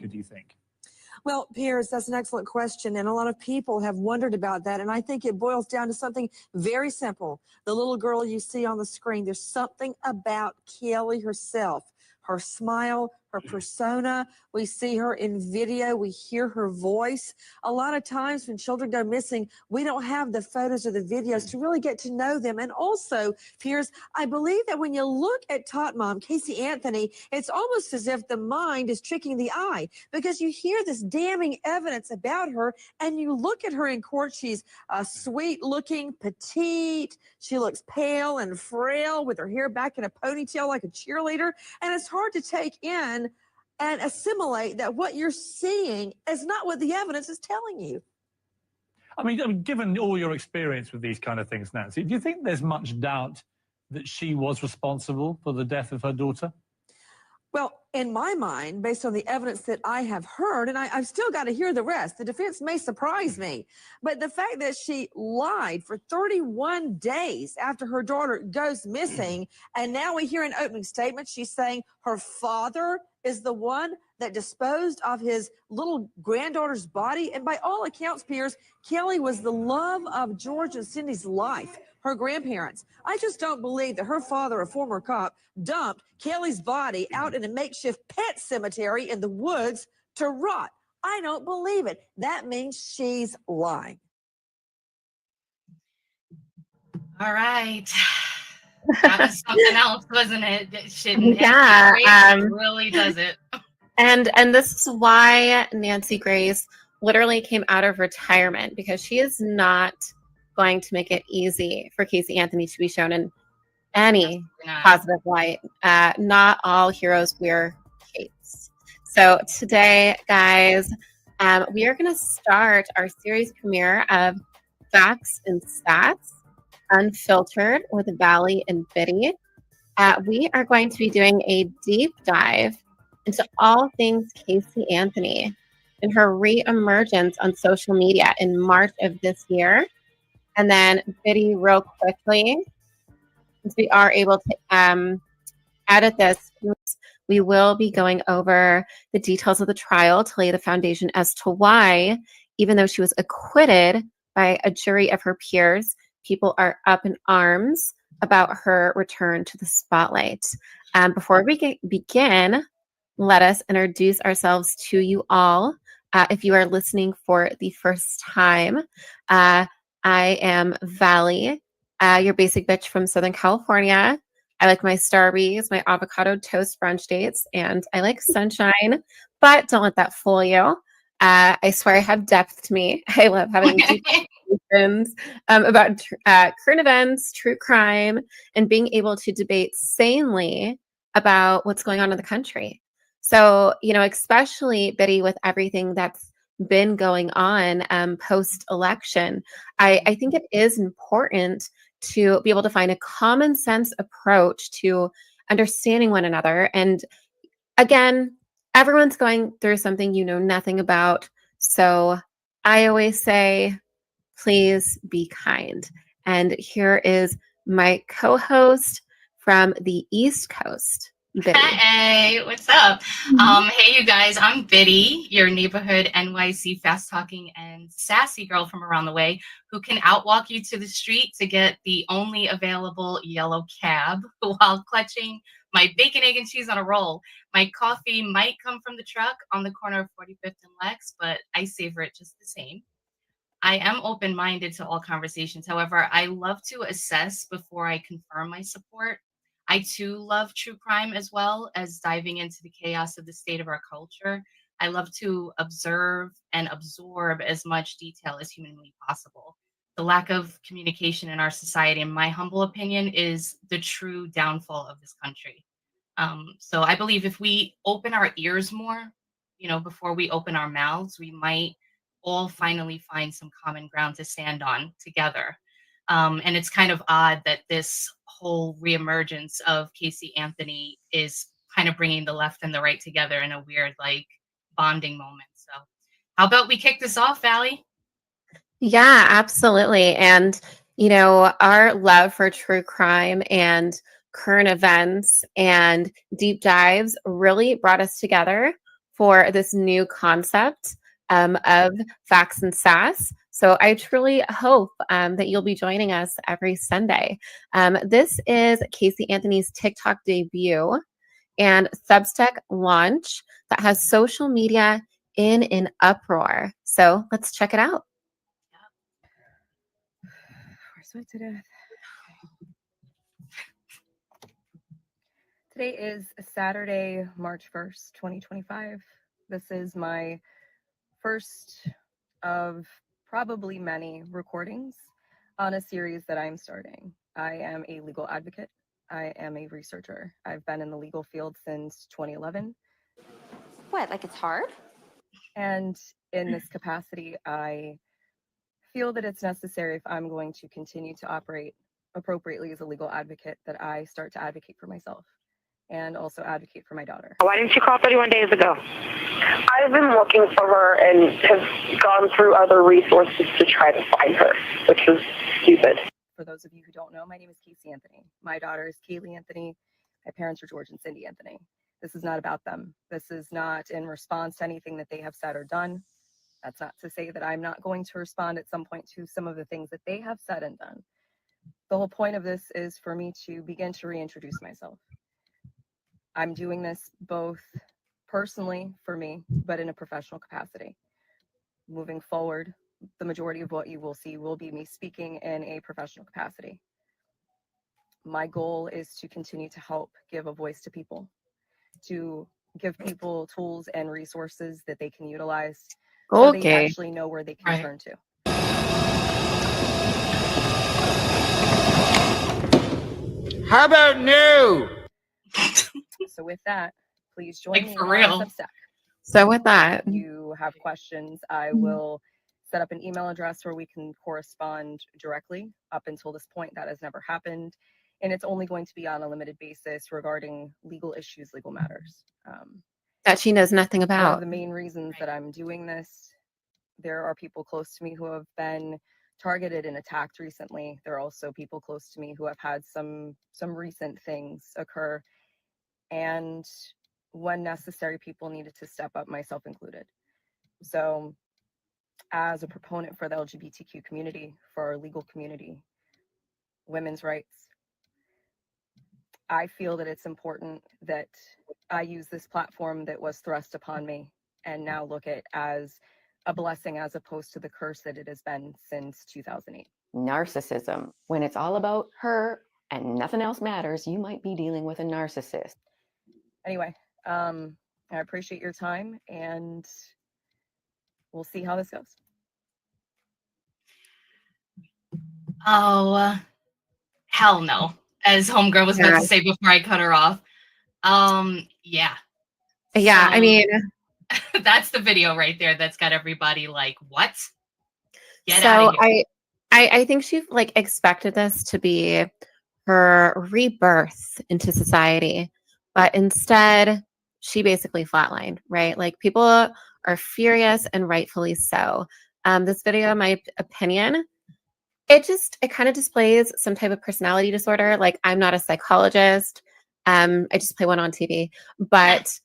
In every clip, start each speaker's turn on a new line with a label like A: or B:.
A: America, do you think?
B: Well, Piers, that's an excellent question. And a lot of people have wondered about that. And I think it boils down to something very simple. The little girl you see on the screen, there's something about Kelly herself, her smile, her persona. We see her in video. We hear her voice. A lot of times when children go missing, we don't have the photos or the videos to really get to know them. And also, Piers, I believe that when you look at Tot Mom, Casey Anthony, it's almost as if the mind is tricking the eye, because you hear this damning evidence about her and you look at her in court. She's sweet looking, petite. She looks pale and frail with her hair back in a ponytail like a cheerleader. And it's hard to take in and assimilate that what you're seeing is not what the evidence is telling you.
A: I mean, given all your experience with these kind of things, Nancy, do you think there's much doubt that she was responsible for the death of her daughter?
B: Well, in my mind, based on the evidence that I have heard, and I've still got to hear the rest, the defense may surprise me, but the fact that she lied for 31 days after her daughter goes missing, and now we hear an opening statement, she's saying her father is the one that disposed of his little granddaughter's body. And by all accounts, Piers, Kelly was the love of George and Cindy's life, her grandparents. I just don't believe that her father, a former cop, dumped Kelly's body out in a makeshift pet cemetery in the woods to rot. I don't believe it. That means she's lying.
C: All right. That was something else, wasn't it?
D: Yeah,
C: it really does it.
D: And this is why Nancy Grace literally came out of retirement, because she is not going to make it easy for Casey Anthony to be shown in any positive light. Not all heroes wear capes. So today, guys, we are going to start our series premiere of Facts and Stats Unfiltered with Valley and Biddy. We are going to be doing a deep dive into all things Casey Anthony and her re-emergence on social media in March of this year. And then Biddy, real quickly, since we are able to edit this, we will be going over the details of the trial to lay the foundation as to why, even though she was acquitted by a jury of her peers, people are up in arms about her return to the spotlight. Before we begin, let us introduce ourselves to you all. If you are listening for the first time, I am Valley, your basic bitch from Southern California. I like my Starbies, my avocado toast brunch dates, and I like sunshine, but don't let that fool you. I swear I have depth to me. I love having deep conversations about current events, true crime, and being able to debate sanely about what's going on in the country. So, especially, Biddy, with everything that's been going on post-election, I think it is important to be able to find a common sense approach to understanding one another. And again, everyone's going through something you know nothing about. So I always say, please be kind. And here is my co-host from the East Coast, Biddy.
C: Hey, what's up? Hey, you guys, I'm Biddy, your neighborhood NYC fast-talking and sassy girl from around the way who can outwalk you to the street to get the only available yellow cab while clutching my bacon, egg, and cheese on a roll. My coffee might come from the truck on the corner of 45th and Lex, but I savor it just the same. I am open-minded to all conversations. However, I love to assess before I confirm my support. I too love true crime as well as diving into the chaos of the state of our culture. I love to observe and absorb as much detail as humanly possible. The lack of communication in our society, in my humble opinion, is the true downfall of this country. So I believe if we open our ears more, before we open our mouths, we might all finally find some common ground to stand on together. And it's kind of odd that this whole reemergence of Casey Anthony is kind of bringing the left and the right together in a weird, bonding moment. So how about we kick this off, Valley?
D: Yeah, absolutely. And, our love for true crime and current events and deep dives really brought us together for this new concept of Facts and Sass. So I truly hope that you'll be joining us every Sunday. This is Casey Anthony's TikTok debut and Substack launch that has social media in an uproar. So let's check it out.
E: We're sweat to death. Today is Saturday, March 1st, 2025. This is my first of probably many recordings on a series that I'm starting. I am a legal advocate. I am a researcher. I've been in the legal field since 2011.
F: What, like it's hard?
E: And in this capacity, I feel that it's necessary, if I'm going to continue to operate appropriately as a legal advocate, that I start to advocate for myself and also advocate for my daughter.
G: Why didn't you call 31 days ago? I've been looking for her and have gone through other resources to try to find her, which was stupid.
E: For those of you who don't know, my name is Casey Anthony. My daughter is Kaylee Anthony. My parents are George and Cindy Anthony. This is not about them. This is not in response to anything that they have said or done. That's not to say that I'm not going to respond at some point to some of the things that they have said and done. The whole point of this is for me to begin to reintroduce myself. I'm doing this both personally for me, but in a professional capacity. Moving forward, the majority of what you will see will be me speaking in a professional capacity. My goal is to continue to help give a voice to people, to give people tools and resources that they can utilize so they actually know where they can turn to.
H: How about no?
E: So with that, please join me
C: for
E: on
C: real.
E: Substack.
D: So with that,
E: If you have questions, I will set up an email address where we can correspond directly. Up until this point, that has never happened. And it's only going to be on a limited basis regarding legal issues, legal matters.
D: that she knows nothing
E: One of
D: about.
E: the main reasons that I'm doing this, there are people close to me who have been targeted and attacked recently. There are also people close to me who have had some recent things occur. And when necessary, people needed to step up, myself included. So as a proponent for the LGBTQ community, for our legal community, women's rights, I feel that it's important that I use this platform that was thrust upon me and now look at as a blessing as opposed to the curse that it has been since 2008.
F: Narcissism. When it's all about her and nothing else matters, you might be dealing with a narcissist.
E: Anyway, I appreciate your time and we'll see how this goes.
C: Oh, hell no. As Homegirl was about to say before I cut her off. Yeah.
D: Yeah,
C: So,
D: I mean,
C: that's the video right there that's got everybody like, what? Get
D: so
C: out of here.
D: I think she like expected this to be her rebirth into society, but instead she basically flatlined, right? Like people are furious and rightfully so. This video, in my opinion, it kind of displays some type of personality disorder. Like I'm not a psychologist. I just play one on TV, but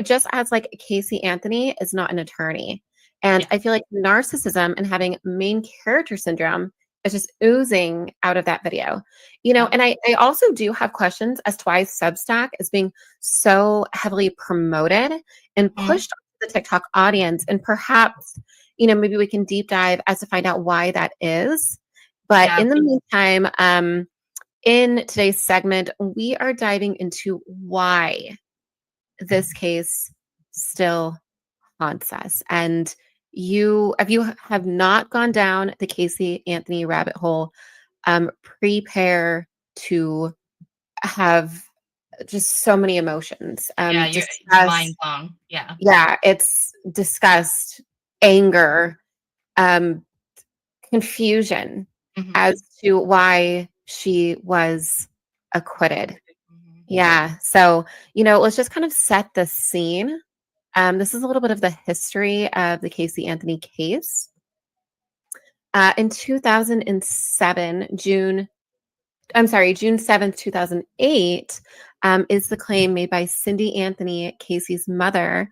D: just as like Casey Anthony is not an attorney. And I feel like narcissism and having main character syndrome is just oozing out of that video, and I also do have questions as to why Substack is being so heavily promoted and pushed on the TikTok audience. And perhaps, maybe we can deep dive as to find out why that is. But in the meantime, in today's segment, we are diving into why this case still haunts us. And if you have not gone down the Casey Anthony rabbit hole, prepare to have just so many emotions.
C: You're mind blown. Yeah.
D: Yeah, it's disgust, anger, confusion as to why she was acquitted. Yeah. So, let's just kind of set the scene. This is a little bit of the history of the Casey Anthony case. In 2007, June 7th, 2008, is the claim made by Cindy Anthony, Casey's mother,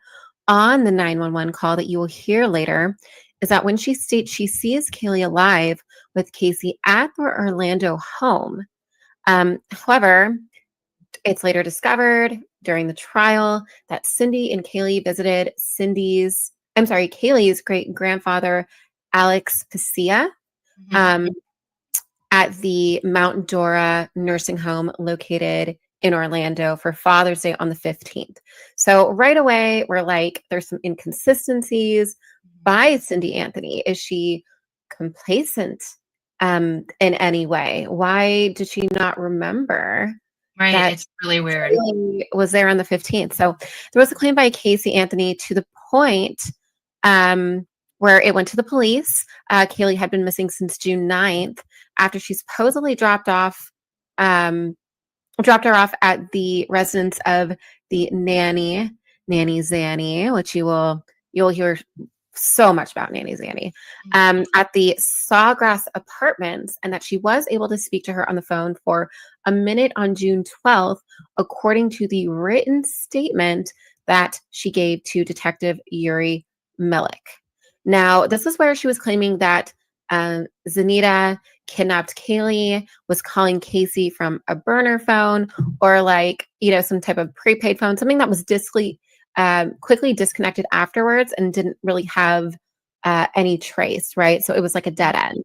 D: on the 911 call that you will hear later is that when she states she sees Kaylee alive with Casey at their Orlando home. However, it's later discovered during the trial that Cindy and Kaylee visited Kaylee's great grandfather, Alex Pacia, at the Mount Dora nursing home located in Orlando for Father's Day on the 15th. So right away, we're like, there's some inconsistencies by Cindy Anthony. Is she complacent in any way? Why did she not remember
C: Right.
D: that
C: It's really weird.
D: Kaylee was there on the 15th? So there was a claim by Casey Anthony to the point where it went to the police. Kaylee had been missing since June 9th after she supposedly dropped her off at the residence of the Nanny Zanny, which you'll hear so much about Nanny Zanny, at the Sawgrass Apartments, and that she was able to speak to her on the phone for a minute on June 12th, according to the written statement that she gave to Detective Yuri Milik. Now, this is where she was claiming that Zanita kidnapped Kaylee, was calling Casey from a burner phone or some type of prepaid phone, something that was quickly disconnected afterwards and didn't really have any trace, right? So it was like a dead end.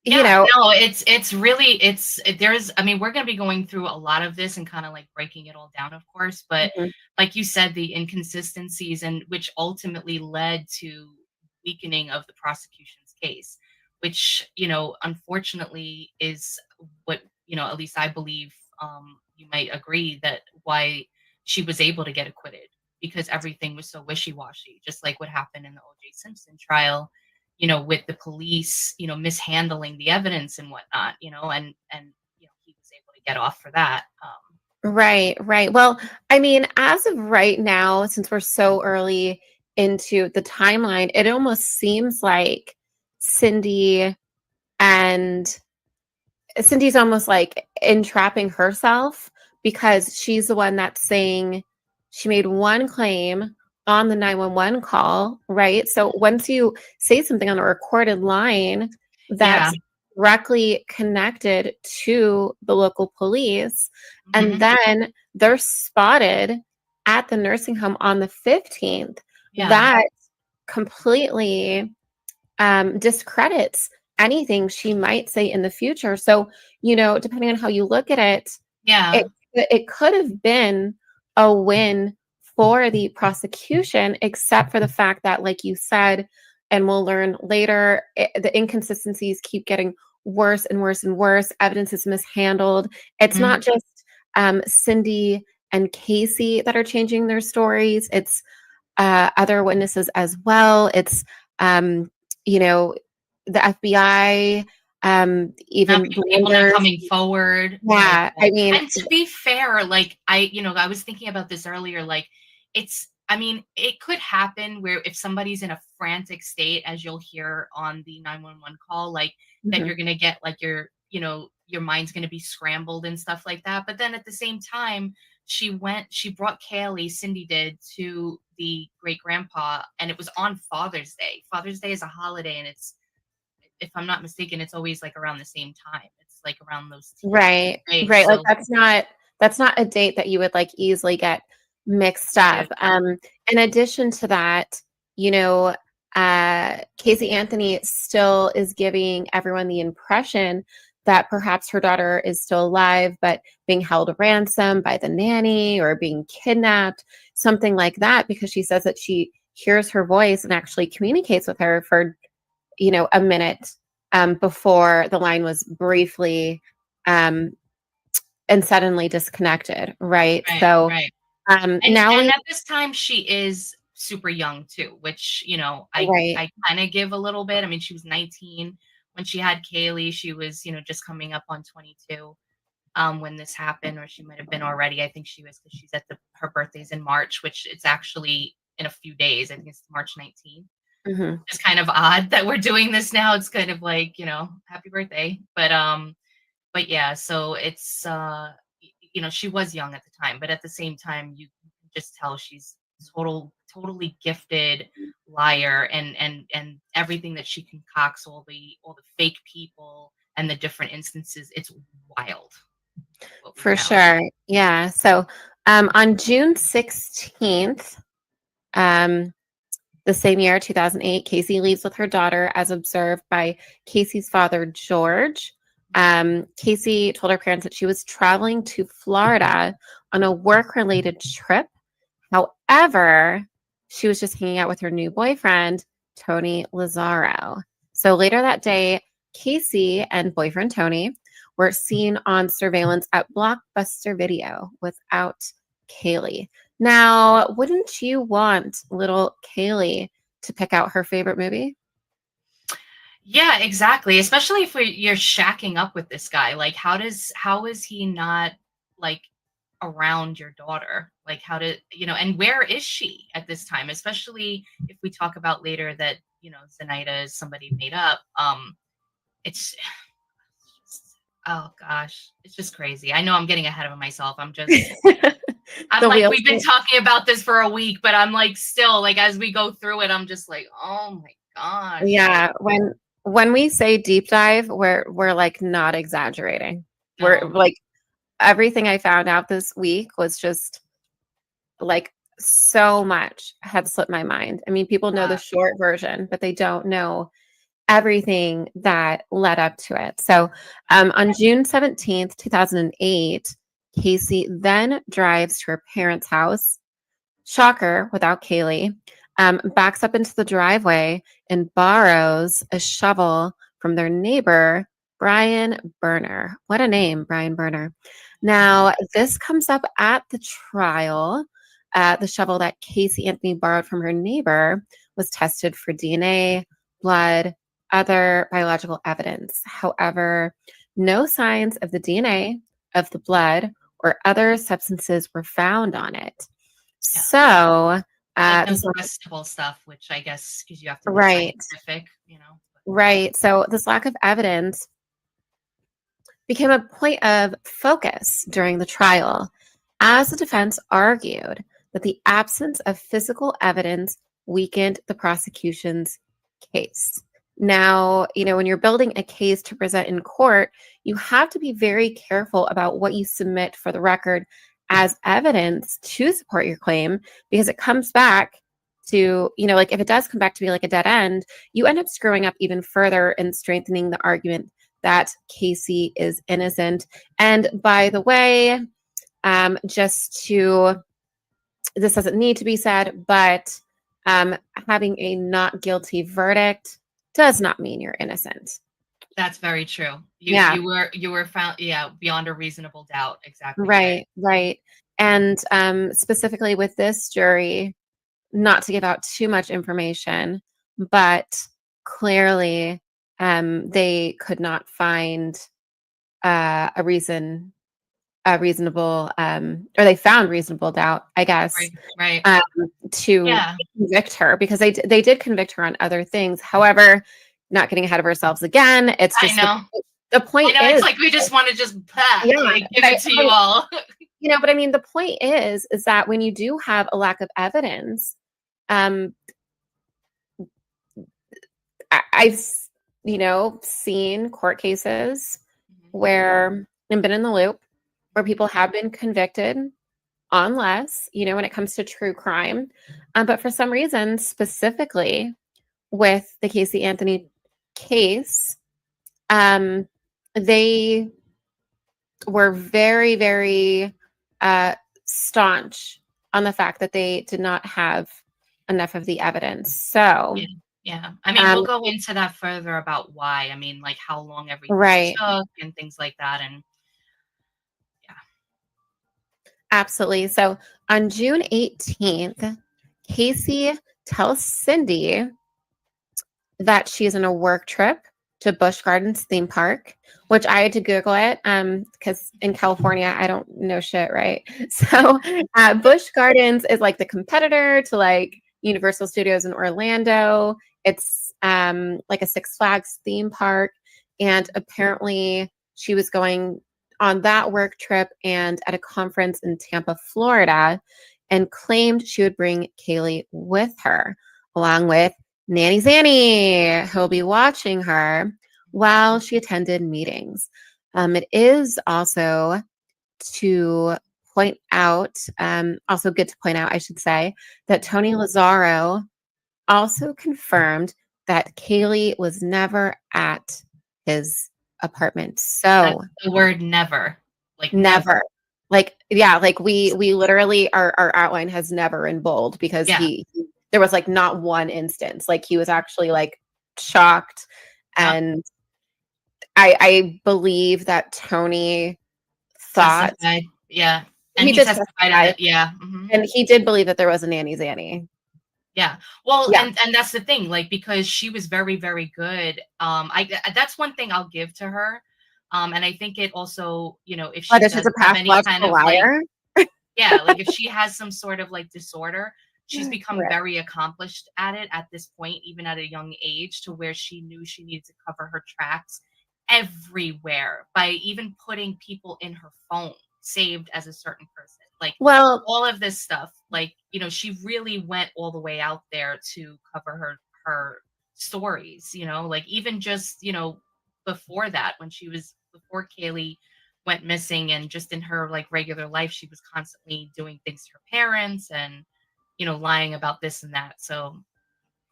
C: Yeah. No, it's really, we're going to be going through a lot of this and kind of like breaking it all down, of course, but like you said, the inconsistencies and which ultimately led to weakening of the prosecution's case, which, unfortunately is what, at least I believe, you might agree that why she was able to get acquitted, because everything was so wishy-washy, just like what happened in the O.J. Simpson trial, with the police, mishandling the evidence and whatnot, and he was able to get off for that.
D: Right. Well, I mean, as of right now, since we're so early into the timeline, it almost seems like Cindy's almost like entrapping herself, because she's the one that's saying she made one claim on the 911 call, right? So once you say something on a recorded line that's directly connected to the local police, and then they're spotted at the nursing home on the 15th, that completely discredits anything she might say in the future. So, depending on how you look at it, it could have been a win for the prosecution, except for the fact that, like you said, and we'll learn later, the inconsistencies keep getting worse and worse and worse. Evidence is mishandled. It's not just Cindy and Casey that are changing their stories. It's other witnesses as well. It's the FBI, even
C: people not coming forward.
D: Yeah, I mean,
C: and to be fair, I was thinking about this earlier. It could happen where if somebody's in a frantic state, as you'll hear on the 911 call, that you're gonna get your mind's gonna be scrambled and stuff like that. But then at the same time, she brought Kaylee, Cindy did, to the great grandpa, and it was on Father's Day. Father's Day is a holiday, and it's, if I'm not mistaken, it's always around the same time. It's around those
D: right.
C: days.
D: So, that's not a date that you would easily get mixed up. In addition to that, Casey Anthony still is giving everyone the impression that perhaps her daughter is still alive, but being held ransom by the nanny or being kidnapped, something like that, because she says that she hears her voice and actually communicates with her for, a minute before the line was briefly and suddenly disconnected. Right. So
C: and
D: now
C: at this time she is super young too, which, I kind of give a little bit. I mean, she was 19 when she had Kaylee. She was, just coming up on 22 when this happened, or she might have been already. I think she was, because she's her birthday's in March, which it's actually in a few days. I think it's March 19th. It's kind of odd that we're doing this now. It's kind of happy birthday. But yeah, so it's she was young at the time, but at the same time, you can just tell she's totally gifted liar, and everything that she concocts, all the fake people and the different instances, it's wild what we
D: For
C: found.
D: sure. Yeah. So on June 16th, the same year, 2008, Casey leaves with her daughter as observed by Casey's father, George. Casey told her parents that she was traveling to Florida on a work-related trip. However, she was just hanging out with her new boyfriend, Tony Lazzaro. So later that day, Casey and boyfriend Tony were seen on surveillance at Blockbuster Video without Kaylee. Now, wouldn't you want little Kaylee to pick out her favorite movie?
C: Yeah, exactly. Especially if you're shacking up with this guy. Like, how is he not like around your daughter? Like, and where is she at this time? Especially if we talk about later that, Zenaida is somebody made up. It's oh gosh, it's just crazy. I know I'm getting ahead of myself. I'm like, we've been talking about this for a week, but I'm like, still, like, as we go through it, I'm just like, oh my gosh.
D: Yeah, when we say deep dive, we're like not exaggerating. We're like, everything I found out this week was just like so much had slipped my mind. I mean, people know the short version, but they don't know everything that led up to it. So on June 17th, 2008, Casey then drives to her parents' house. Shocker, without Kaylee, backs up into the driveway and borrows a shovel from their neighbor, Brian Berner. What a name, Brian Berner. Now, this comes up at the trial. The shovel that Casey Anthony borrowed from her neighbor was tested for DNA, blood, other biological evidence. However, no signs of the DNA, of the blood, or other substances were found on it.
C: Yeah.
D: So,
C: like those testable stuff, which I guess because you have to be scientific,
D: Right. So this lack of evidence became a point of focus during the trial, as the defense argued that the absence of physical evidence weakened the prosecution's case. Now, when you're building a case to present in court, you have to be very careful about what you submit for the record as evidence to support your claim, because it comes back to, like if it does come back to be like a dead end, you end up screwing up even further and strengthening the argument that Casey is innocent. And by the way, this doesn't need to be said, but having a not guilty verdict does not mean you're innocent.
C: That's very true. You were found, beyond a reasonable doubt. Exactly.
D: Right. And specifically with this jury, not to give out too much information, but clearly they could not find a reasonable, or they found reasonable doubt, I guess,
C: right.
D: to convict her, because they did convict her on other things. However, not getting ahead of ourselves again, it's just the point is,
C: it's like we just want to just give it to you all.
D: But I mean, the point is that when you do have a lack of evidence, I've seen court cases where, and been in the loop, where people have been convicted on less, when it comes to true crime. But for some reason, specifically with the Casey Anthony case, they were very, very staunch on the fact that they did not have enough of the evidence. So
C: yeah. I mean, we'll go into that further about why. I mean, like how long everything took and things like that. And
D: absolutely. So on June 18th, Casey tells Cindy that she's on a work trip to Busch Gardens theme park, which I had to Google it because in California, I don't know shit, right? So Busch Gardens is like the competitor to like Universal Studios in Orlando. It's like a Six Flags theme park. And apparently she was going on that work trip and at a conference in Tampa, Florida, and claimed she would bring Kaylee with her, along with Nanny Zanny, who'll be watching her while she attended meetings. It is also to point out, also good to point out, I should say, that Tony Lazzaro also confirmed that Kaylee was never at his apartment.
C: That's
D: So
C: the word never. Like
D: never. Like, yeah, like we literally, our outline has never in bold because
C: Yeah.
D: there was like not one instance. Like he was actually like shocked. And I believe that Tony thought
C: Testified. Yeah. And
D: he
C: he
D: did
C: testified
D: testify,
C: that, yeah. Mhm.
D: and he did believe that there was a Nanny Zanny.
C: Yeah. Well,
D: Yeah.
C: and that's the thing, like, because she was very, very good. That's one thing I'll give to her. And I think it also, you know, if she
D: That she's
C: does
D: a
C: have any kind
D: pathological
C: of like,
D: liar.
C: yeah, like if she has some sort of like disorder, she's become
D: Right.
C: very accomplished at it at this point, even at a young age, to where she knew she needed to cover her tracks everywhere by even putting people in her phone saved as a certain person. Like
D: Well,
C: all of this stuff, like, you know, she really went all the way out there to cover her stories, you know, like even just, you know, before that, when she was before Kaylee went missing, and just in her like regular life, she was constantly doing things to her parents and, you know, lying about this and that. So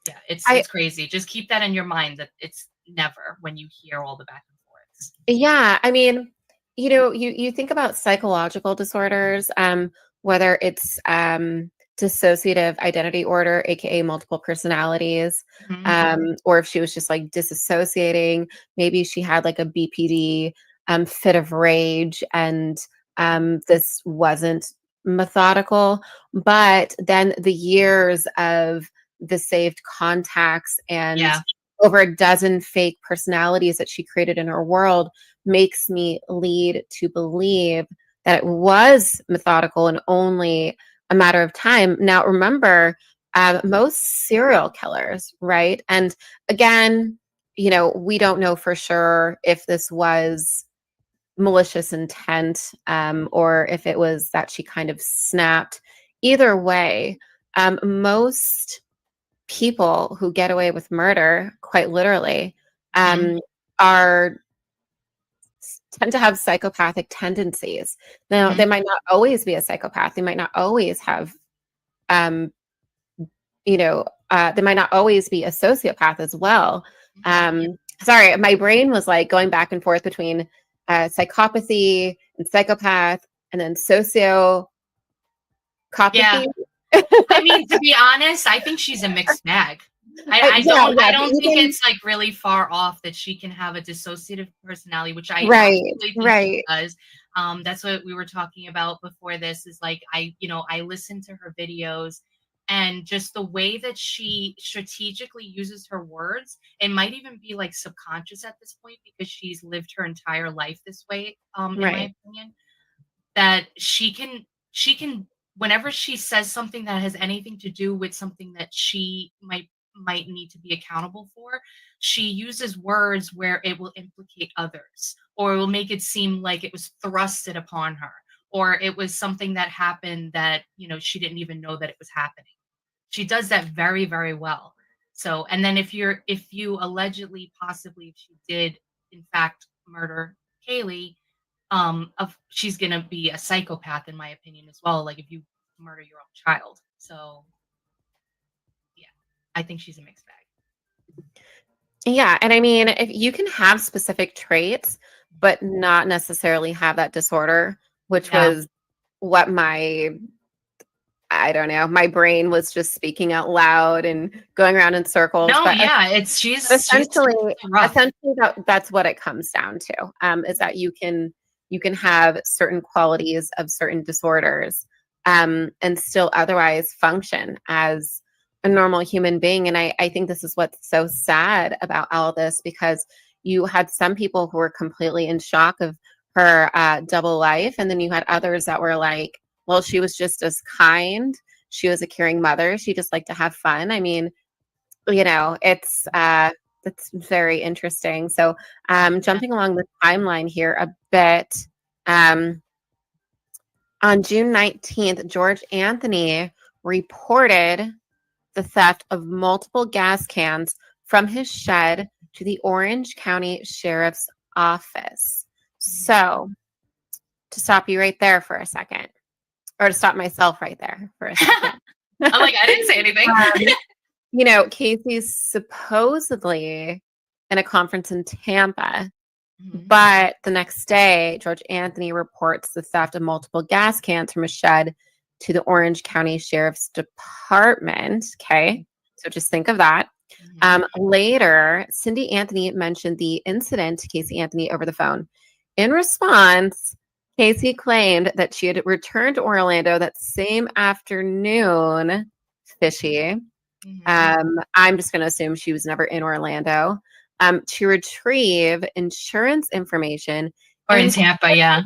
C: yeah,
D: I
C: it's crazy. Just keep that in your mind, that it's never, when you hear all the back and forths.
D: yeah, I mean, you know, you think about psychological disorders, whether it's dissociative identity order, aka multiple personalities,
C: Mhm.
D: or if she was just like disassociating, maybe she had like a BPD fit of rage, and this wasn't methodical. But then the years of the saved contacts and
C: Yeah.
D: over a dozen fake personalities that she created in her world makes me lead to believe that it was methodical and only a matter of time. Now, remember, most serial killers, right? And again, you know, we don't know for sure if this was malicious intent, or if it was that she kind of snapped. Either way, most people who get away with murder, quite literally,
C: Mhm.
D: are tend to have psychopathic tendencies. Now,
C: Mhm.
D: they might not always be a psychopath. They might not always have, um, they might not always be a sociopath as well. Sorry, my brain was like going back and forth between psychopathy and psychopath, and then sociopathy.
C: Yeah. I mean, to be honest, I think she's a mixed bag.
D: Yeah,
C: I
D: yeah,
C: don't think
D: even
C: it's like really far off that she can have a dissociative personality, which I
D: right,
C: absolutely think she
D: right.
C: does. That's what we were talking about before this, is like, I listen to her videos, and just the way that she strategically uses her words, it might even be like subconscious at this point, because she's lived her entire life this way, in my
D: Right.
C: opinion, that she can, whenever she says something that has anything to do with something that she might need to be accountable for, she uses words where it will implicate others, or it will make it seem like it was thrusted upon her, or it was something that happened that, you know, she didn't even know that it was happening. She does that very, very well. So, and then if you allegedly, possibly, if she did in fact murder Kaylee, of she's gonna be a psychopath, in my opinion, as well, like if you murder your own child. So yeah, I think she's a mixed bag.
D: Yeah, and I mean, if you can have specific traits, but not necessarily have that disorder, which
C: Yeah.
D: was what I don't know, my brain was just speaking out loud and going around in circles.
C: No,
D: But
C: yeah, it's she's
D: essentially,
C: rough.
D: that's what it comes down to. Is that you can have certain qualities of certain disorders, and still otherwise function as a normal human being. And I think this is what's so sad about all this, because you had some people who were completely in shock of her double life, and then you had others that were like, well, she was just as kind. She was a caring mother. She just liked to have fun. I mean, you know, it's very interesting. So, jumping along the timeline here a bit, On June 19th, George Anthony reported the theft of multiple gas cans from his shed to the Orange County Sheriff's Office. So, to stop you right there for a second, or to stop myself right there for a second.
C: I'm like, I didn't say anything.
D: You know, Casey's supposedly in a conference in Tampa, but the next day, George Anthony reports the theft of multiple gas cans from a shed to the Orange County Sheriff's Department. Okay, so just think of that. Later, Cindy Anthony mentioned the incident to Casey Anthony over the phone. In response, Casey claimed that she had returned to Orlando that same afternoon. Fishy. I'm just going to assume she was never in Orlando. To retrieve insurance information.
C: Or in Tampa, yeah.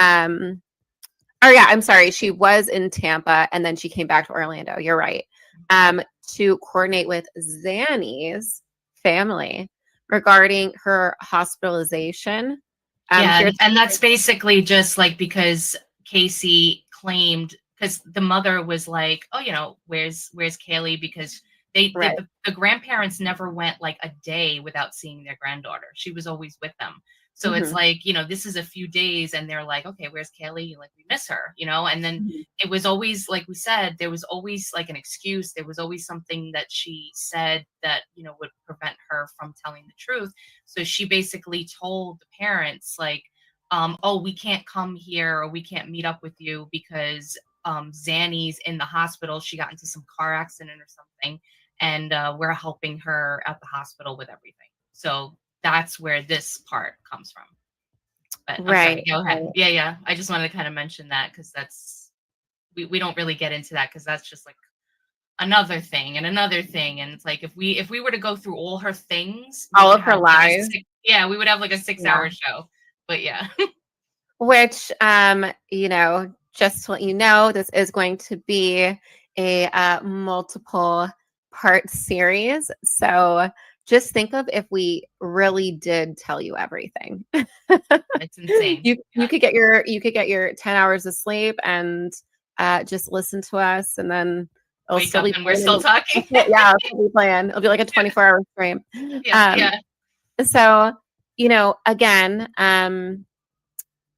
D: Oh yeah, I'm sorry. She was in Tampa and then she came back to Orlando. You're right. To coordinate with Zanny's family regarding her hospitalization.
C: Yeah, and that's basically just like because Casey claimed, because the mother was like, oh, you know, where's Kaylee? Because the grandparents never went like a day without seeing their granddaughter. She was always with them. So it's like, you know, this is a few days and they're like, okay, where's Kaylee? Like, we miss her, you know? And then it was always, like we said, there was always like an excuse. There was always something that she said that, you know, would prevent her from telling the truth. So she basically told the parents like, oh, we can't come here or we can't meet up with you because Zanny's in the hospital. She got into some car accident or something. And we're helping her at the hospital with everything. So that's where this part comes from. But I'm sorry, go ahead. Yeah. I just wanted to kind of mention that because that's, we don't really get into that because that's just like another thing and another thing. And it's like, if we were to go through all her things,
D: all of her lives,
C: we would have like a 6-hour show. But yeah.
D: Which, you know, just to let you know, this is going to be a multiple part series. So just think of if we really did tell you everything.
C: It's insane.
D: You could get your 10 hours of sleep and just listen to us, and then it'll
C: wake up and we're still talking.
D: Yeah, it'll be playing. It'll be like a 24-hour stream.
C: Yeah.
D: So, you know, again,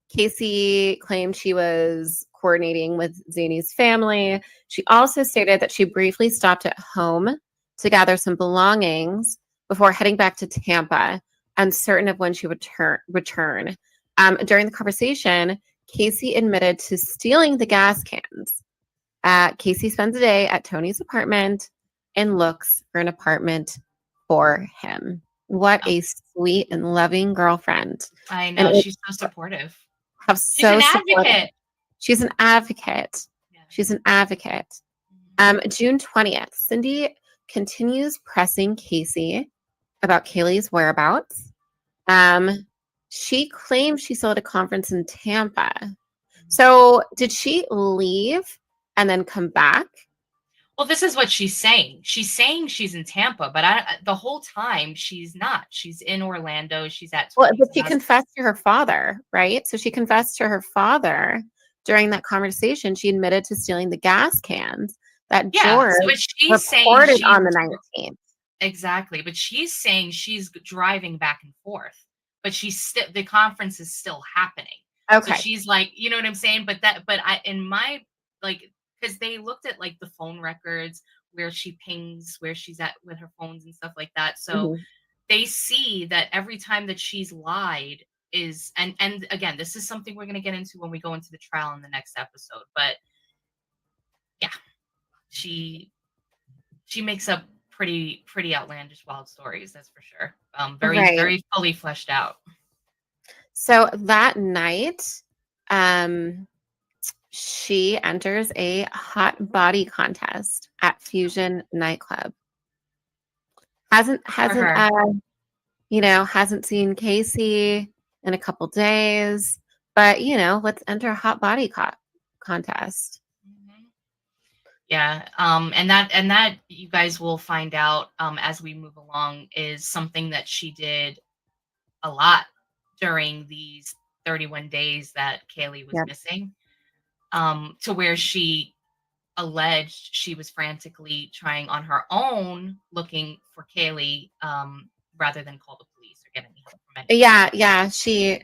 D: Casey claimed she was coordinating with Zany's family. She also stated that she briefly stopped at home to gather some belongings before heading back to Tampa, uncertain of when she would return. During the conversation, Casey admitted to stealing the gas cans. Casey spends the day at Tony's apartment and looks for an apartment for him. What a sweet and loving girlfriend.
C: I know, she's so supportive.
D: She's an advocate. She's an advocate. Yeah. She's an advocate. June 20th, Cindy continues pressing Casey about Kaylee's whereabouts. She claims she saw at a conference in Tampa. So did she leave and then come back?
C: Well, this is what she's saying. She's saying she's in Tampa, but the whole time she's not. She's in Orlando. She's at.
D: Well, but she confessed to her father, right? So she confessed to her father during that conversation. She admitted to stealing the gas cans that George reported on the 19th.
C: Exactly, but she's saying she's driving back and forth, but the conference is still happening.
D: Okay,
C: so she's like, you know what I'm saying? But in my like. Because they looked at like the phone records where she pings, where she's at with her phones and stuff like that. So they see that every time that she's lied is, and again, this is something we're going to get into when we go into the trial in the next episode. But yeah, she makes up pretty outlandish, wild stories. That's for sure. Very fully fleshed out.
D: So that night, she enters a hot body contest at Fusion nightclub. Hasn't seen Casey in a couple days, but let's enter a hot body contest.
C: Yeah, and that you guys will find out as we move along is something that she did a lot during 31 days that Kaylee was
D: Yep.
C: missing, to where she alleged she was frantically trying on her own looking for Kaylee, rather than call the police or get any help from anyone.
D: Yeah. She,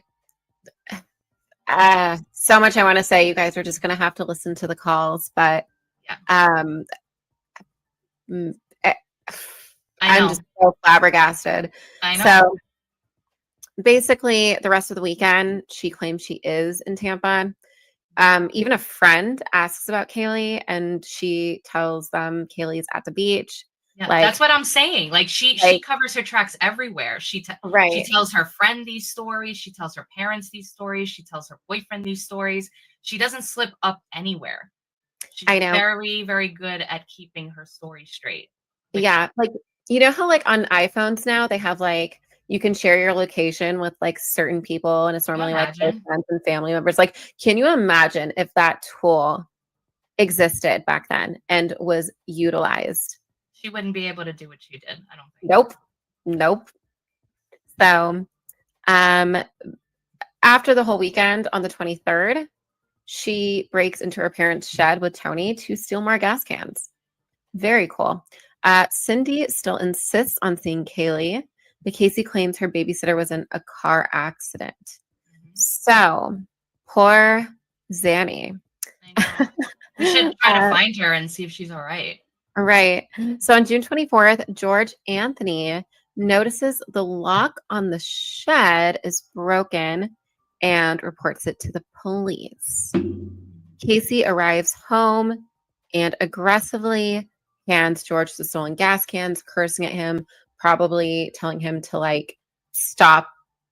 D: so much I want to say. You guys are just going to have to listen to the calls, but
C: Yeah.
D: mm, eh,
C: I
D: I'm
C: know.
D: just so flabbergasted.
C: I know.
D: So basically, the rest of the weekend, she claims she is in Tampa. Even a friend asks about Kaylee, and she tells them Kaylee's at the beach.
C: Yeah,
D: Like,
C: that's what I'm saying. Like she covers her tracks everywhere. She
D: right.
C: tells her friend these stories. She tells her parents these stories. She tells her boyfriend these stories. She doesn't slip up anywhere. She's
D: I know.
C: very, very good at keeping her story straight. Like,
D: Yeah, like you know how like on iPhones now they have like you can share your location with like certain people, and it's normally like close
C: imagine?
D: friends and family members. Like, can you imagine if that tool existed back then and was utilized?
C: She wouldn't be able to do what she did. I don't think.
D: Nope. So, after the whole weekend on the 23rd, she breaks into her parents' shed with Tony to steal more gas cans. Very cool. Cindy still insists on seeing Kaylee, but Casey claims her babysitter was in a car accident. So, poor Zanny.
C: I know. We should try to find her and see if she's all right.
D: Right. So on June 24th, George Anthony notices the lock on the shed is broken and reports it to the police. Casey arrives home and aggressively hands George the stolen gas cans, cursing at him, probably telling him to like stop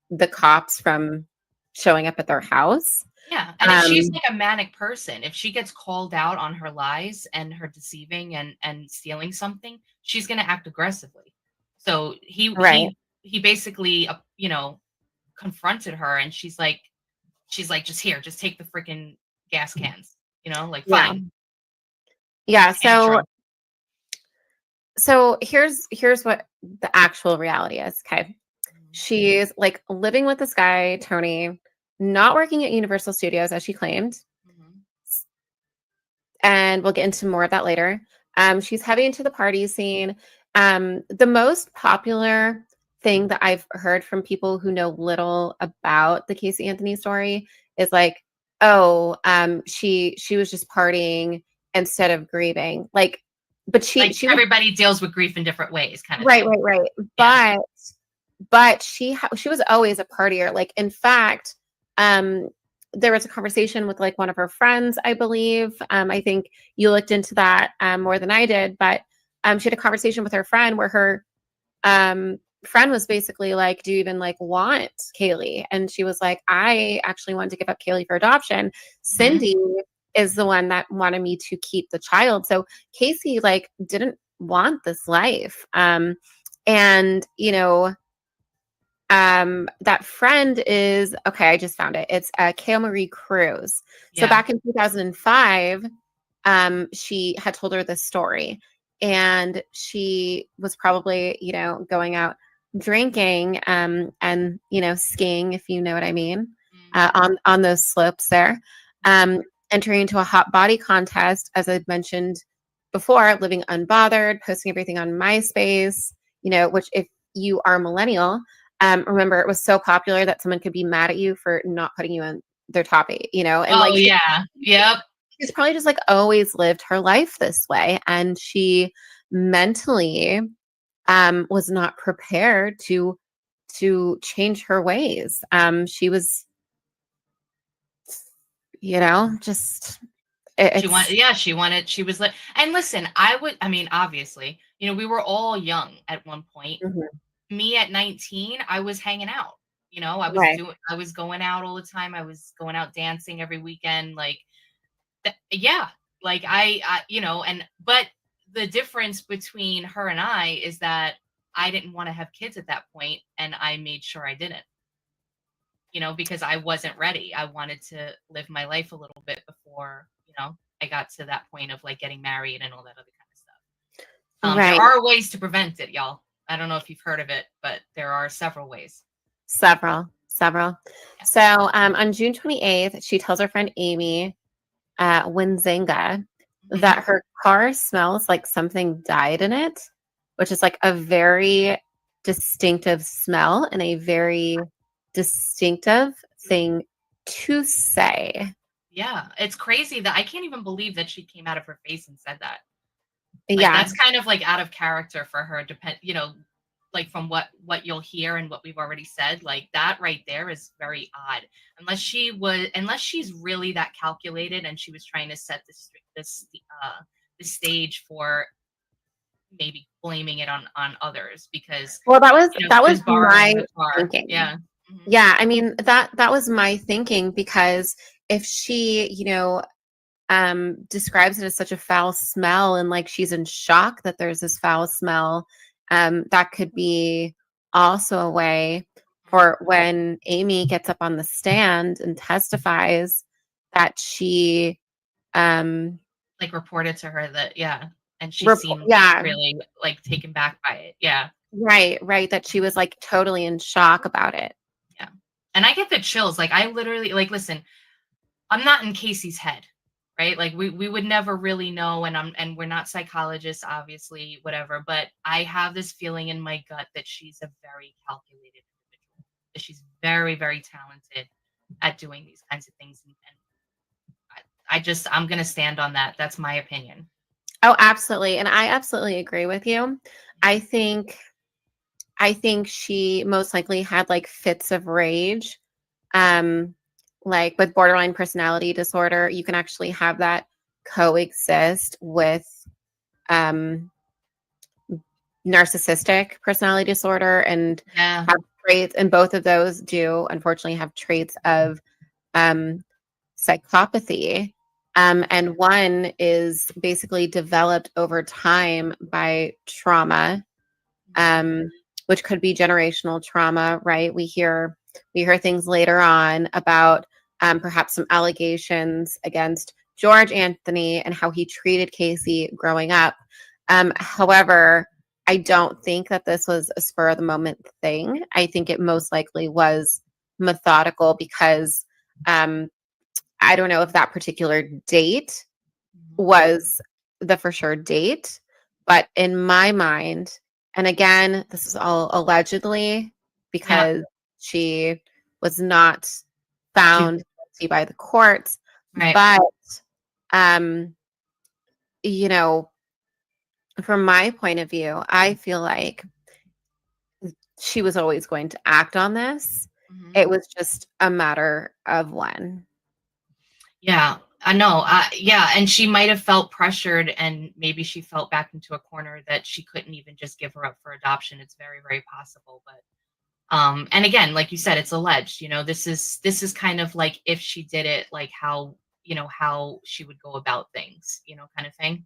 D: the cops from showing up at their house.
C: Yeah, and if she's like a manic person, if she gets called out on her lies and her deceiving and stealing something, she's going to act aggressively. So he basically confronted her, and she's like just here, just take the freaking gas cans, like fine.
D: Yeah, so here's what the actual reality is. Okay. She's like living with this guy, Tony, not working at Universal Studios as she claimed. And we'll get into more of that later. She's heavy into the party scene. The most popular thing that I've heard from people who know little about the Casey Anthony story is like, she was just partying instead of grieving. Like, but she
C: everybody deals with grief in different ways, kind of
D: right,
C: thing.
D: right. Yeah. But she was always a partier. Like, in fact, there was a conversation with like one of her friends, I believe. I think you looked into that more than I did, but she had a conversation with her friend where her friend was basically like, do you even like want Kaylee? And she was like, I actually wanted to give up Kaylee for adoption. Cindy is the one that wanted me to keep the child. So Casey like didn't want this life. And that friend is okay. I just found it. It's Kale Marie Cruz. So back in 2005, she had told her this story, and she was probably, going out drinking, and skiing, if you know what I mean, on those slopes there, entering into a hot body contest, as I've mentioned before, living unbothered, posting everything on MySpace, which if you are a millennial, remember, it was so popular that someone could be mad at you for not putting you on their top 8, and she's probably just like always lived her life this way. And she mentally was not prepared to change her ways. She was, just
C: she was like, and listen, obviously, we were all young at one point. Me at 19, I was hanging out. I was going out all the time. I was going out dancing every weekend. Like, but the difference between her and I is that I didn't want to have kids at that point, and I made sure I didn't. Because I wasn't ready. I wanted to live my life a little bit before, I got to that point of like getting married and all that other kind of stuff. There are ways to prevent it, y'all. I don't know if you've heard of it, but there are several ways.
D: Several. Several. So on June 28th, she tells her friend Amy Winzinga that her car smells like something died in it, which is like a very distinctive smell and a very distinctive thing to say.
C: Yeah, it's crazy that I can't even believe that she came out of her face and said that. Like,
D: Yeah.
C: that's kind of like out of character for her, like from what you'll hear and what we've already said, like that right there is very odd. Unless she's really that calculated and she was trying to set the stage for maybe blaming it on others because
D: Well, that was
C: she was borrowing
D: my
C: the car.
D: thinking.
C: Yeah.
D: Yeah, I mean that was my thinking because if she, describes it as such a foul smell and like she's in shock that there's this foul smell, that could be also a way for when Amy gets up on the stand and testifies that she
C: like reported to her that and she
D: Rep-
C: seemed
D: yeah.
C: really like taken back by it. Yeah.
D: right, that she was like totally in shock about it.
C: Yeah. And I get the chills. Like I literally like listen, I'm not in Casey's head, right? Like we would never really know and we're not psychologists obviously, whatever, but I have this feeling in my gut that she's a very calculated individual. That she's very very talented at doing these kinds of things and I'm going to stand on that. That's my opinion.
D: Oh, absolutely. And I absolutely agree with you. I think she most likely had like fits of rage. Like with borderline personality disorder, you can actually have that coexist with narcissistic personality disorder and have traits, and both of those do unfortunately have traits of psychopathy. And one is basically developed over time by trauma, which could be generational trauma, right? We hear things later on about perhaps some allegations against George Anthony and how he treated Casey growing up. However, I don't think that this was a spur of the moment thing. I think it most likely was methodical because I don't know if that particular date was the for sure date, but in my mind, and again, this is all allegedly because she was not found guilty by the courts,
C: right.
D: but from my point of view, I feel like she was always going to act on this. It was just a matter of when.
C: Yeah, I know. Yeah, and she might have felt pressured, and maybe she felt back into a corner that she couldn't even just give her up for adoption. It's very, very possible. But and again, like you said, it's alleged. This is kind of like if she did it, like how she would go about things, kind of thing.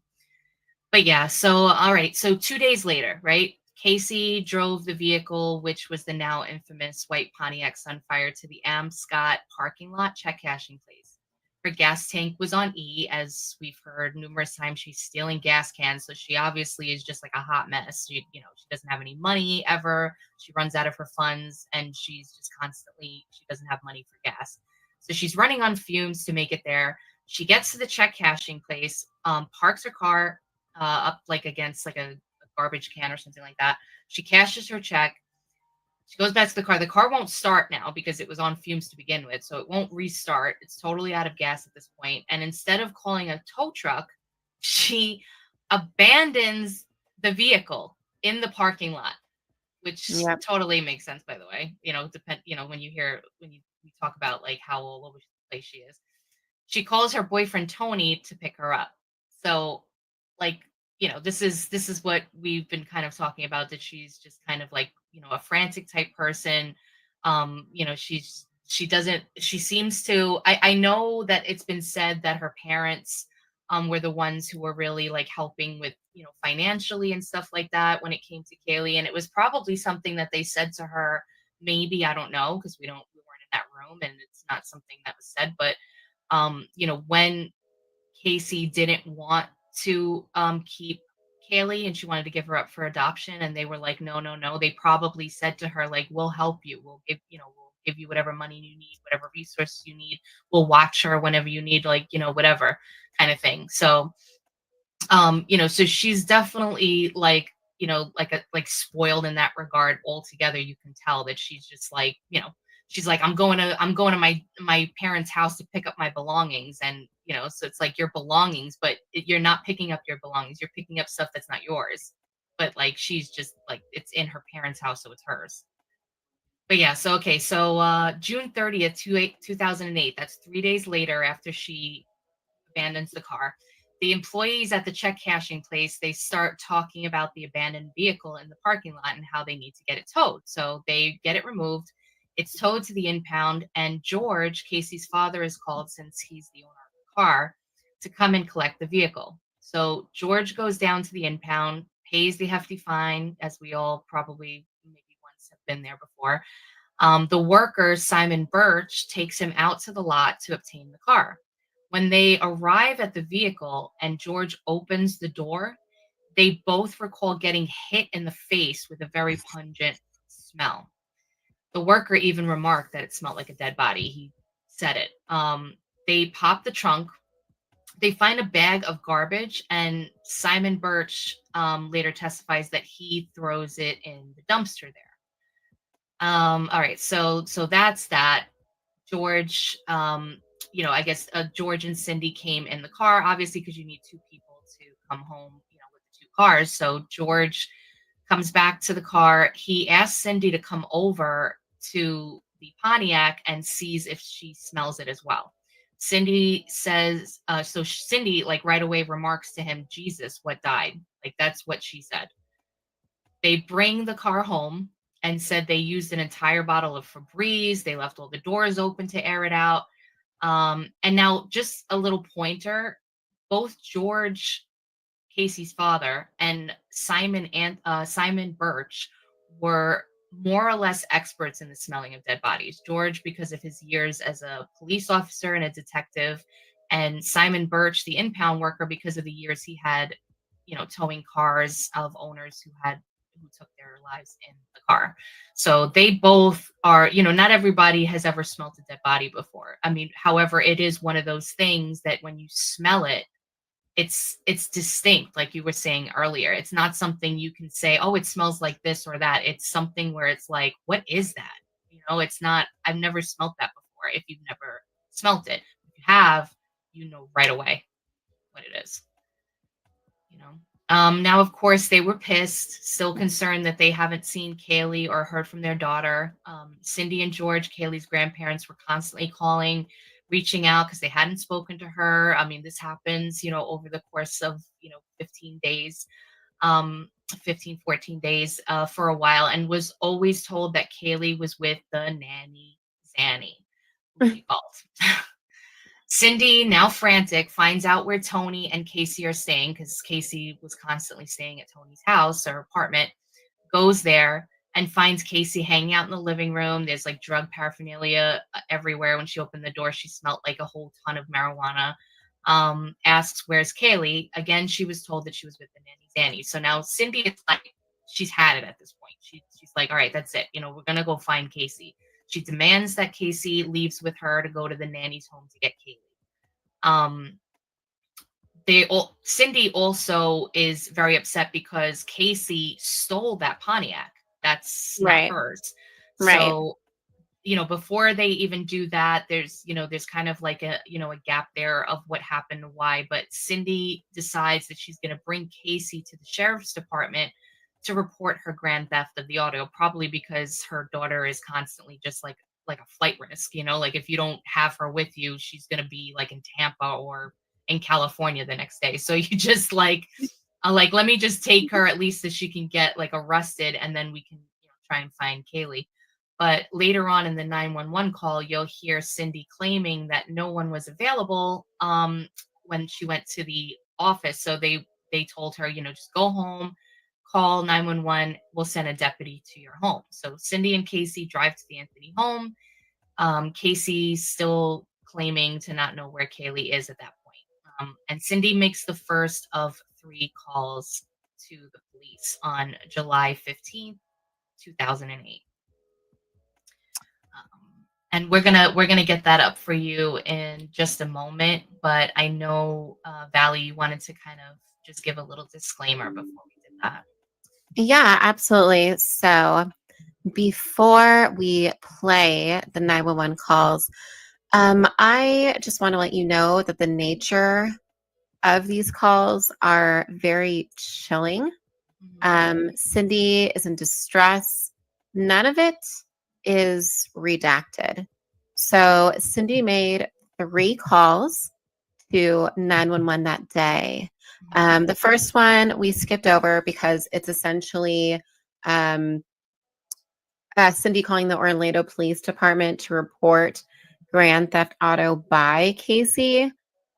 C: But yeah, so all right, so 2 days later, right? Casey drove the vehicle, which was the now infamous white Pontiac Sunfire, to the Scott parking lot check cashing place. Her gas tank was on E, as we've heard numerous times. She's stealing gas cans, so she obviously is just like a hot mess. She doesn't have any money ever. She runs out of her funds, and she doesn't have money for gas. So she's running on fumes to make it there. She gets to the check cashing place, parks her car up like against like a garbage can or something like that. She cashes her check. She goes back to the car. The car won't start now because it was on fumes to begin with, so it won't restart. It's totally out of gas at this point. And instead of calling a tow truck, she abandons the vehicle in the parking lot, which totally makes sense, by the way. When you talk about like how all over the place she is. She calls her boyfriend Tony to pick her up. So, like, this is what we've been kind of talking about, that she's just kind of like, a frantic type person. She seems to, I know that it's been said that her parents were the ones who were really like helping with, financially and stuff like that when it came to Kaylee. And it was probably something that they said to her, maybe, I don't know, because we weren't in that room and it's not something that was said, but when Casey didn't want to keep Kaylee and she wanted to give her up for adoption, and they were like, no, no, no. They probably said to her, like, we'll help you. We'll give you whatever money you need, whatever resources you need. We'll watch her whenever you need, like, whatever kind of thing. So, so she's definitely like, like spoiled in that regard altogether. You can tell that she's just like, she's like, I'm going to my parents' house to pick up my belongings. And, so it's like your belongings, but you're not picking up your belongings. You're picking up stuff that's not yours. But like, she's just like, it's in her parents' house, so it's hers. But yeah, so okay, so June 30th, 2008, that's 3 days later after she abandons the car. The employees at the check cashing place, they start talking about the abandoned vehicle in the parking lot and how they need to get it towed. So they get it removed. It's towed to the impound, and George, Casey's father, is called, since he's the owner of the car, to come and collect the vehicle. So George goes down to the impound, pays the hefty fine, as we all probably maybe once have been there before. The worker, Simon Birch, takes him out to the lot to obtain the car. When they arrive at the vehicle and George opens the door, they both recall getting hit in the face with a very pungent smell. The worker even remarked that it smelled like a dead body. He said it. They pop the trunk. They find a bag of garbage, and Simon Birch later testifies that he throws it in the dumpster there. All right, so that's that. George, I guess George and Cindy came in the car, obviously, because you need two people to come home, with the two cars. So George comes back to the car. He asks Cindy to come over to the Pontiac and sees if she smells it as well. Cindy says, so Cindy, like, right away remarks to him, Jesus, what died? Like, that's what she said. They bring the car home and said they used an entire bottle of Febreze. They left all the doors open to air it out. And now, just a little pointer, both George, Casey's father, and Simon Birch were more or less experts in the smelling of dead bodies. George, because of his years as a police officer and a detective, and Simon Birch, the impound worker, because of the years he had, towing cars of owners who took their lives in the car. So they both are, not everybody has ever smelled a dead body before. I mean, however, it is one of those things that when you smell it, it's distinct, like you were saying earlier. It's not something you can say, oh, it smells like this or that. It's something where it's like, what is that? It's not, I've never smelt that before. If you've never smelt it, if you have, right away what it is. Now, of course, they were pissed, still concerned that they haven't seen Kaylee or heard from their daughter. Cindy and George, Kaylee's grandparents, were constantly calling, reaching out, because they hadn't spoken to her. I mean, this happens, over the course of, 15 days, 15, 14 days for a while, and was always told that Kaylee was with the nanny, Zanny, who she called. Cindy, now frantic, finds out where Tony and Casey are staying, because Casey was constantly staying at Tony's house or apartment, goes there and finds Casey hanging out in the living room. There's like drug paraphernalia everywhere. When she opened the door, she smelled like a whole ton of marijuana. Asks, where's Kaylee? Again, she was told that she was with the nanny Zanny. So now Cindy, it's like she's had it at this point. She's like, all right, that's it. We're going to go find Casey. She demands that Casey leaves with her to go to the nanny's home to get Kaylee. Cindy also is very upset because Casey stole that Pontiac. That's not hers.
D: Right.
C: So, before they even do that, there's kind of like a gap there of what happened, why. But Cindy decides that she's going to bring Casey to the sheriff's department to report her grand theft of the auto, probably because her daughter is constantly just like a flight risk, like if you don't have her with you, she's going to be like in Tampa or in California the next day. So you just let me just take her, at least, so she can get like arrested, and then we can try and find Kaylee. But later on in the 911 call, you'll hear Cindy claiming that no one was available when she went to the office. So they told her, just go home, call 911, we'll send a deputy to your home. So Cindy and Casey drive to the Anthony home. Casey's still claiming to not know where Kaylee is at that point. And Cindy makes the first of 3 calls to the police on July 15th, 2008. And we're gonna get that up for you in just a moment. But I know, Valley, you wanted to kind of just give a little disclaimer before we did that.
D: Yeah, absolutely. So before we play the 911 calls, I just want to let you know that the nature of these calls are very chilling. Cindy is in distress. None of it is redacted. So Cindy made 3 calls to 911 that day. The first one we skipped over because it's essentially Cindy calling the Orlando Police Department to report grand theft auto by Casey,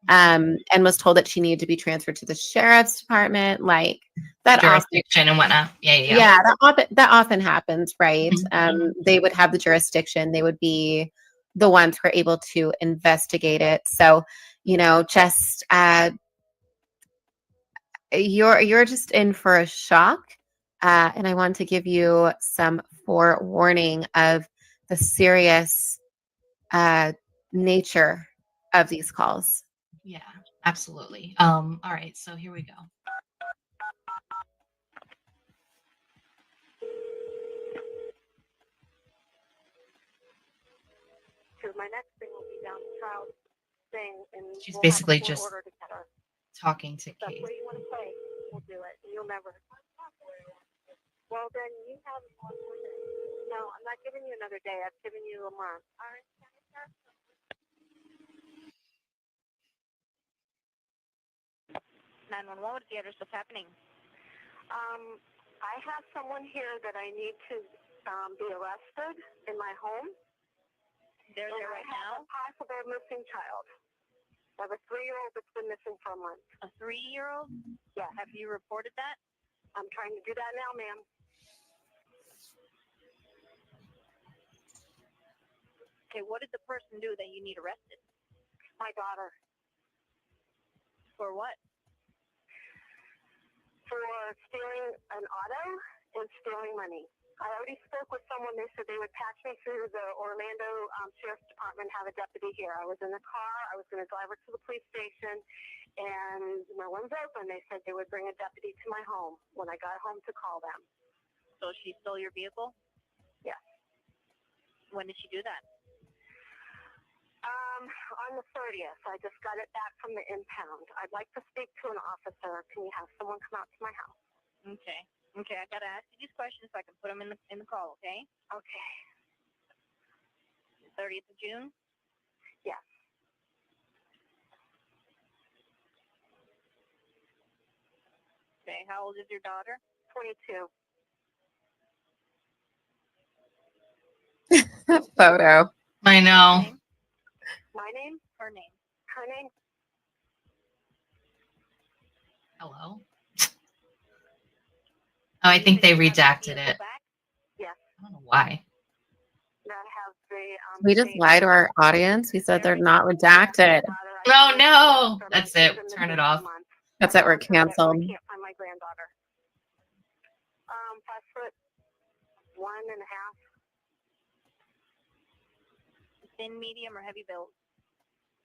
D: and was told that she needed to be transferred to the sheriff's department. Like that
C: jurisdiction and whatnot.
D: Yeah, that often happens, right? They would have the jurisdiction. They would be the ones who are able to investigate it. So, just you're just in for a shock. And I want to give you some forewarning of the serious nature of these calls.
C: Yeah, absolutely. All right, so here we go.
G: Because my next thing will be down the child thing, and
C: She's
G: we'll
C: basically
G: have a court
C: just
G: order to get her.
C: talking to
G: That's
C: Kate.
G: what you want to play. We'll do it. And you'll never. Well, then you have one more day. No, I'm not giving you another day. I've given you a month. All right. 911, what's the address? What's happening? I have someone here that I need to be arrested in my home. They're there right now? A possible missing child. I have a 3-year-old that's been missing for a month. A 3-year-old? Yeah. Have you reported that? I'm trying to do that now, ma'am. Okay, what did the person do that you need arrested? My daughter. For what? For stealing an auto and stealing money. I already spoke with someone. They said they would patch me through the Orlando Sheriff's Department, have a deputy here. I was in the car. I was going to drive her to the police station, and no one's open. They said they would bring a deputy to my home when I got home to call them. So she stole your vehicle? Yes. When did she do that? On the 30th. I just got it back from the impound. I'd like to speak to an officer. Can you have someone come out to my house? Okay. Okay, I gotta ask you these questions so I can put them in the call, okay? Okay. 30th of June? Yes. Okay, how old is your daughter? 22.
D: Photo.
C: I know.
G: My name? Her name. Her name?
C: Hello? Oh, I think they redacted it.
G: Yes.
C: I don't know why.
G: That have the,
D: We just lie to our audience. We said they're not redacted.
C: Oh, no. That's it. Turn it off.
D: That's it. We're canceled.
G: I can't find my granddaughter. 5'1.5". Thin, medium, or heavy build?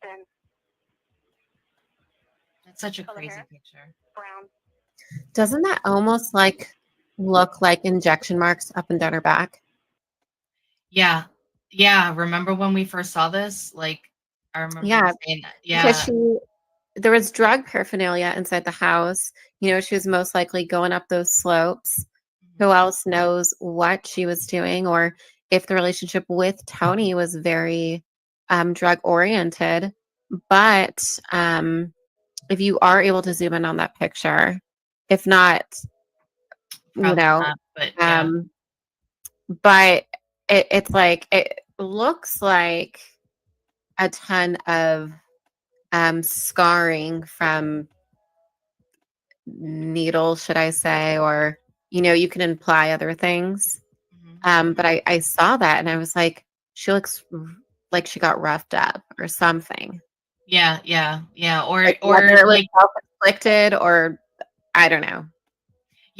G: Thin.
C: That's such a
G: Color
C: crazy
G: hair?
C: picture.
G: Brown.
D: Doesn't that almost look like injection marks up and down her back?
C: Yeah. Yeah. Remember when we first saw this? Like, I remember
D: Yeah,
C: saying that.
D: because
C: Yeah.
D: there was drug paraphernalia inside the house. She was most likely going up those slopes. Who else knows what she was doing, or if the relationship with Tony was very drug oriented. But if you are able to zoom in on that picture, if not,
C: Probably not, but yeah.
D: But it's like, it looks like a ton of scarring from needles, should I say, or you can imply other things. But I saw that and I was like, she looks like she got roughed up or something.
C: Yeah. Yeah. Yeah. Or
D: Whether it was
C: like,
D: self-inflicted or I don't know.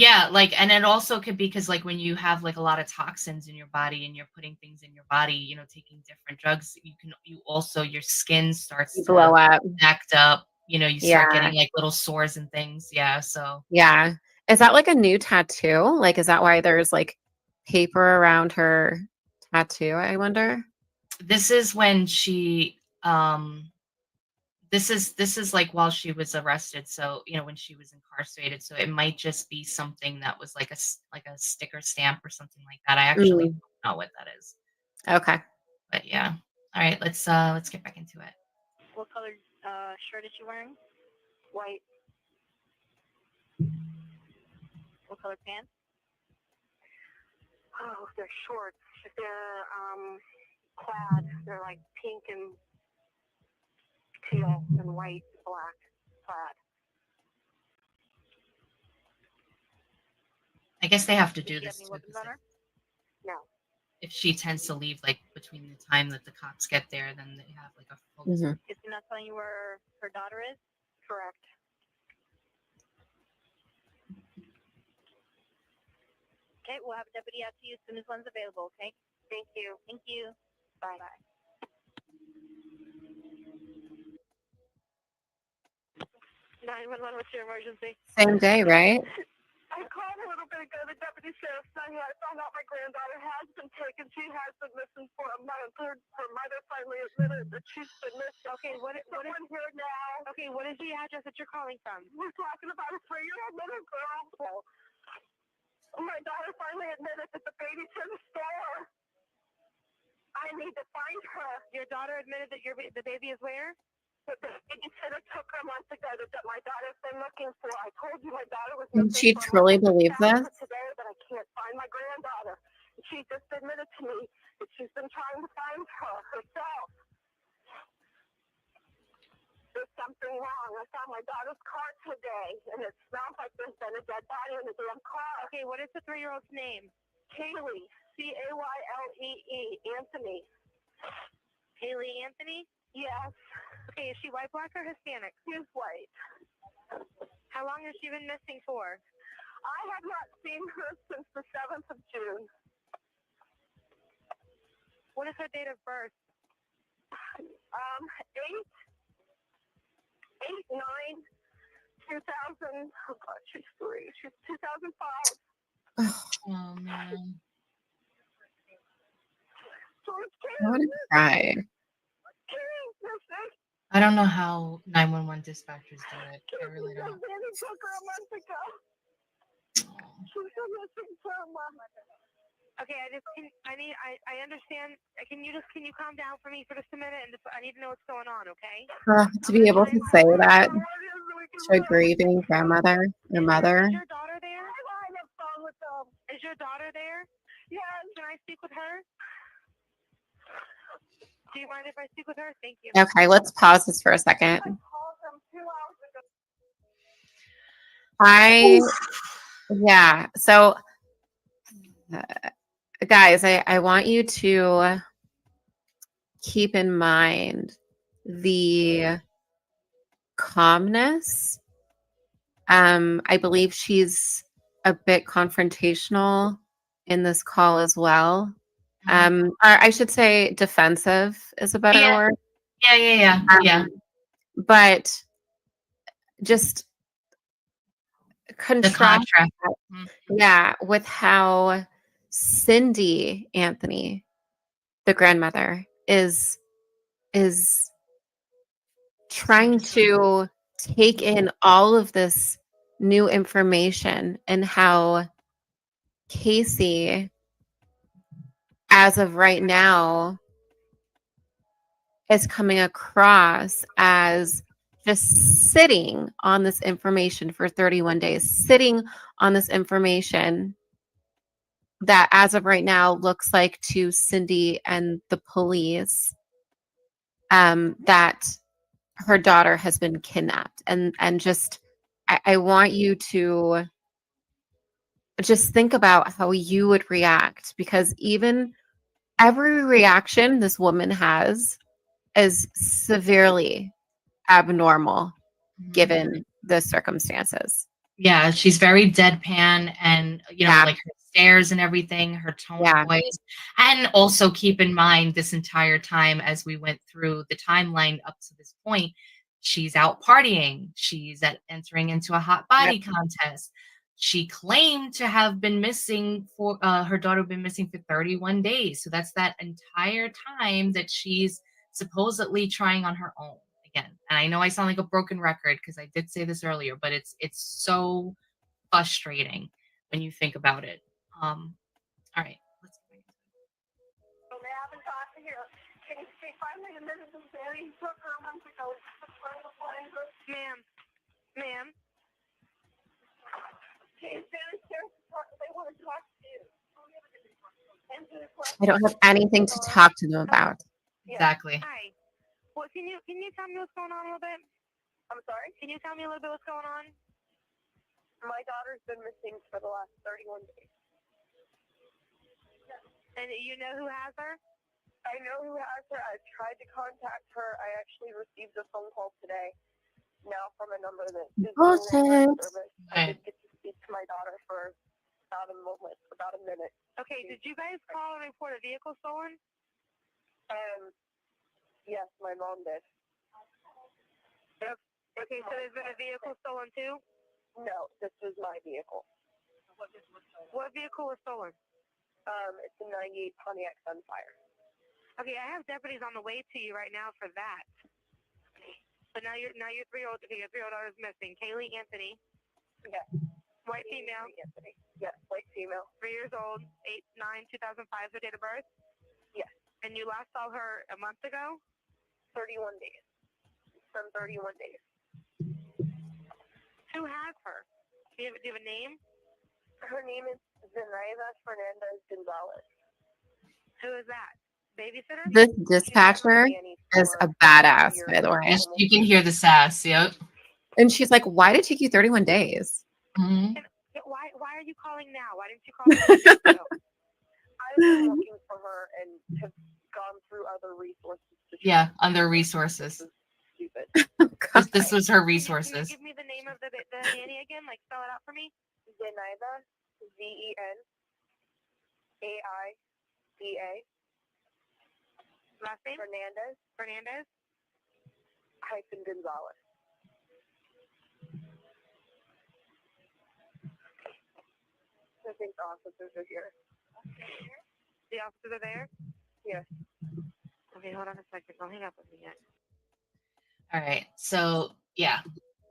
C: Yeah, like, and it also could be because, like, when you have like a lot of toxins in your body and you're putting things in your body, you know, taking different drugs, you also, your skin starts
D: You
C: to
D: blow up.
C: act up, you know, you start
D: Yeah.
C: getting like little sores and things. Yeah. So
D: Yeah. Is that like a new tattoo? Like, is that why there's like paper around her tattoo? I wonder.
C: this is when she, this is like while she was arrested. So, you know, when she was incarcerated. So it might just be something that was like like a sticker stamp or something like that. I actually
D: Mm,
C: don't know what that is.
D: okay.
C: But yeah. All right, let's get back into it.
G: What color shirt is she wearing? White. What color pants? Oh, they're shorts. They're plaid. They're like pink and teal and white, black plaid.
C: I guess they have to
G: Does
C: do
G: she have
C: this
G: any
C: too,
G: weapons
C: 'cause
G: on her? No.
C: if she tends to leave like between the time that the cops get there, then they have like a full
D: Mhm.
G: Is she not telling you where her daughter is? Correct. Okay, we'll have a deputy out to you as soon as one's available, okay? Thank you. Thank you. Bye. Bye. 911, what's your emergency?
D: Same day, right?
G: I called a little bit ago. The deputy sheriff saying I found out my granddaughter has been taken. She has been missing for a month. Her mother finally admitted that she's been missing. Okay, what is here now? Okay, what is the address that you're calling from? We're talking about a 3-year-old little girl. My daughter finally admitted that the baby's in the store. I need to find her. Your daughter admitted that the baby is where? The babysitter took her months ago that my daughter's been looking for. I told you my daughter was
D: Can
G: missing
D: she
G: for a
D: truly
G: month.
D: believe
G: I found
D: this?
G: her today, but I can't find my granddaughter. She just admitted to me that she's been trying to find her herself. There's something wrong. I found my daughter's car today, and it smells like there's been a dead body in the damn car. Okay, what is the 3-year-old's name? Kaylee. Kaylee. Anthony. Kaylee Anthony? Yes. Okay, is she white, black, or Hispanic? She's white. How long has she been missing for? I have not seen her since the 7th of June. What is her date of birth? 8/9/2005. Oh God, she's 3. She's 2005.
C: Oh man.
G: So it's
D: I want to cry.
C: I don't know how 911 dispatchers do it. I really don't.
G: Danny took her a month ago. She's been missing for a month. Okay, I understand. Can you calm down for me for just a minute and I need to know what's going on, okay?
D: To be able to say that to a grieving grandmother or mother.
G: Is your daughter there? I'm on the phone with them. Is your daughter there? Yes. Can I speak with her? Do you mind if I speak with her? Thank you.
D: Okay, let's pause this for a second.
G: I called them 2 hours ago.
D: Yeah. So, guys, I want you to keep in mind the calmness. I believe she's a bit confrontational in this call as well. Or I should say defensive is a better word.
C: Yeah.
D: But just
C: The
D: contrast
C: contrast.
D: that, with how Cindy Anthony, the grandmother, is trying to take in all of this new information and how Casey, as of right now, is coming across as just sitting on this information for 31 days, sitting on this information that as of right now looks like to Cindy and the police that her daughter has been kidnapped. And just I want you to just think about how you would react, because even every reaction this woman has is severely abnormal given the circumstances.
C: Yeah, she's very deadpan, and
D: Yeah.
C: like her stares and everything, her tone
D: Yeah.
C: of voice. And also keep in mind this entire time as we went through the timeline up to this point, she's out partying. She's entering into a hot body contest. She claimed to have been missing for her daughter been missing for 31 days. So that's that entire time that she's supposedly trying on her own again. And I know I sound like a broken record because I did say this earlier, but it's so frustrating when you think about it. All right, let's go.
G: So they haven't talked to her. She finally admitted to Daddy took her a month ago. Ma'am. She's downstairs. They want to talk to you.
D: I don't have anything to talk to them about.
C: Exactly.
G: Hi. Well, can you tell me what's going on a little bit? I'm sorry? Can you tell me a little bit what's going on? My daughter's been missing for the last 31 days. And you know who has her? I know who has her. I tried to contact her. I actually received a phone call today. Now from a number that is
D: Bullshit.
G: service. I did get to speak to my daughter for about a minute. Okay, did you guys call and report a vehicle stolen? Yes, my mom did. Okay, so there's been a vehicle stolen too? No, this was my vehicle. What vehicle was stolen? It's a 98 Pontiac Sunfire. Okay, I have deputies on the way to you right now for that. But now your 3-year-old daughter is missing. Kaylee Anthony. Yes. White female. Anthony. Yes, white female. 3 years old, 8/9/2005 is her date of birth? Yes. And you last saw her a month ago? 31 days. From 31 days. Who has her? Do you have a name? Her name is Zenaida Fernandez Gonzalez. Who is that? Babysitter?
D: This dispatcher is a badass, by the way.
C: Yes, you can hear the sass. Yep.
D: And she's like, why did it take you 31 days?
C: Mm-hmm.
G: Why are you calling now? Why didn't you call me? I've been looking for her and have gone through other resources.
C: Yeah, other resources.
G: Stupid.
D: Oh,
C: This was her resources.
G: Can you give me the name of the nanny again? Like, spell it out for me. Zenaida, Zenaida. Last name? Fernandez. Hyphen Gonzalez. I think the officers are here. The officers are there? Yes. Okay, hold on a second. Don't hang up with me yet.
C: All right. So yeah.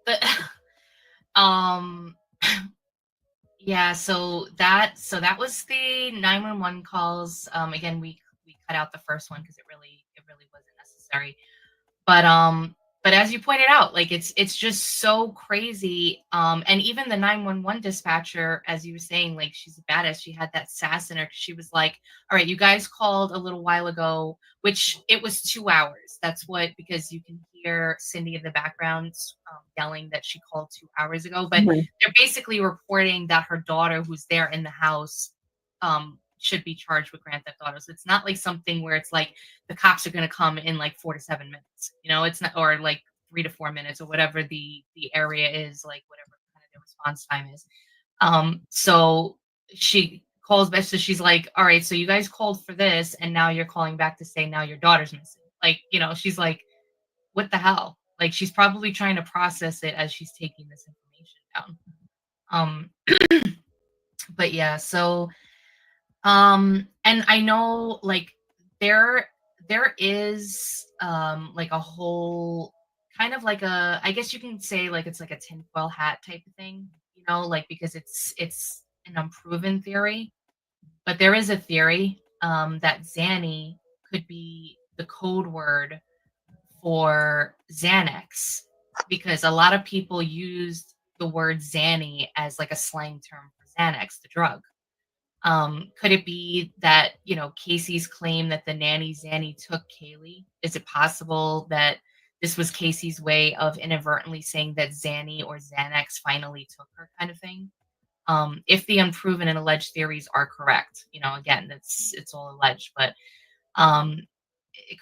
C: But yeah, so that was the 911 calls. Again, we cut out the first one because it really wasn't necessary. But as you pointed out, like it's just so crazy. And even the 911 dispatcher, as you were saying, like she's a badass. She had that sass in her. She was like, "All right, you guys called a little while ago, which it was 2 hours. That's what, because you can hear Cindy in the background yelling that she called 2 hours ago. But they're basically reporting that her daughter, who's there in the house, should be charged with grand theft auto. So it's not like something where it's like the cops are going to come in like 4 to 7 minutes, it's not, or like 3 to 4 minutes or whatever the area is, like whatever kind of the response time is. So she calls back. So she's like, all right, so you guys called for this and now you're calling back to say now your daughter's missing. Like, she's like, what the hell? Like, she's probably trying to process it as she's taking this information down. But yeah, so and I know like there is like a whole kind of like I guess you can say like it's like a tinfoil hat type of thing, like because it's an unproven theory, but there is a theory that Zanny could be the code word for Xanax, because a lot of people used the word Zanny as like a slang term for Xanax, the drug. Could it be that, Casey's claim that the nanny Zanny took Kaylee? Is it possible that this was Casey's way of inadvertently saying that Zanny or Xanax finally took her, kind of thing? If the unproven and alleged theories are correct, again, it's all alleged, but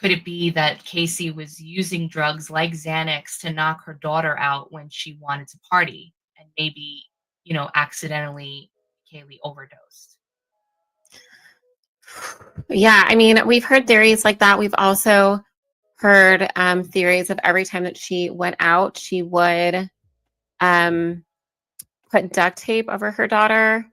C: could it be that Casey was using drugs like Xanax to knock her daughter out when she wanted to party? And maybe accidentally Kaylee overdosed.
D: Yeah, I mean, we've heard theories like that. We've also heard theories of every time that she went out, she would put duct tape over her daughter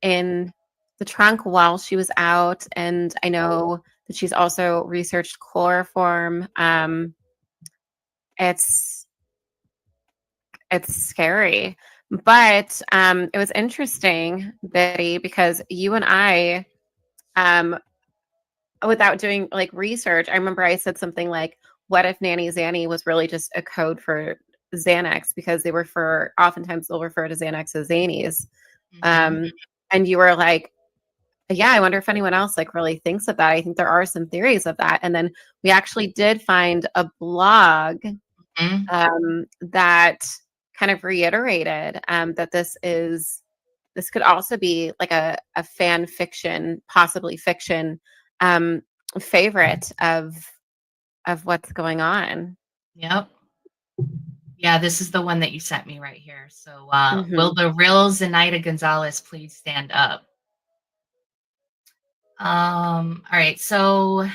D: in the trunk while she was out. And I know that she's also researched chloroform. It's scary. But it was interesting, Betty, because you and I, without doing like research, I remember I said something like, what if Nanny Zanny was really just a code for Xanax, because oftentimes they'll refer to Xanax as Zanies. And you were like, yeah, I wonder if anyone else like really thinks of that. I think there are some theories of that. And then we actually did find a blog that kind of reiterated that this could also be like a fan fiction, possibly fiction, favorite of what's going on.
C: Yep. Yeah, this is the one that you sent me right here. So
D: Mhm.
C: will the real Zenaida Gonzalez please stand up? All right, so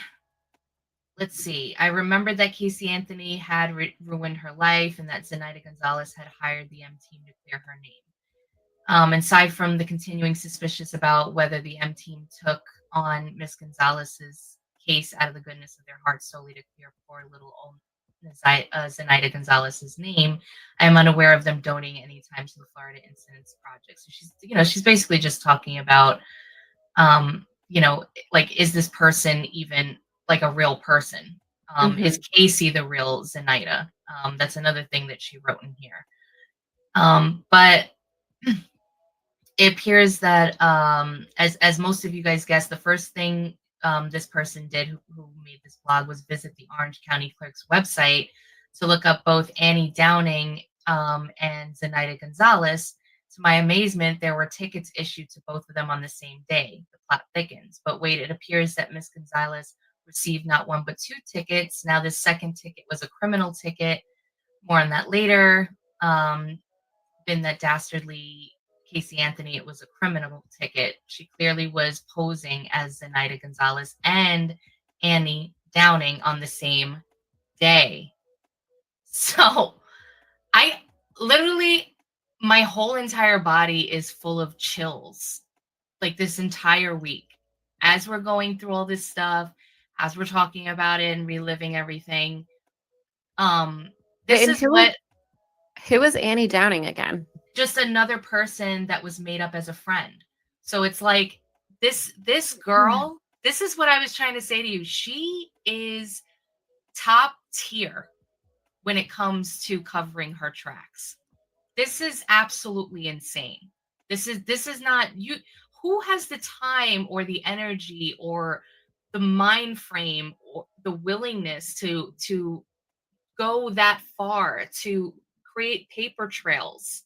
C: let's see. I remember that Casey Anthony had ruined her life and that Zenaida Gonzalez had hired the M team to clear her name. Aside from the continuing suspicions about whether the M team took on Miss Gonzalez's case out of the goodness of their hearts solely to clear poor little old Zenaida Gonzalez's name, I am unaware of them donating any time to the Florida Incidents Project. So she's basically just talking about, like, is this person even like a real person? Is Casey the real Zenaida? That's another thing that she wrote in here. But it appears that, as most of you guys guessed, the first thing this person did who made this blog was visit the Orange County Clerk's website to look up both Annie Downing and Zenaida Gonzalez. To my amazement, there were tickets issued to both of them on the same day. The plot thickens. But wait, it appears that Miss Gonzalez received not one but two tickets. Now, this second ticket was a criminal ticket. More on that later. Been that dastardly Casey Anthony, it was a criminal ticket. She clearly was posing as Zenaida Gonzalez and Annie Downing on the same day. So I literally, my whole entire body is full of chills, like this entire week. As we're going through all this stuff, as we're talking about it and reliving everything. This is what...
D: Who is Annie Downing again?
C: Just another person that was made up as a friend. So it's like this girl, this is what I was trying to say to you. She is top tier when it comes to covering her tracks. This is absolutely insane. This is not you. Who has the time or the energy or the mind frame or the willingness to go that far to create paper trails?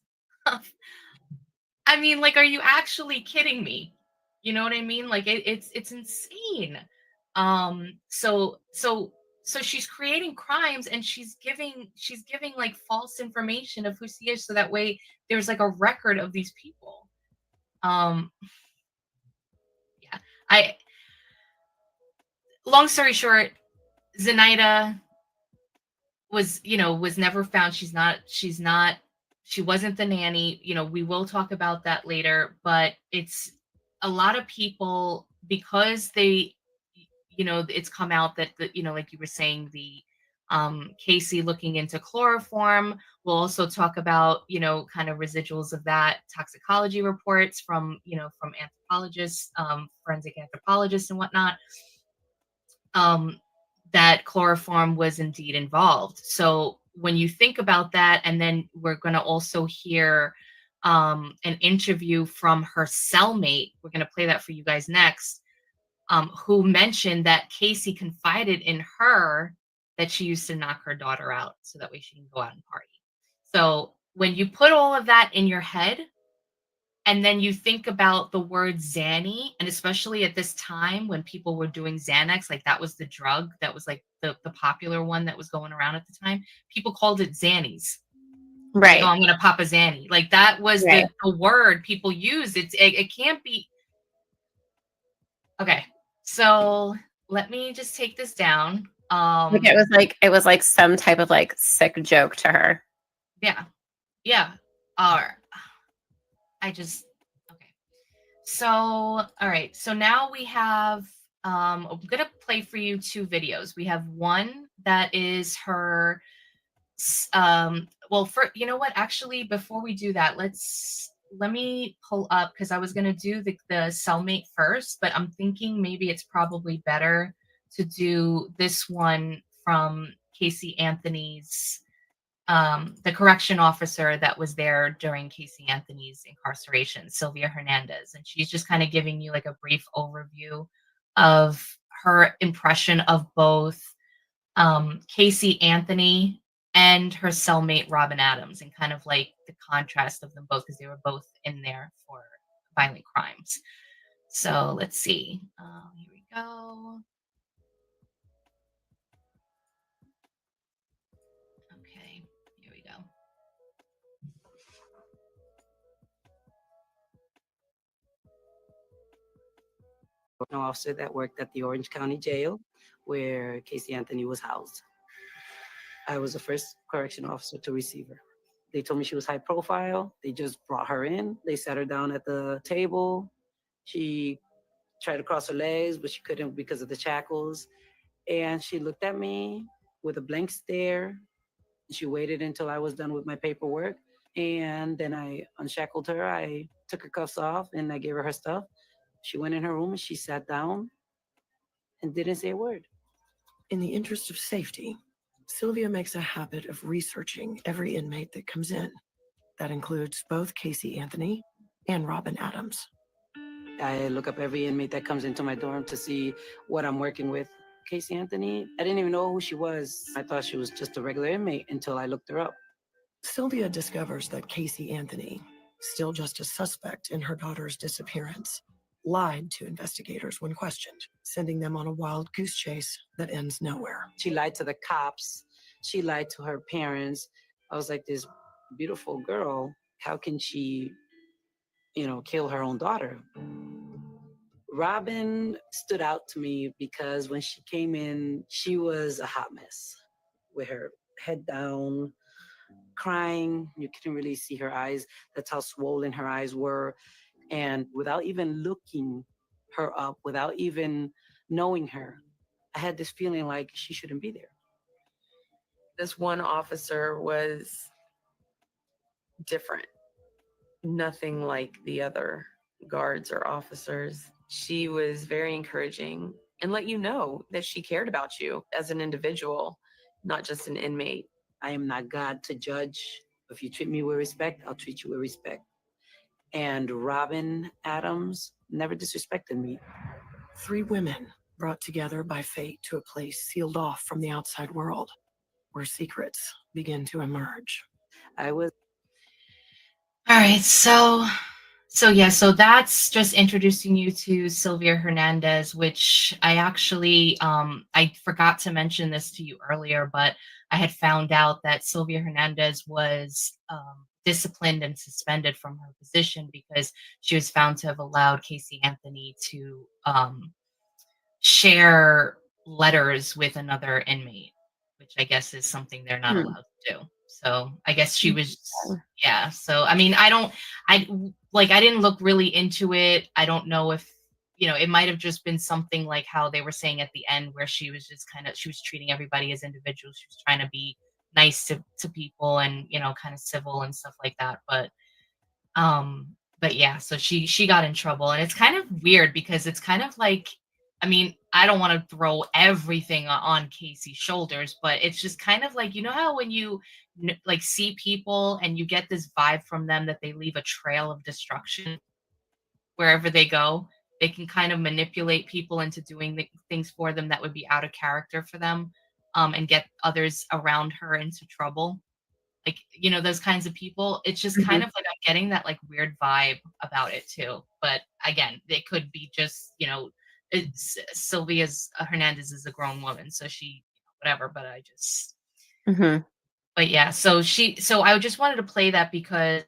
C: I mean, like, are you actually kidding me? You know what I mean? Like, it's insane. So she's creating crimes and she's giving like false information of who she is, so that way there's like a record of these people. Yeah. Long story short, Zenaida was never found. She wasn't the nanny. We will talk about that later, but it's a lot of people, because they, it's come out that like you were saying, the Casey looking into chloroform. We'll also talk about, kind of residuals of that, toxicology reports from anthropologists, forensic anthropologists and whatnot. That chloroform was indeed involved. So when you think about that, and then we're going to also hear an interview from her cellmate. We're going to play that for you guys next, who mentioned that Casey confided in her that she used to knock her daughter out so that way she can go out and party. So when you put all of that in your head, and then you think about the word Xanny, and especially at this time when people were doing Xanax, like that was the drug that was like the popular one that was going around at the time. People called it Xannies. Like, oh,
D: Right.
C: I'm gonna pop a Zanny. Like that was
D: Right.
C: the word people use. It can't be. Okay, so let me just take this down.
D: Like it was like some type of like sick joke to her.
C: Yeah, yeah. I just okay. So all right. So now we have. I'm gonna play for you 2 videos. We have one that is her. Well, for you know what? Actually, before we do that, let me pull up because I was gonna do the cellmate first, but I'm thinking maybe it's probably better to do this one from Casey Anthony's the correction officer that was there during Casey Anthony's incarceration, Sylvia Hernandez. And she's just kind of giving you like a brief overview of her impression of both Casey Anthony and her cellmate Robin Adams, and kind of like the contrast of them both because they were both in there for violent crimes. So let's see. Here we go. Okay, here we go.
I: An officer that worked at the Orange County Jail where Casey Anthony was housed. I was the first correction officer to receive her. They told me she was high profile. They just brought her in. They sat her down at the table. She tried to cross her legs, but she couldn't because of the shackles. And she looked at me with a blank stare. She waited until I was done with my paperwork. And then I unshackled her. I took her cuffs off and I gave her her stuff. She went in her room and she sat down and didn't say a word.
J: In the interest of safety, Sylvia makes a habit of researching every inmate that comes in. That includes both Casey Anthony and Robin Adams.
I: I look up every inmate that comes into my dorm to see what I'm working with. Casey Anthony, I didn't even know who she was. I thought she was just a regular inmate until I looked her up.
J: Sylvia discovers that Casey Anthony, still just a suspect in her daughter's disappearance, lied to investigators when questioned, sending them on a wild goose chase that ends nowhere.
I: She lied to the cops. She lied to her parents. I was like, this beautiful girl, how can she, kill her own daughter? Robin stood out to me because when she came in, she was a hot mess with her head down, crying. You couldn't really see her eyes. That's how swollen her eyes were. And without even looking her up, without even knowing her, I had this feeling like she shouldn't be there.
K: This one officer was different. Nothing like the other guards or officers. She was very encouraging and let you know that she cared about you as an individual, not just an inmate.
I: I am not God to judge. If you treat me with respect, I'll treat you with respect. And Robin Adams never disrespected me.
J: 3 women brought together by fate to a place sealed off from the outside world, where secrets begin to emerge.
I: I was.
C: All right, so that's just introducing you to Sylvia Hernandez, which I actually I forgot to mention this to you earlier, but I had found out that Sylvia Hernandez was disciplined and suspended from her position because she was found to have allowed Casey Anthony to share letters with another inmate, which I guess is something they're not allowed to do. So I guess she was, yeah. So I mean, I didn't look really into it. I don't know if, it might have just been something like how they were saying at the end where she was just she was treating everybody as individuals. She was trying to be nice to people and, kind of civil and stuff like that. But yeah, so she got in trouble, and it's kind of weird because it's kind of like, I mean, I don't want to throw everything on Casey's shoulders, but it's just kind of like, how when you like see people and you get this vibe from them that they leave a trail of destruction wherever they go, they can kind of manipulate people into doing things for them that would be out of character for them, and get others around her into trouble. Like, those kinds of people. It's just kind of like I'm getting that like weird vibe about it too. But again, it could be just, Sylvia Hernandez is a grown woman, so she, whatever. But I just, But yeah, so I just wanted to play that because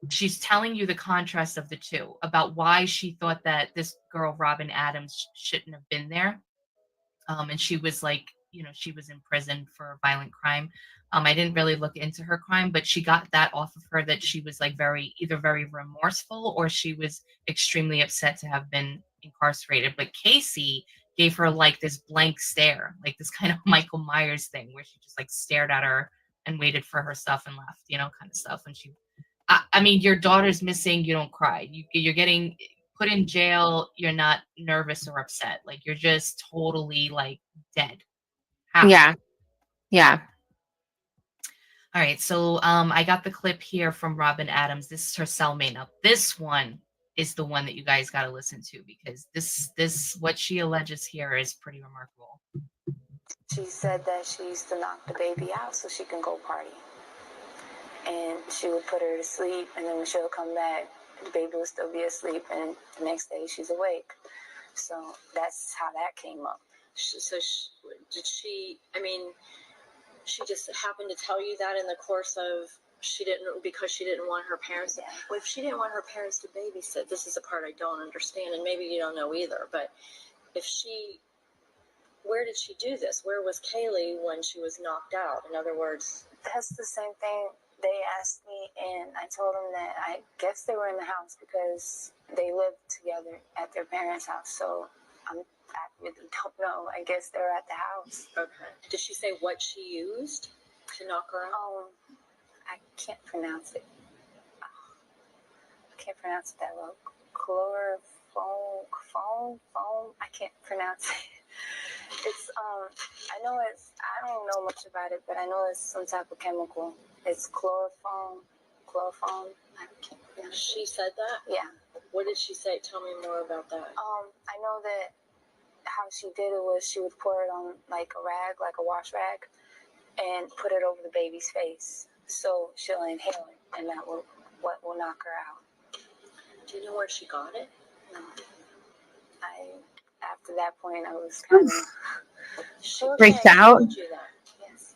C: she's telling you the contrast of the two about why she thought that this girl Robin Adams shouldn't have been there. And she was like, she was in prison for a violent crime. I didn't really look into her crime, but she got that off of her, that she was like either very remorseful or she was extremely upset to have been incarcerated. But Casey gave her like this blank stare, like this kind of Michael Myers thing where she just like stared at her and waited for her stuff and left, kind of stuff. And I mean, your daughter's missing, you don't cry. You're getting put in jail, you're not nervous or upset. Like you're just totally like dead. Happy.
D: Yeah. Yeah.
C: All right, so I got the clip here from Robin Adams. This is her cellmate. Now, this one is the one that you guys got to listen to because this what she alleges here is pretty remarkable.
L: She said that she used to knock the baby out so she can go party. And she would put her to sleep, and then when she would come back, the baby would still be asleep, and the next day she's awake. So that's how that came up.
M: Did she, I mean, she just happened to tell you that in the course of, because she didn't want her parents to, well, if she didn't want her parents to babysit, this is the part I don't understand, and maybe you don't know either, but where did she do this? Where was Kaylee when she was knocked out? In other words,
L: that's the same thing they asked me, and I told them that I guess they were in the house because they lived together at their parents' house. So I really don't know. I guess they were at the house.
M: Okay. Did she say what she used to knock her out?
L: I can't pronounce it. I can't pronounce it that well. Chloroform. I can't pronounce it. It's I don't know much about it, but I know it's some type of chemical. It's chloroform. I can't pronounce it.
M: She said that?
L: Yeah.
M: What did she say? Tell me more about that.
L: I know that how she did it was she would pour it on like a rag, like a wash rag, and put it over the baby's face. So she'll inhale it, and that will knock her out.
M: Do you know where she got it?
L: No. After that point, I was kind of
D: freaked out.
M: She told you that?
L: Yes.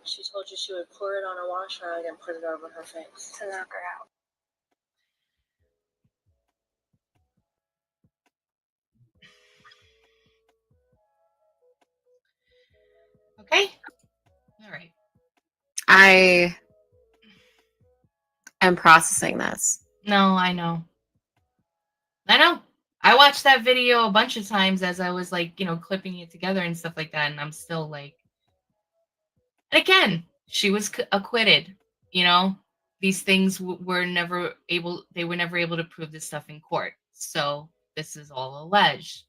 M: She told you she would pour it on a wash rag and put it over her face
L: to knock her out.
C: Okay. All right.
D: I am processing this.
C: No, I know. I watched that video a bunch of times as I was like, clipping it together and stuff like that. And I'm still like, and again, she was acquitted. These things were never able to prove this stuff in court. So this is all alleged.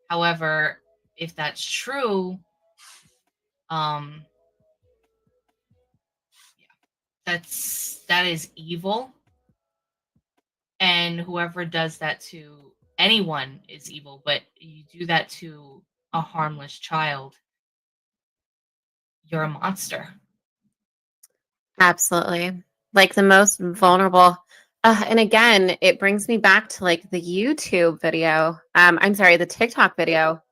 C: However, if that's true, that is evil. And whoever does that to anyone is evil, but you do that to a harmless child, you're a monster.
D: Absolutely. Like the most vulnerable. And again, it brings me back to like the YouTube video. I'm sorry, the TikTok video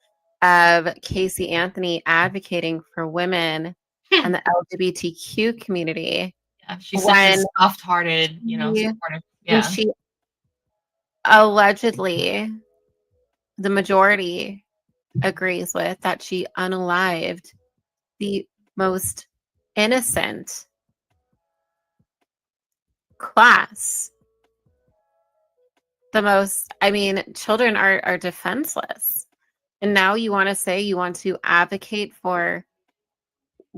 D: of Casey Anthony advocating for women and the LGBTQ community.
C: Yeah, she's such a soft-hearted, supporter. Yeah.
D: And she allegedly, the majority agrees with, that she unalived the most innocent class. Children are defenseless. And now you want to say you want to advocate for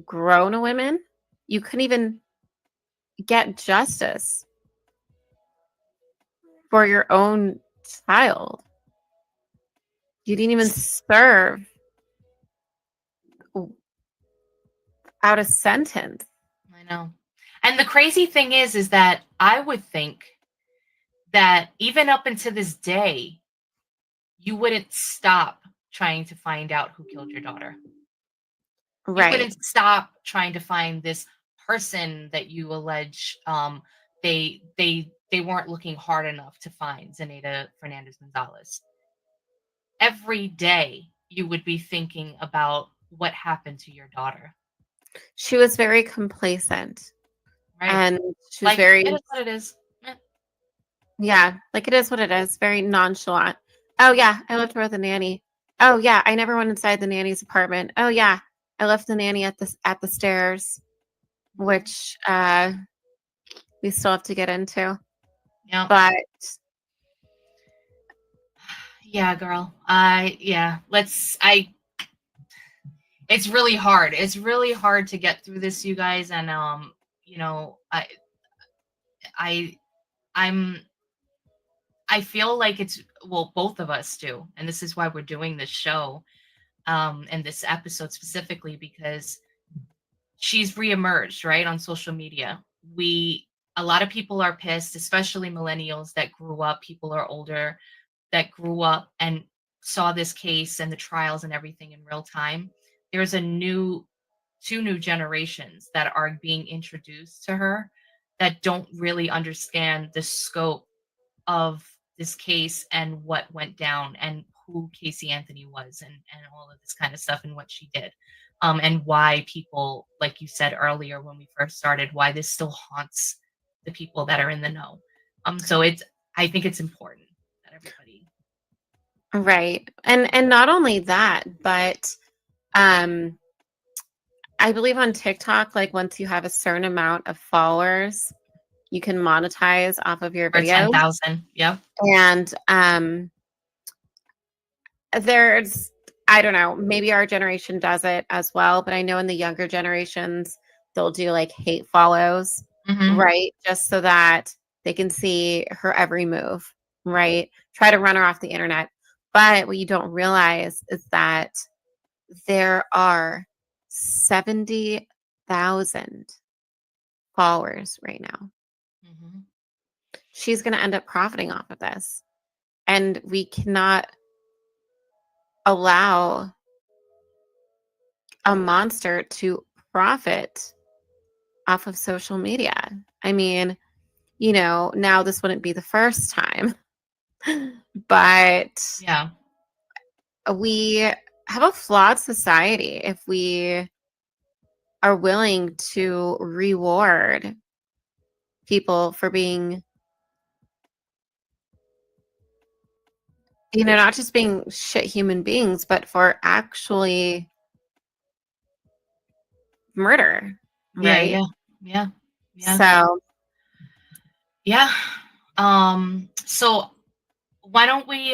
D: grown women? You couldn't even get justice for your own child. You didn't even serve out a sentence.
C: I know. And the crazy thing is that I would think that even up until this day, you wouldn't stop trying to find out who killed your daughter.
D: Right.
C: You wouldn't stop trying to find this person that you allege they weren't looking hard enough to find, Zenaida Fernandez-Gonzalez. Every day you would be thinking about what happened to your daughter.
D: She was very complacent.
C: Right.
D: And she was
C: Like,
D: very,
C: it is what it is.
D: yeah, like it is what it is, very nonchalant. Oh, yeah, I left her with a nanny. Oh, yeah, I never went inside the nanny's apartment. Oh, yeah, I left the nanny at the stairs, which we still have to get into.
C: Yeah.
D: But
C: yeah, girl. It's really hard. It's really hard to get through this, you guys. And you know, I feel like it's, well, both of us do, and this is why we're doing this show, and this episode specifically, because she's reemerged, right, on social media. A lot of people are pissed, especially millennials that grew up, people are older, that grew up and saw this case and the trials and everything in real time. There's two new generations that are being introduced to her that don't really understand the scope of this case and what went down and who Casey Anthony was and all of this kind of stuff and what she did. And why people, like you said earlier when we first started, why this still haunts the people that are in the know. So I think it's important that everybody.
D: right. And not only that, but I believe on TikTok, like once you have a certain amount of followers, you can monetize off of your
C: Or
D: videos.
C: 10,000. Yep.
D: And there's, I don't know, maybe our generation does it as well, but I know in the younger generations, they'll do like hate follows, right? Just so that they can see her every move, right? Try to run her off the internet. But what you don't realize is that there are 70,000 followers right now. She's going to end up profiting off of this. And we cannot allow a monster to profit off of social media. I mean, you know, now this wouldn't be the first time, but
C: yeah,
D: we have a flawed society if we are willing to reward people for being, you know, not just being shit human beings, but for actually murder, right?
C: Yeah.
D: So
C: yeah. So why don't we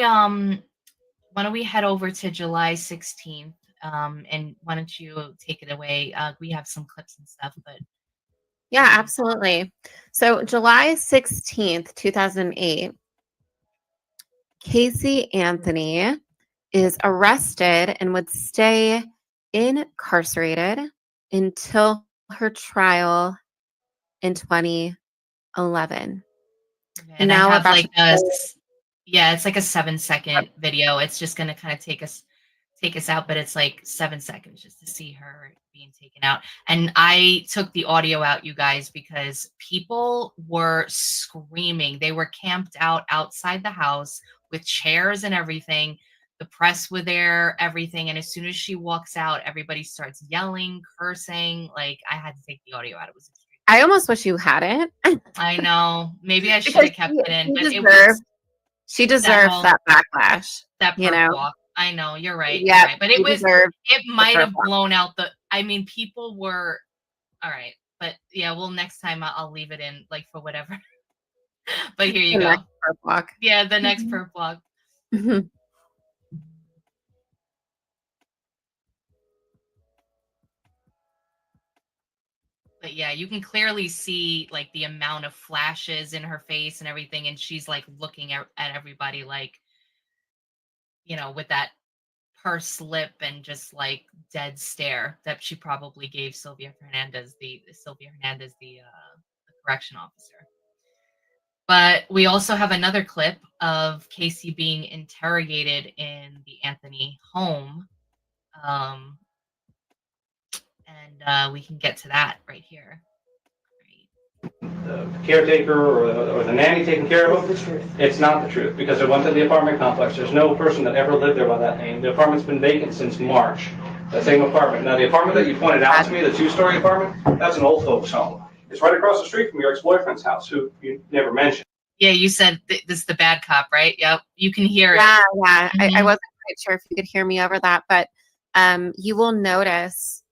C: head over to July 16th? And why don't you take it away? We have some clips and stuff, but
D: yeah, absolutely. So July 16th, 2008, Casey Anthony is arrested and would stay incarcerated until her trial in 2011.
C: and now I have like it's like a 7-second video. It's just going to kind of take us out, but it's like 7 seconds just to see her being taken out. And I took the audio out, you guys, because people were screaming. They were camped out outside the house with chairs and everything. The press were there, everything. And as soon as she walks out, everybody starts yelling, cursing. Like, I had to take the audio out. It was extreme.
D: I almost wish you hadn't.
C: I know. Maybe I should have kept it in. But
D: she deserves that backlash.
C: That
D: you know?
C: walk. I know, you're right.
D: Yeah,
C: you're right. But it might have blown out I mean, people were all right. But yeah, well, next time I'll leave it in, like, for whatever. But here you go.
D: Next perp walk.
C: Yeah, the next perp walk. But yeah, you can clearly see like the amount of flashes in her face and everything, and she's like looking at everybody like, you know, with that pursed lip and just like dead stare that she probably gave Sylvia Hernandez, the correction officer. But we also have another clip of Casey being interrogated in the Anthony home. And we can get to that right here.
N: The caretaker or the nanny taking care of them, it's not the truth, because I went to the apartment complex. There's no person that ever lived there by that name. The apartment's been vacant since March. The same apartment. Now, the apartment that you pointed out to me, the 2-story apartment, that's an old folks home. It's right across the street from your ex-boyfriend's house, who you never mentioned.
C: Yeah, you said this is the bad cop, right? Yep, you can hear it.
D: Yeah. I
C: Mhm.
D: wasn't quite sure if you could hear me over that, but you will notice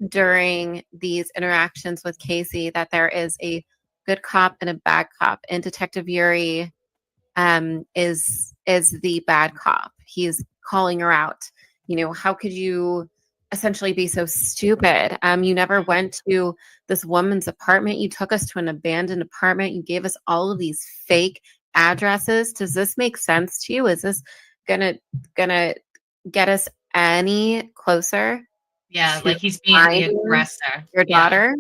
D: during these interactions with Casey that there is a good cop and a bad cop, and Detective Yuri is the bad cop. He's calling her out. You know, how could you essentially be so stupid? You never went to this woman's apartment. You took us to an abandoned apartment. You gave us all of these fake addresses. Does this make sense to you? Is this gonna get us any closer
C: Yeah,
D: to
C: like he's being the
D: finding
C: aggressor.
D: your
C: Yeah.
D: daughter?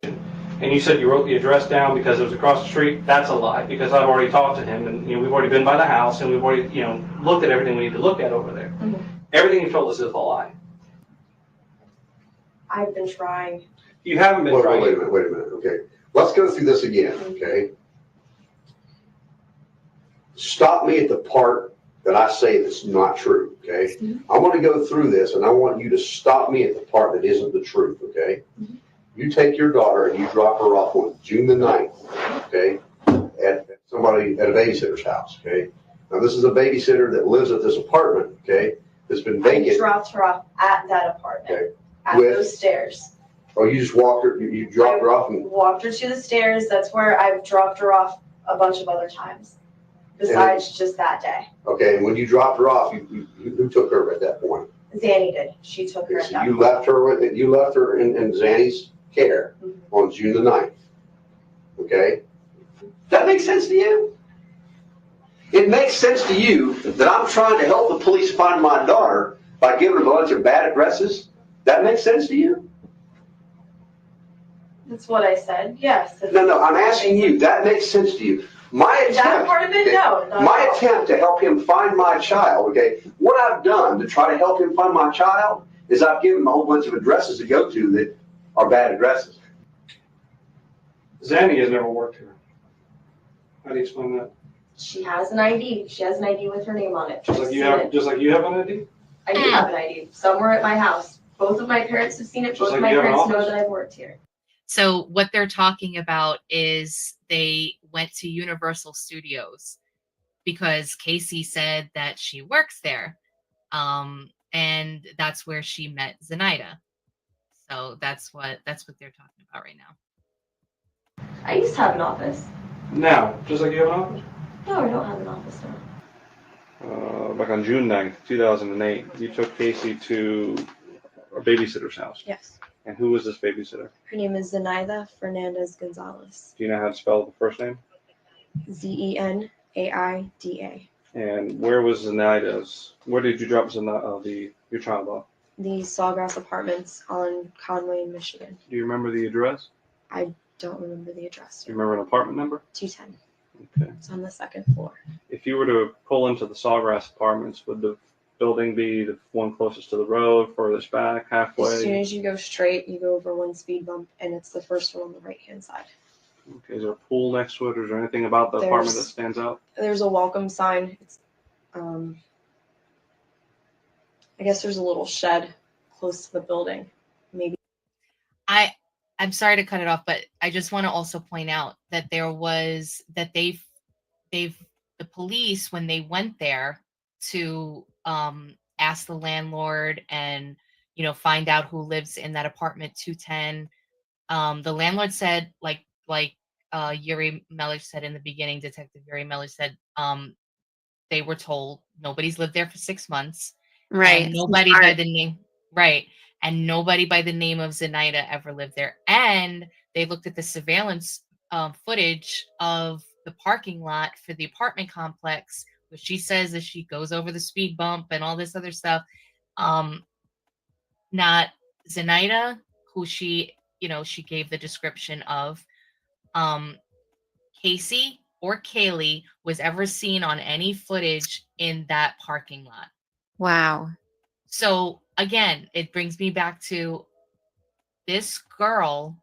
N: And you said you wrote the address down because it was across the street. That's a lie, because I've already talked to him, and we've already been by the house, and we've already looked at everything we need to look at over there. Everything you told us is a lie.
O: I've been trying.
N: You haven't been trying.
P: Wait a minute, okay. Let's go through this again, okay? Stop me at the part that I say that's not true, okay? I want to go through this, and I want you to stop me at the part that isn't the truth, okay? You take your daughter and you drop her off on June the 9th, okay, at a babysitter's house, okay? Now, this is a babysitter that lives at this apartment, okay, that's been vacant.
O: I dropped her off at that apartment,
P: Okay.
O: at those stairs.
P: Oh, you just walked her, you dropped her off? And
O: Walked her to the stairs. That's where I've dropped her off a bunch of other times, besides just that day.
P: Okay, and when you dropped her off, who took her at that point?
O: Zanny did. She took her
P: Okay,
O: at
P: so
O: that
P: you
O: point.
P: left her in Zanny's care on June the 9th, okay? That makes sense to you? It makes sense to you that I'm trying to help the police find my daughter by giving them a bunch of bad addresses? That makes sense to you?
O: That's what I said. Yes.
P: No, I'm asking you, that makes sense to you. My
O: That
P: attempt,
O: part of it, no. not
P: my
O: at all.
P: attempt to help him find my child, okay, what I've done to try to help him find my child is I've given him a whole bunch of addresses to go to that are bad addresses.
N: Zanny has never worked here. How do you explain that?
O: She has an ID. She has an ID with her name on it.
N: Just like
O: I've
N: you
O: seen
N: have,
O: it.
N: just like you have an ID.
O: I do have an ID somewhere at my house. Both of my parents have seen it.
N: Just
O: Both
N: like
O: of my
N: you have an
O: parents know
N: office.
O: that I've worked here.
C: So what they're talking about is they went to Universal Studios because Casey said that she works there. And that's where she met Zenaida. So that's what they're talking about right now.
O: I used to have an office.
N: Now, just like you have an office.
O: No, I don't have an office now.
N: Back on June 9th, 2008, you took Casey to a babysitter's house.
O: Yes.
N: And who was this babysitter?
O: Her name is Zenaida Fernandez Gonzalez.
N: Do you know how to spell the first name?
O: Zenaida.
N: And where was Zenaida's? Where did you drop your child off?
O: The Sawgrass Apartments on Conway in Michigan.
N: Do you remember the address?
O: I don't remember the address.
N: Do you remember an apartment number?
O: 210.
N: Okay.
O: It's on the second floor.
N: If you were to pull into the Sawgrass Apartments, would the building be the one closest to the road, furthest back, halfway?
O: As soon as you go straight, you go over one speed bump, and it's the first one on the right-hand side.
N: Okay, is there a pool next to it, or is there anything about the apartment that stands out?
O: There's a welcome sign. It's, I guess there's a little shed close to the building. Maybe.
C: I'm sorry to cut it off, but I just want to also point out that the police, when they went there to ask the landlord and find out who lives in that apartment 210, the landlord said, like Yuri Meller said in the beginning, Detective Yuri Meller said, they were told nobody's lived there for 6 months.
D: Right.
C: And nobody by the name, right. And nobody by the name of Zenaida ever lived there. And they looked at the surveillance footage of the parking lot for the apartment complex, which she says that she goes over the speed bump and all this other stuff. Not Zenaida, who she gave the description of. Casey or Kaylee was ever seen on any footage in that parking lot.
D: Wow.
C: So again, it brings me back to this girl.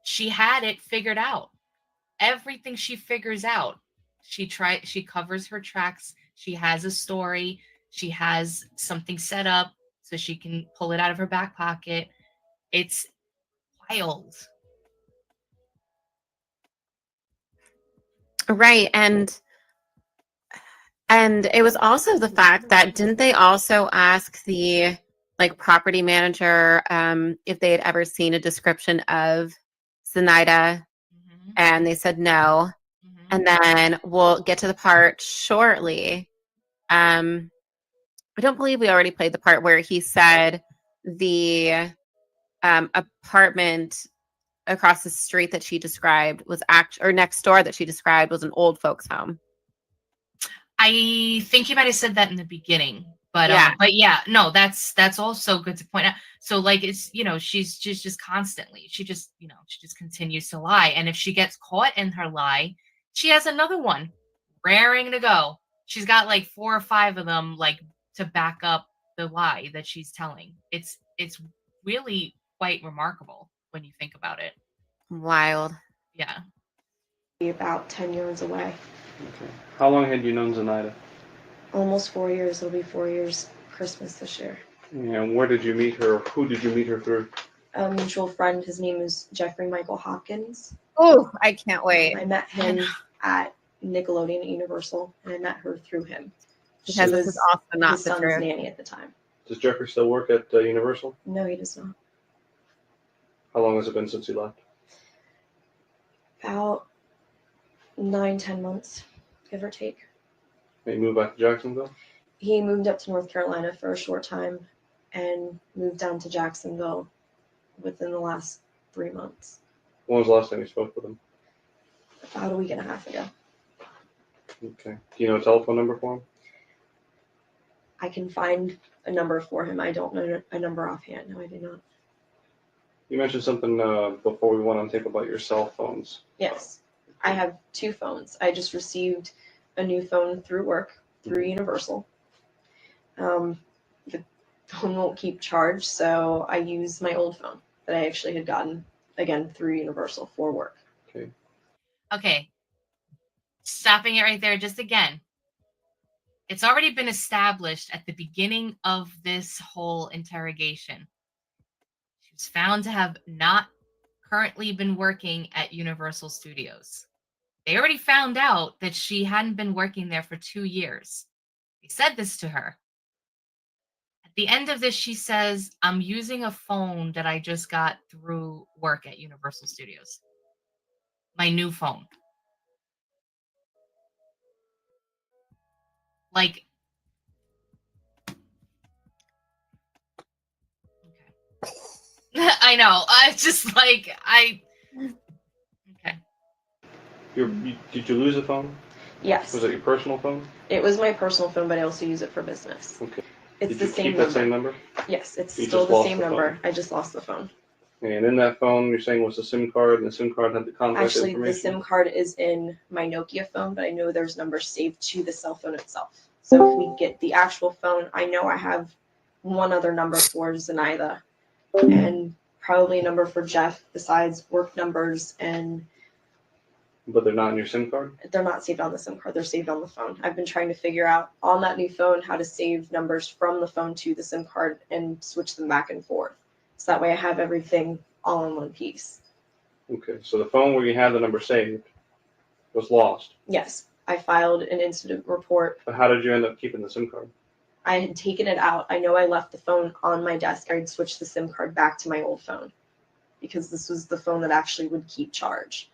C: She had it figured out. Everything she figures out. She covers her tracks. She has a story. She has something set up so she can pull it out of her back pocket. It's wild.
D: Right. And it was also the fact that didn't they also ask the like property manager if they had ever seen a description of Zenaida, and they said no. And then we'll get to the part shortly. I don't believe we already played the part where he said the apartment across the street that she described was or next door that she described was an old folks home.
C: I think you might have said that in the beginning, but
D: yeah,
C: no, that's also good to point out. So like it's she's just constantly she just continues to lie, and if she gets caught in her lie, she has another one raring to go. She's got like 4 or 5 of them like to back up the lie that she's telling. It's really quite remarkable when you think about it.
D: Wild.
C: Yeah.
O: About 10 years away.
N: Okay. How long had you known Zenaida?
O: Almost 4 years. It'll be 4 years Christmas this year.
N: And where did you meet her? Who did you meet her through?
O: A mutual friend. His name is Jeffrey Michael Hopkins.
D: Oh, I can't wait.
O: I met him at Nickelodeon at Universal, and I met her through him.
D: Because this is also not
O: his
D: the
O: son's
D: truth.
O: nanny at the time.
N: Does Jeffrey still work at Universal?
O: No, he does not.
N: How long has it been since he left?
O: About 9-10 months, give or take.
N: Did he move back to Jacksonville?
O: He moved up to North Carolina for a short time and moved down to Jacksonville within the last 3 months.
N: When was the last time you spoke with him?
O: About a week and a half ago.
N: Okay. Do you know a telephone number for him?
O: I can find a number for him. I don't know a number offhand. No, I do not.
N: You mentioned something before we went on tape about your cell phones.
O: Yes. I have 2 phones. I just received a new phone through work, through Universal. The phone won't keep charged, so I use my old phone that I actually had gotten, again, through Universal for work.
N: Okay.
C: Okay. Stopping it right there just again. It's already been established at the beginning of this whole interrogation. She was found to have not currently been working at Universal Studios. They already found out that she hadn't been working there for 2 years. They said this to her. At the end of this, she says, I'm using a phone that I just got through work at Universal Studios. My new phone. Like, okay. I know. I just like, okay.
N: Did you lose a phone?
O: Yes.
N: Was it your personal phone?
O: It was my personal phone, but I also use it for business.
N: Okay.
O: It's
N: Did
O: the
N: you
O: same
N: keep
O: number.
N: that same number?
O: Yes, it's
N: You
O: still
N: just
O: the
N: lost
O: same
N: the
O: number.
N: phone.
O: I just lost the phone.
N: And in that phone, you're saying was a SIM card, and the SIM card had the contact
O: Actually, the
N: information?
O: SIM card is in my Nokia phone, but I know there's numbers saved to the cell phone itself. So if we get the actual phone, I know I have one other number for Zenaida and probably a number for Jeff besides work numbers, and
N: But they're not in your SIM card?
O: they're not saved on the SIM card. They're saved on the phone. I've been trying to figure out on that new phone how to save numbers from the phone to the SIM card and switch them back and forth. So that way I have everything all in one piece.
N: Okay, so the phone where you had the number saved was lost.
O: Yes, I filed an incident report.
N: But how did you end up keeping the SIM card?
O: I had taken it out. I know I left the phone on my desk. I'd switched the SIM card back to my old phone because this was the phone that actually would keep charge.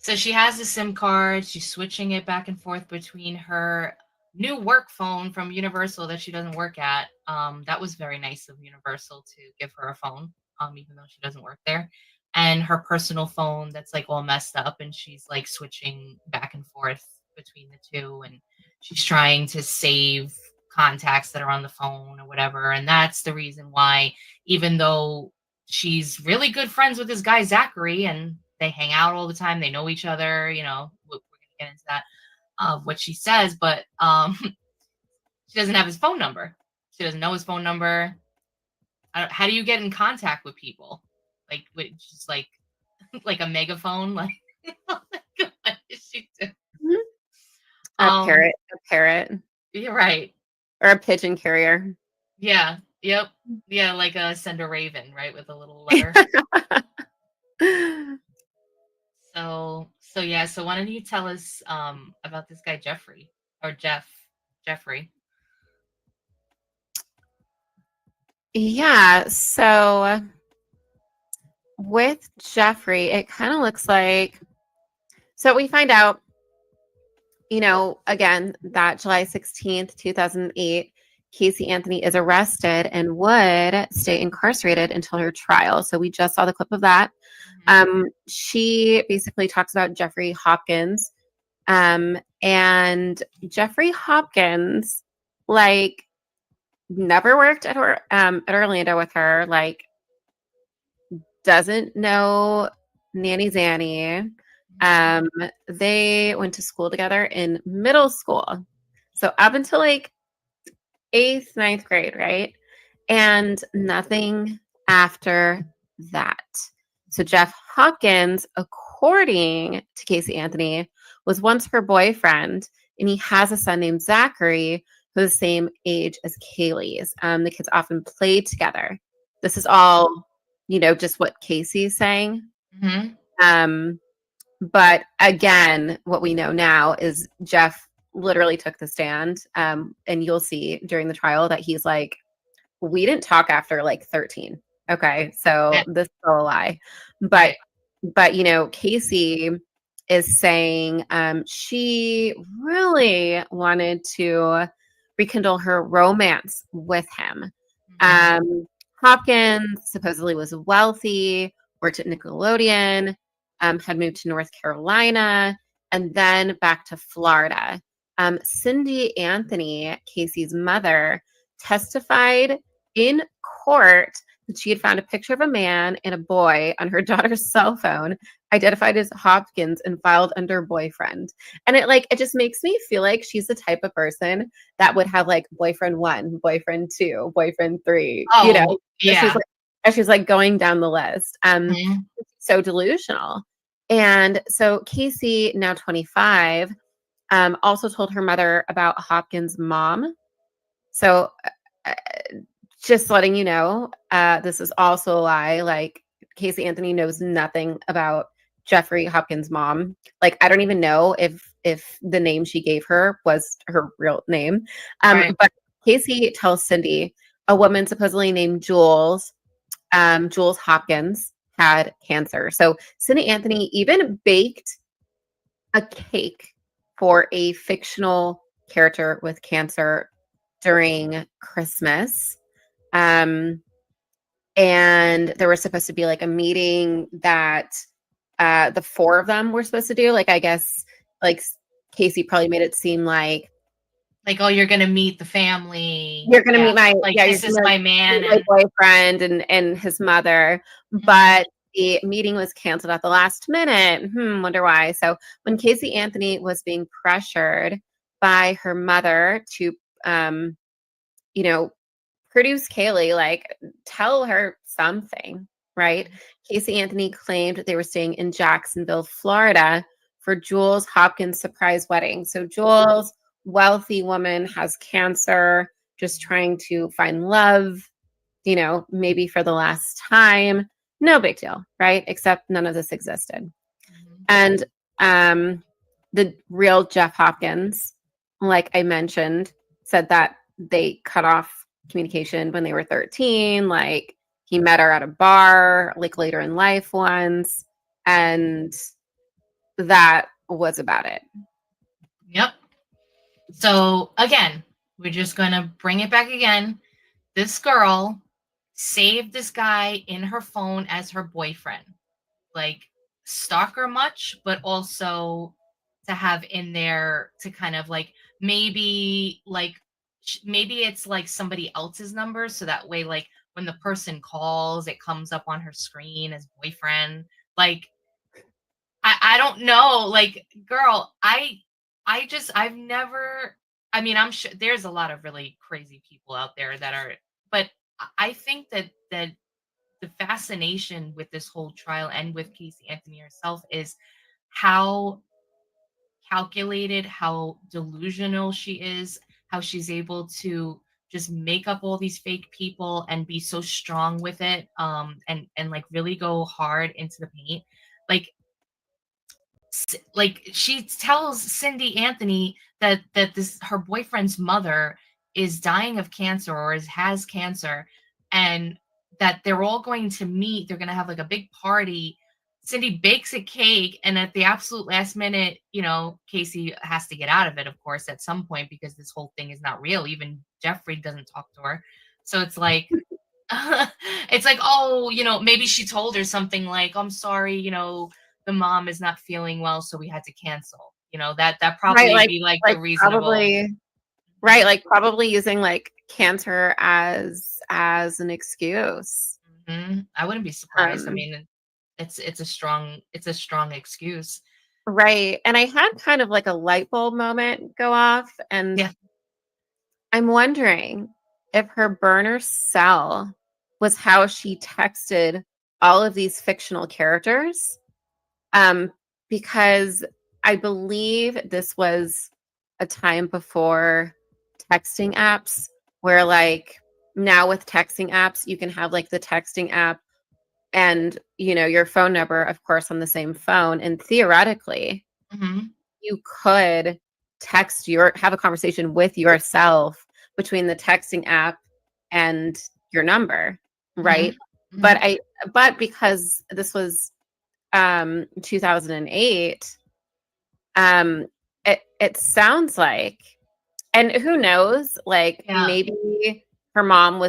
C: So she has a SIM card. She's switching it back and forth between her new work phone from Universal that she doesn't work at. That was very nice of Universal to give her a phone, even though she doesn't work there. And her personal phone that's like all messed up, and she's like switching back and forth between the two, and she's trying to save contacts that are on the phone or whatever. And that's the reason why, even though she's really good friends with this guy Zachary, and they hang out all the time, they know each other, we're gonna get into that of what she says, but she doesn't have his phone number. She doesn't know his phone number. How do you get in contact with people? Like, just like like a megaphone? Like, Oh my God, what is she doing?
D: A parrot,
C: You're right.
D: or a pigeon carrier.
C: Yeah. Yep. Yeah, like a send a raven, right, with a little letter. So yeah. So why don't you tell us about this guy Jeffrey or Jeffrey?
D: Yeah. So with Jeffrey, it kind of looks like. So we find out, again, that July 16th, 2008, Casey Anthony is arrested and would stay incarcerated until her trial. So we just saw the clip of that. She basically talks about Jeffrey Hopkins. And Jeffrey Hopkins, like, never worked at her at Orlando with her, like, doesn't know Nanny Zanny. They went to school together in middle school. So up until like 8th, 9th grade, right? And nothing after that. So Jeff Hopkins, according to Casey Anthony, was once her boyfriend, and he has a son named Zachary who's the same age as Kaylee's. The kids often played together. This is all, just what Casey's saying. But again, what we know now is Jeff literally took the stand. And you'll see during the trial that he's like, we didn't talk after like 13. Okay. So this is still a lie. But Casey is saying she really wanted to rekindle her romance with him. Hopkins supposedly was wealthy, worked at Nickelodeon, had moved to North Carolina, and then back to Florida. Cindy Anthony, Casey's mother, testified in court that she had found a picture of a man and a boy on her daughter's cell phone, identified as Hopkins, and filed under boyfriend. And it just makes me feel like she's the type of person that would have like boyfriend 1, boyfriend 2, boyfriend 3.
C: Yeah.
D: She's like going down the list. So delusional. And so Casey, now 25, also told her mother about Hopkins' mom. So just letting you know, this is also a lie. Like, Casey Anthony knows nothing about Jeffrey Hopkins' mom. Like, I don't even know if the name she gave her was her real name. But Casey tells Cindy, a woman supposedly named Jules Hopkins, had cancer. So Cindy Anthony even baked a cake for a fictional character with cancer during Christmas. And there was supposed to be like a meeting that the 4 of them were supposed to do. Like, I guess, like, Casey probably made it seem like,
C: oh, you're gonna meet the family.
D: You're gonna meet my
C: this is my man,
D: my boyfriend and his mother. But the meeting was canceled at the last minute. Wonder why. So when Casey Anthony was being pressured by her mother to, produce Kaylee, like, tell her something, right? Casey Anthony claimed that they were staying in Jacksonville, Florida for Jules Hopkins' surprise wedding. So Jules, wealthy woman, has cancer, just trying to find love, maybe for the last time. No big deal, right? Except none of this existed. And the real Jeff Hopkins, like I mentioned, said that they cut off communication when they were 13. Like, he met her at a bar, like, later in life once, and that was about it.
C: Yep. So again, we're just gonna bring it back again. This girl saved this guy in her phone as her boyfriend. Like, stalker much, but also to have in there to kind of like maybe it's like somebody else's number, so that way, like, when the person calls, it comes up on her screen as boyfriend. Like, I don't know, like, girl, I've never, I mean, I'm sure there's a lot of really crazy people out there that are, but I think that the fascination with this whole trial and with Casey Anthony herself is how calculated, how delusional she is, how she's able to just make up all these fake people and be so strong with it, and like really go hard into the paint. Like like she tells Cindy Anthony that this her boyfriend's mother is dying of cancer or has cancer, and that they're all going to meet. They're going to have like a big party. Cindy bakes a cake, and at the absolute last minute, Casey has to get out of it, of course, at some point, because this whole thing is not real. Even Jeffrey doesn't talk to her, so it's like it's like, oh, maybe she told her something like, I'm sorry, the mom is not feeling well, so we had to cancel. That
D: Right,
C: probably be like the reasonable.
D: Probably using like cancer as an excuse.
C: I wouldn't be surprised. I
D: Um,
C: mean, it's a strong excuse.
D: Right. And I had kind of like a light bulb moment go off, and
C: Yeah.
D: I'm wondering if her burner cell was how she texted all of these fictional characters. Because I believe this was a time before texting apps, where like now with texting apps, you can have like the texting app and your phone number, of course, on the same phone. And theoretically, you could have a conversation with yourself between the texting app and your number, right? But because this was 2008, it sounds like, and who knows, like maybe her mom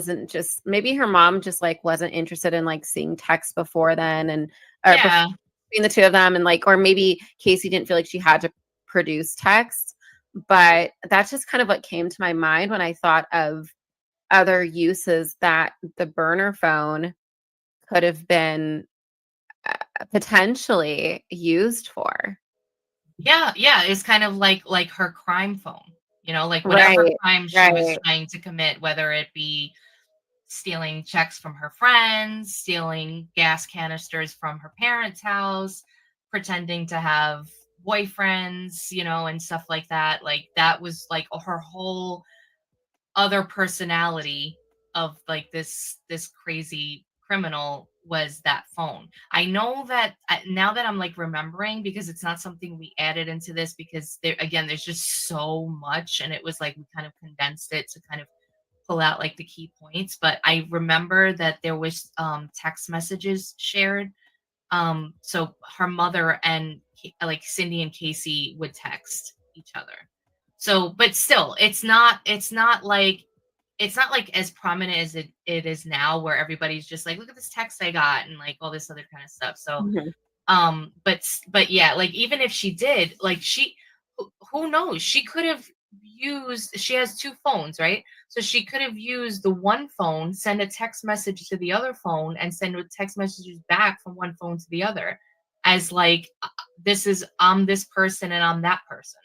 D: just like wasn't interested in like seeing text before then, and between the two of them, and like, or maybe Casey didn't feel like she had to produce text. But that's just kind of what came to my mind when I thought of other uses that the burner phone could have been potentially used for.
C: Yeah, it's kind of like her crime phone, like whatever crime she was trying to commit, whether it be stealing checks from her friends, stealing gas canisters from her parents' house, pretending to have boyfriends, and stuff like that. Like that was like her whole other personality of like this crazy criminal, was that phone. I know that now that I'm like remembering, because it's not something we added into this, because there's just so much, and it was like we kind of condensed it to kind of pull out like the key points. But I remember that there was text messages shared. So her mother and like Cindy and Casey would text each other. So, but still, it's not like as prominent as it is now, where everybody's just like, look at this text I got, and like all this other kind of stuff. So but yeah, like even if she did, like who knows, she could have she has two phones, right? So she could have used the one phone, send a text message to the other phone, and send text messages back from one phone to the other, as like, I'm this person and I'm that person.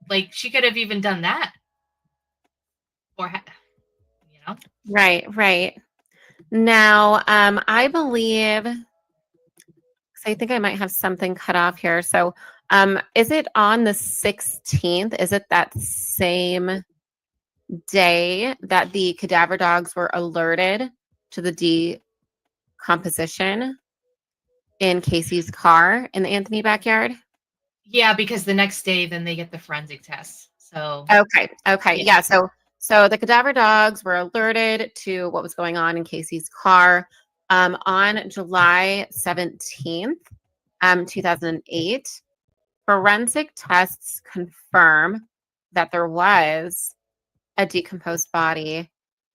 C: Like she could have even done that, or
D: right now. I believe, I think I might have something cut off here. So is it on the 16th? Is it that same day that the cadaver dogs were alerted to the decomposition in Casey's car in the Anthony backyard?
C: Yeah, because the next day then they get the forensic tests. So
D: okay. Yeah. So the cadaver dogs were alerted to what was going on in Casey's car on July 17th, 2008. Forensic tests confirm that there was a decomposed body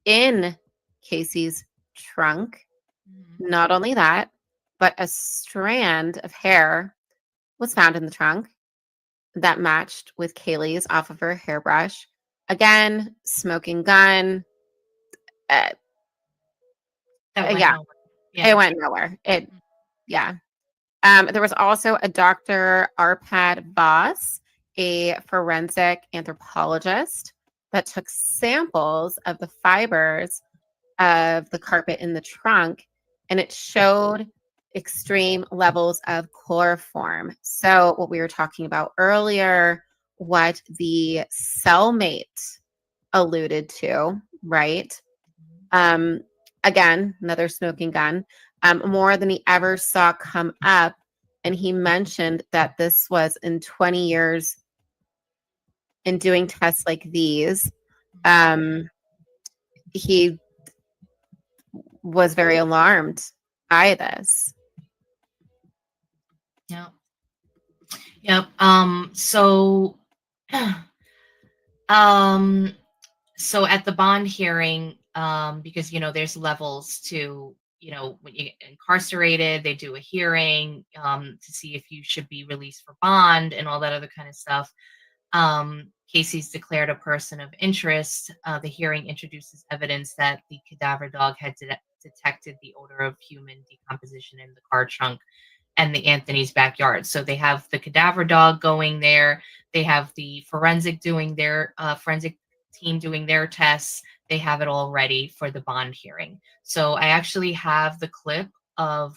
D: in Casey's trunk. Not only that, but a strand of hair was found in the trunk that matched with Kaylee's off of her hairbrush. Again, smoking gun. It went nowhere. There was also a Dr. Arpad Voss, a forensic anthropologist, that took samples of the fibers of the carpet in the trunk, and it showed extreme levels of chloroform. So what we were talking about earlier, what the cellmate alluded to, right? Again, another smoking gun, more than he ever saw come up. And he mentioned that this was in 20 years in doing tests like these. He was very alarmed by this.
C: Yep. Yep. So at the bond hearing, because there's levels to, when you get incarcerated, they do a hearing to see if you should be released for bond and all that other kind of stuff. Casey's declared a person of interest. The hearing introduces evidence that the cadaver dog had detected the odor of human decomposition in the car trunk and the Anthony's backyard. So they have the cadaver dog going there. They have the forensic doing their forensic team doing their tests. They have it all ready for the bond hearing. So I actually have the clip of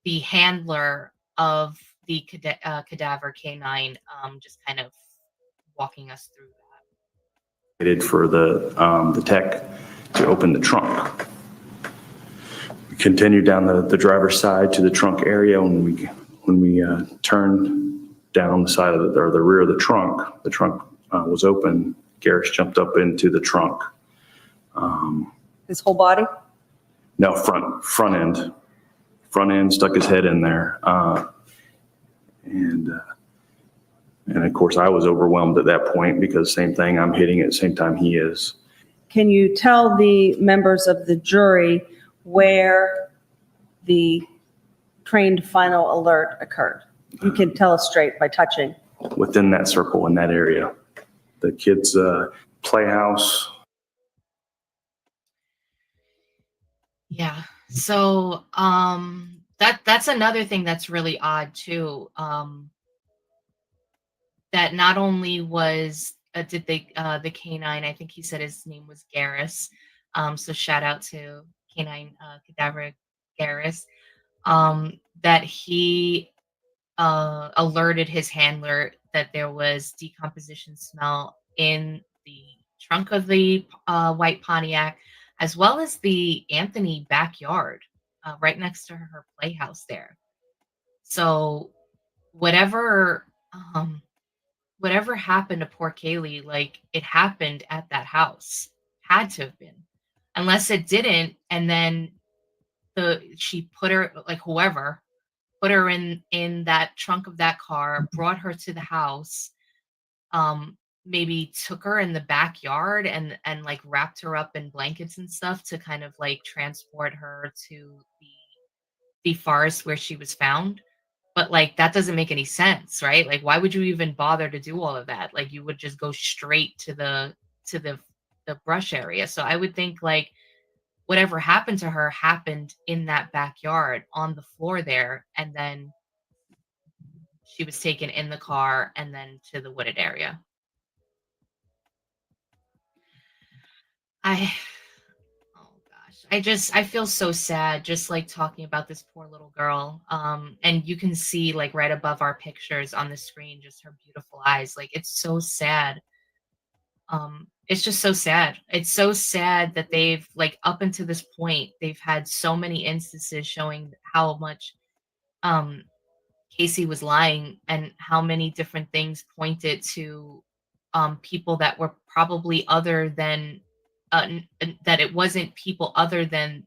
C: the handler of the cadaver canine just kind of walking us through that.
Q: Waited for the tech to open the trunk. We continued down the driver's side to the trunk area. When we turned down the side of the rear of the trunk was open. Garris jumped up into the trunk.
R: His whole body?
Q: No, front end. Front end, stuck his head in there. And of course, I was overwhelmed at that point because same thing, I'm hitting at the same time he is.
R: Can you tell the members of the jury where the trained final alert occurred? You can tell us straight by touching.
Q: Within that circle, in that area. The kids' playhouse.
C: Yeah. So that's another thing that's really odd too. That not only was did the canine, I think he said his name was Garris. So shout out to canine cadaver Garris. That he alerted his handler that there was decomposition smell in the trunk of the white Pontiac, as well as the Anthony backyard, right next to her playhouse there. So whatever happened to poor Kaylee, like it happened at that house, had to have been, unless it didn't, and then she put her, like whoever put her in that trunk of that car, brought her to the house, maybe took her in the backyard and like wrapped her up in blankets and stuff to kind of like transport her to the forest where she was found. But like that doesn't make any sense, right? Like why would you even bother to do all of that? Like you would just go straight to the brush area. So I would think like whatever happened to her happened in that backyard on the floor there, and then she was taken in the car and then to the wooded area. I feel so sad just like talking about this poor little girl. And you can see like right above our pictures on the screen just her beautiful eyes. Like it's so sad. It's just so sad. It's so sad that they've like up until this point they've had so many instances showing how much Casey was lying and how many different things pointed to people that were probably other than that it wasn't people other than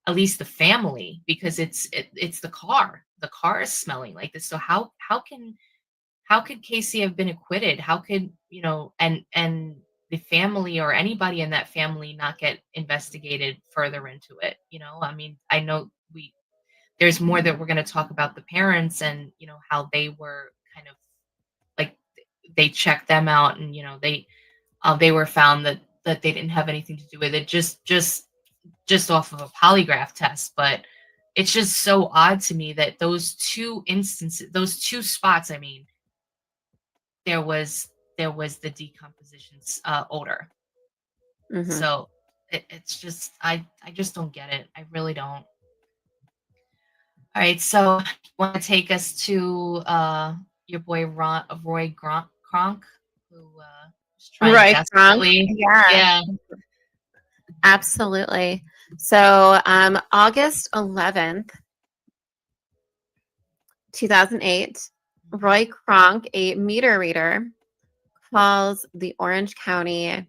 C: at least the family, because it's the car. The car is smelling like this. So how could Casey have been acquitted? How could and the family or anybody in that family not get investigated further into it? I mean, I know there's more that we're going to talk about the parents and how they were kind of like they checked them out and they were found that they didn't have anything to do with it just off of a polygraph test. But it's just so odd to me that those two spots, I mean, there was the decomposition odor.
D: Mm-hmm.
C: So it's just I just don't get it. I really don't. All right, so you want to take us to your boy Roy Kronk, who is trying
D: Roy Kronk.
C: desperately.
D: Yeah,
C: Yeah.
D: absolutely. So August 11th, 2008, Roy Kronk, a meter reader, calls the Orange County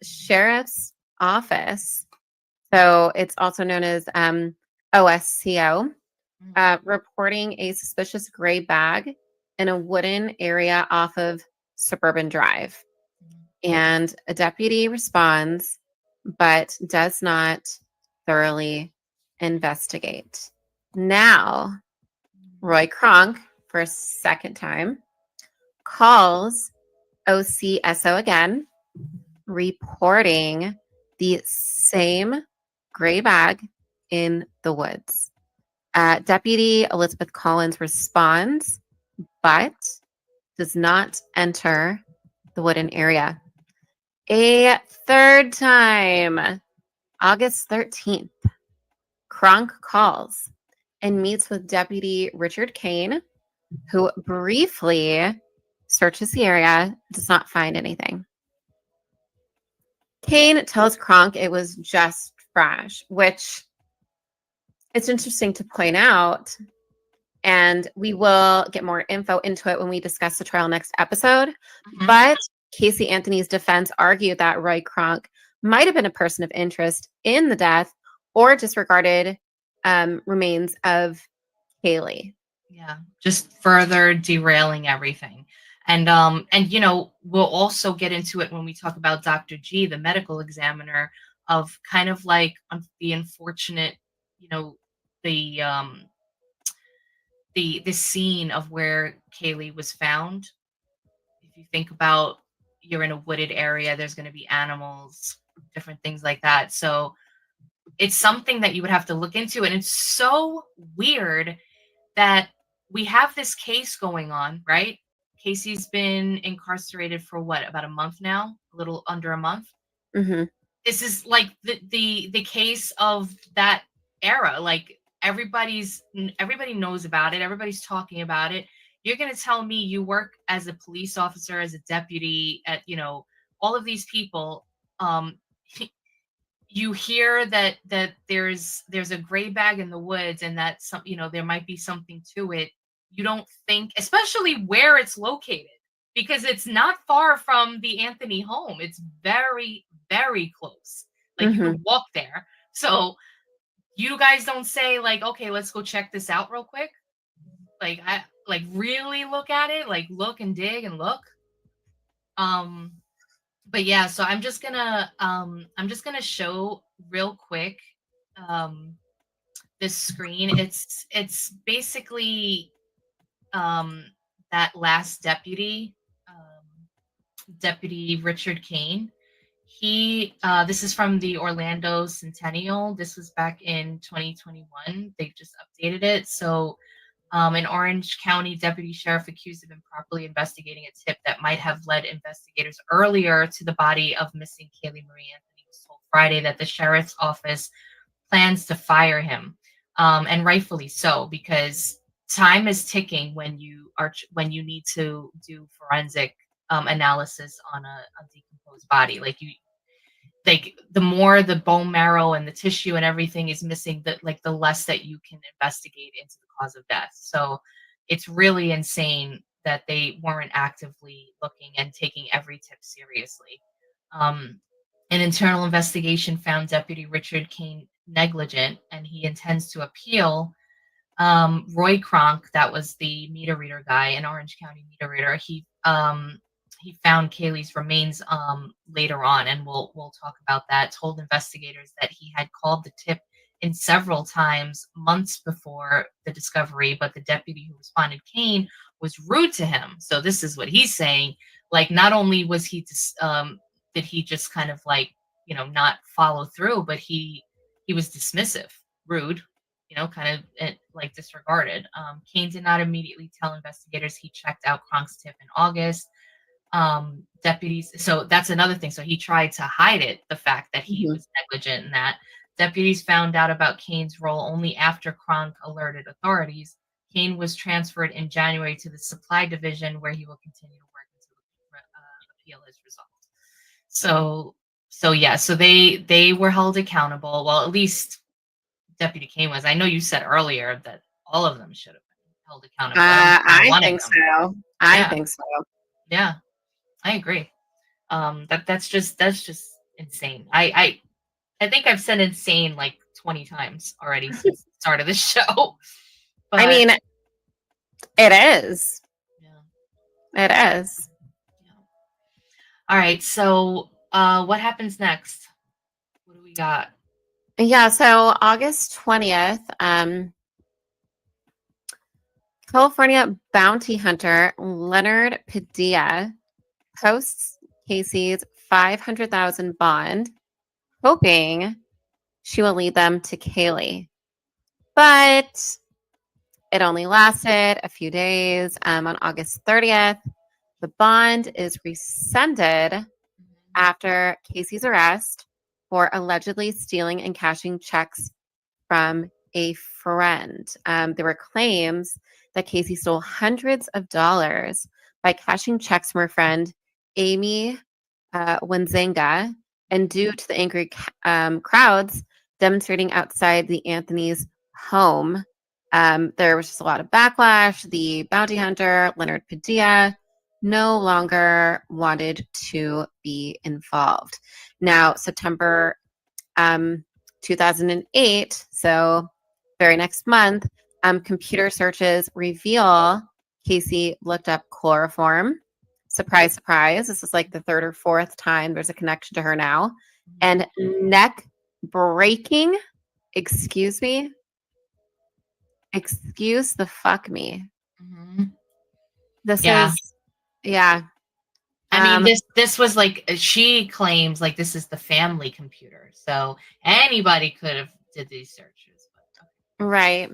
D: Sheriff's Office. So it's also known as OSCO, reporting a suspicious gray bag in a wooden area off of Suburban Drive. And a deputy responds, but does not thoroughly investigate. Now, Roy Kronk, for a second time, calls OCSO again, reporting the same gray bag in the woods. Deputy Elizabeth Collins responds, but does not enter the wooden area. A third time, August 13th, Kronk calls and meets with Deputy Richard Kane, who briefly searches the area, does not find anything. Kane tells Kronk it was just trash, which it's interesting to point out, and we will get more info into it when we discuss the trial next episode. But Casey Anthony's defense argued that Roy Kronk might have been a person of interest in the death or disregarded remains of Kaylee.
C: Yeah, just further derailing everything. And you know, we'll also get into it when we talk about Dr. G, the medical examiner, of kind of like the unfortunate, you know, the scene of where Kaylee was found. If you think about, you're in a wooded area, there's going to be animals, different things like that. So it's something that you would have to look into, and it's so weird that we have this case going on, right? Casey's been incarcerated for what, about a month now? A little under a month.
D: Mm-hmm.
C: This is like the case of that era. Like everybody knows about it. Everybody's talking about it. You're going to tell me you work as a police officer, as a deputy at, you know, all of these people. You hear that there's a gray bag in the woods, and that some, you know, there might be something to it. You don't think, especially where it's located, because it's not far from the Anthony home. It's very, very close. Like you could walk there. So you guys don't say like, okay, let's go check this out real quick. Like I like really look at it, like look and dig and look. But yeah, so I'm just gonna show real quick this screen. It's basically that last deputy, Deputy Richard Kane. He this is from the Orlando Centennial. This was back in 2021. They just updated it. So an Orange County deputy sheriff accused of improperly investigating a tip that might have led investigators earlier to the body of missing Kaylee Marie Anthony was told Friday that the sheriff's office plans to fire him, and rightfully so, because time is ticking when you need to do forensic analysis on a decomposed body. Like the more the bone marrow and the tissue and everything is missing, the less that you can investigate into the cause of death. So it's really insane that they weren't actively looking and taking every tip seriously. An internal investigation found Deputy Richard Kane negligent, and he intends to appeal. Roy Kronk, that was the meter reader guy, an Orange County meter reader, he found Kaylee's remains later on, and we'll talk about that. Told investigators that he had called the tip in several times months before the discovery, but the deputy who responded, Kane, was rude to him. So this is what he's saying. Like, not only was he did he just kind of like, you know, not follow through, but he was dismissive, rude, you know, kind of like disregarded. Kane did not immediately tell investigators he checked out Kronk's tip in August. Deputies, so that's another thing. So he tried to hide it, the fact that he was negligent in that. Deputies found out about Kane's role only after Kronk alerted authorities. Kane was transferred in January to the supply division, where he will continue to work until the appeal is resolved. So they were held accountable. Well, at least Deputy Kane was. I know you said earlier that all of them should have been held accountable.
D: I think so. I think so.
C: Yeah, I agree. That's just insane. I think I've said insane like 20 times already since the start of the show.
D: I mean, it is. Yeah. It is.
C: All right. So, what happens next? What do we got?
D: Yeah. So August 20th, California bounty hunter Leonard Padilla posts Casey's $500,000 bond, hoping she will lead them to Kaylee. But it only lasted a few days. On August 30th, the bond is rescinded after Casey's arrest for allegedly stealing and cashing checks from a friend. There were claims that Casey stole hundreds of dollars by cashing checks from her friend, Amy Wenzenga, and due to the angry crowds demonstrating outside the Anthony's home, there was just a lot of backlash. The bounty hunter, Leonard Padilla, no longer wanted to be involved. Now, September 2008, so very next month, computer searches reveal Casey looked up chloroform. Surprise, surprise. This is like the third or fourth time there's a connection to her now. And neck breaking, excuse me. Excuse the fuck me. This is, yeah.
C: I mean, this was like, she claims like this is the family computer, so anybody could have did these searches.
D: Right.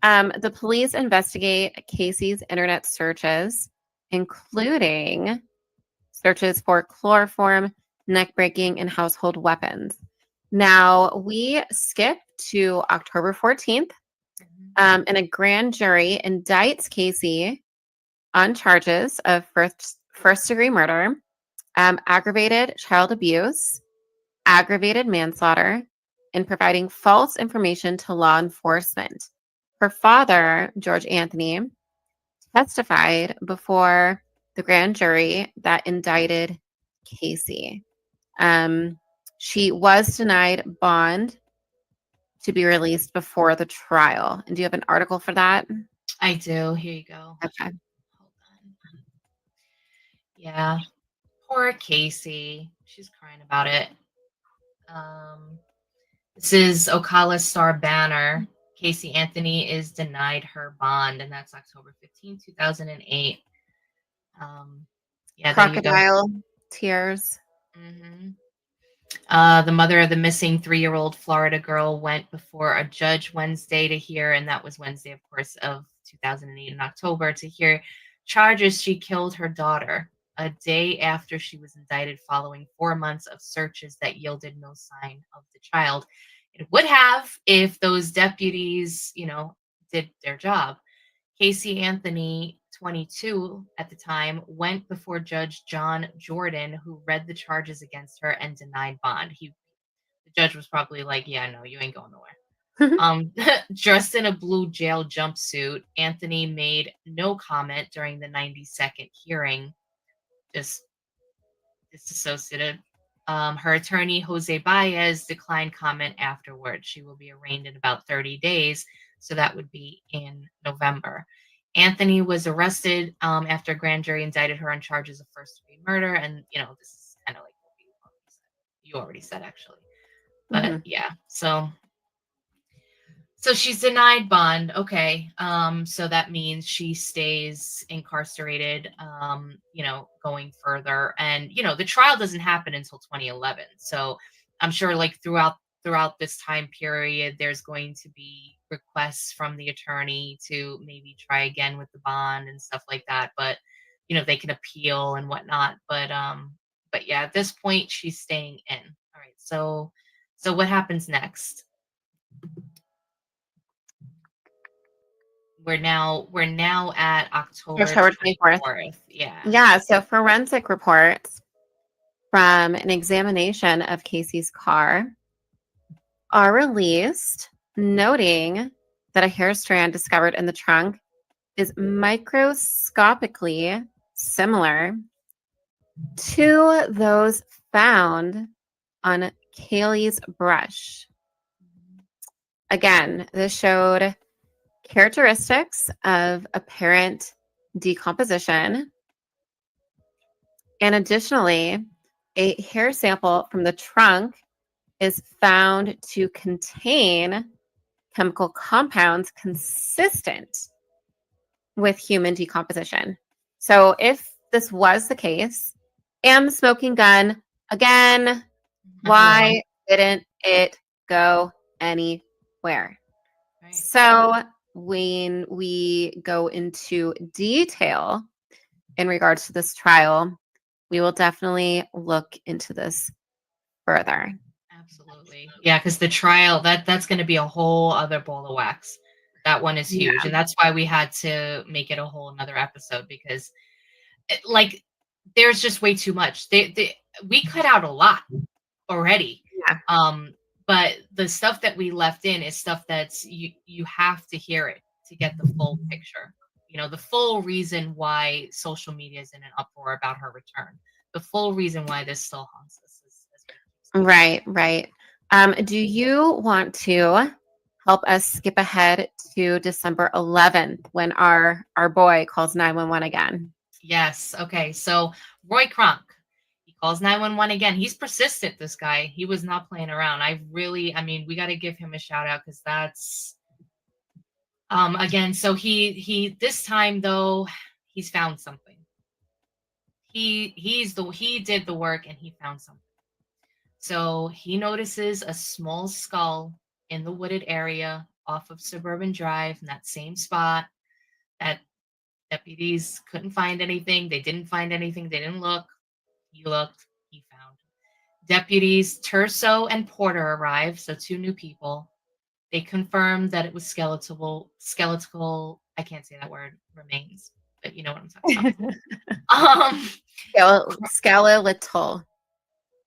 D: The police investigate Casey's internet searches, including searches for chloroform, neck breaking, and household weapons. Now, we skip to October 14th, and a grand jury indicts Casey on charges of first-degree murder, aggravated child abuse, aggravated manslaughter, and providing false information to law enforcement. Her father, George Anthony, testified before the grand jury that indicted Casey. She was denied bond to be released before the trial. And do you have an article for that?
C: I do. Here you go.
D: Okay.
C: Yeah. Poor Casey. She's crying about it. This is Ocala Star Banner. Casey Anthony is denied her bond, and that's October 15, 2008. Yeah,
D: Crocodile tears.
C: The mother of the missing 3-year-old Florida girl went before a judge Wednesday to hear, and that was Wednesday, of course, of 2008 in October, to hear charges she killed her daughter a day after she was indicted following 4 months of searches that yielded no sign of the child. It would have if those deputies, did their job. Casey Anthony, 22 at the time, went before Judge John Jordan, who read the charges against her and denied bond. The judge was probably like, yeah, no, you ain't going nowhere. Dressed in a blue jail jumpsuit, Anthony made no comment during the 90-second hearing, just disassociated. Her attorney, Jose Baez, declined comment afterwards. She will be arraigned in about 30 days, so that would be in November. Anthony was arrested after a grand jury indicted her on charges of first-degree murder, and this is kind of like what you already said, actually. But yeah, so she's denied bond. Okay, so that means she stays incarcerated. Going further, and the trial doesn't happen until 2011. So I'm sure, like throughout this time period, there's going to be requests from the attorney to maybe try again with the bond and stuff like that. But they can appeal and whatnot. But yeah, at this point, she's staying in. All right, so So what happens next? We're now at October 24th. Yeah.
D: Yeah. So forensic reports from an examination of Casey's car are released, noting that a hair strand discovered in the trunk is microscopically similar to those found on Kaylee's brush. Again, this showed characteristics of apparent decomposition. And additionally, a hair sample from the trunk is found to contain chemical compounds consistent with human decomposition. So if this was the case, and the smoking gun, again, why didn't it go anywhere?
C: Right.
D: So when we go into detail in regards to this trial, we will definitely look into this further.
C: Absolutely. Yeah, because the trial, that's going to be a whole other ball of wax. That one is huge. And that's why we had to make it a whole another episode, because there's just way too much. We cut out a lot already.
D: Yeah.
C: But the stuff that we left in is stuff that's you have to hear it to get the full picture. You know, the full reason why social media is in an uproar about her return. The full reason why this still haunts us.
D: Right. Do you want to help us skip ahead to December 11th when our boy calls 911 again?
C: Yes. Okay. So Roy Kronk, he calls 911 again. He's persistent, this guy. He was not playing around. We got to give him a shout out, because that's, again, so he this time though, he's found something. He did the work and he found something. So he notices a small skull in the wooded area off of Suburban Drive, in that same spot that deputies couldn't find anything. They didn't find anything. They didn't look. He looked. He found. Deputies Terso and Porter arrived, so 2 new people. They confirmed that it was skeletal, I can't say that word, remains, but you know what I'm talking about.
D: Skeletal.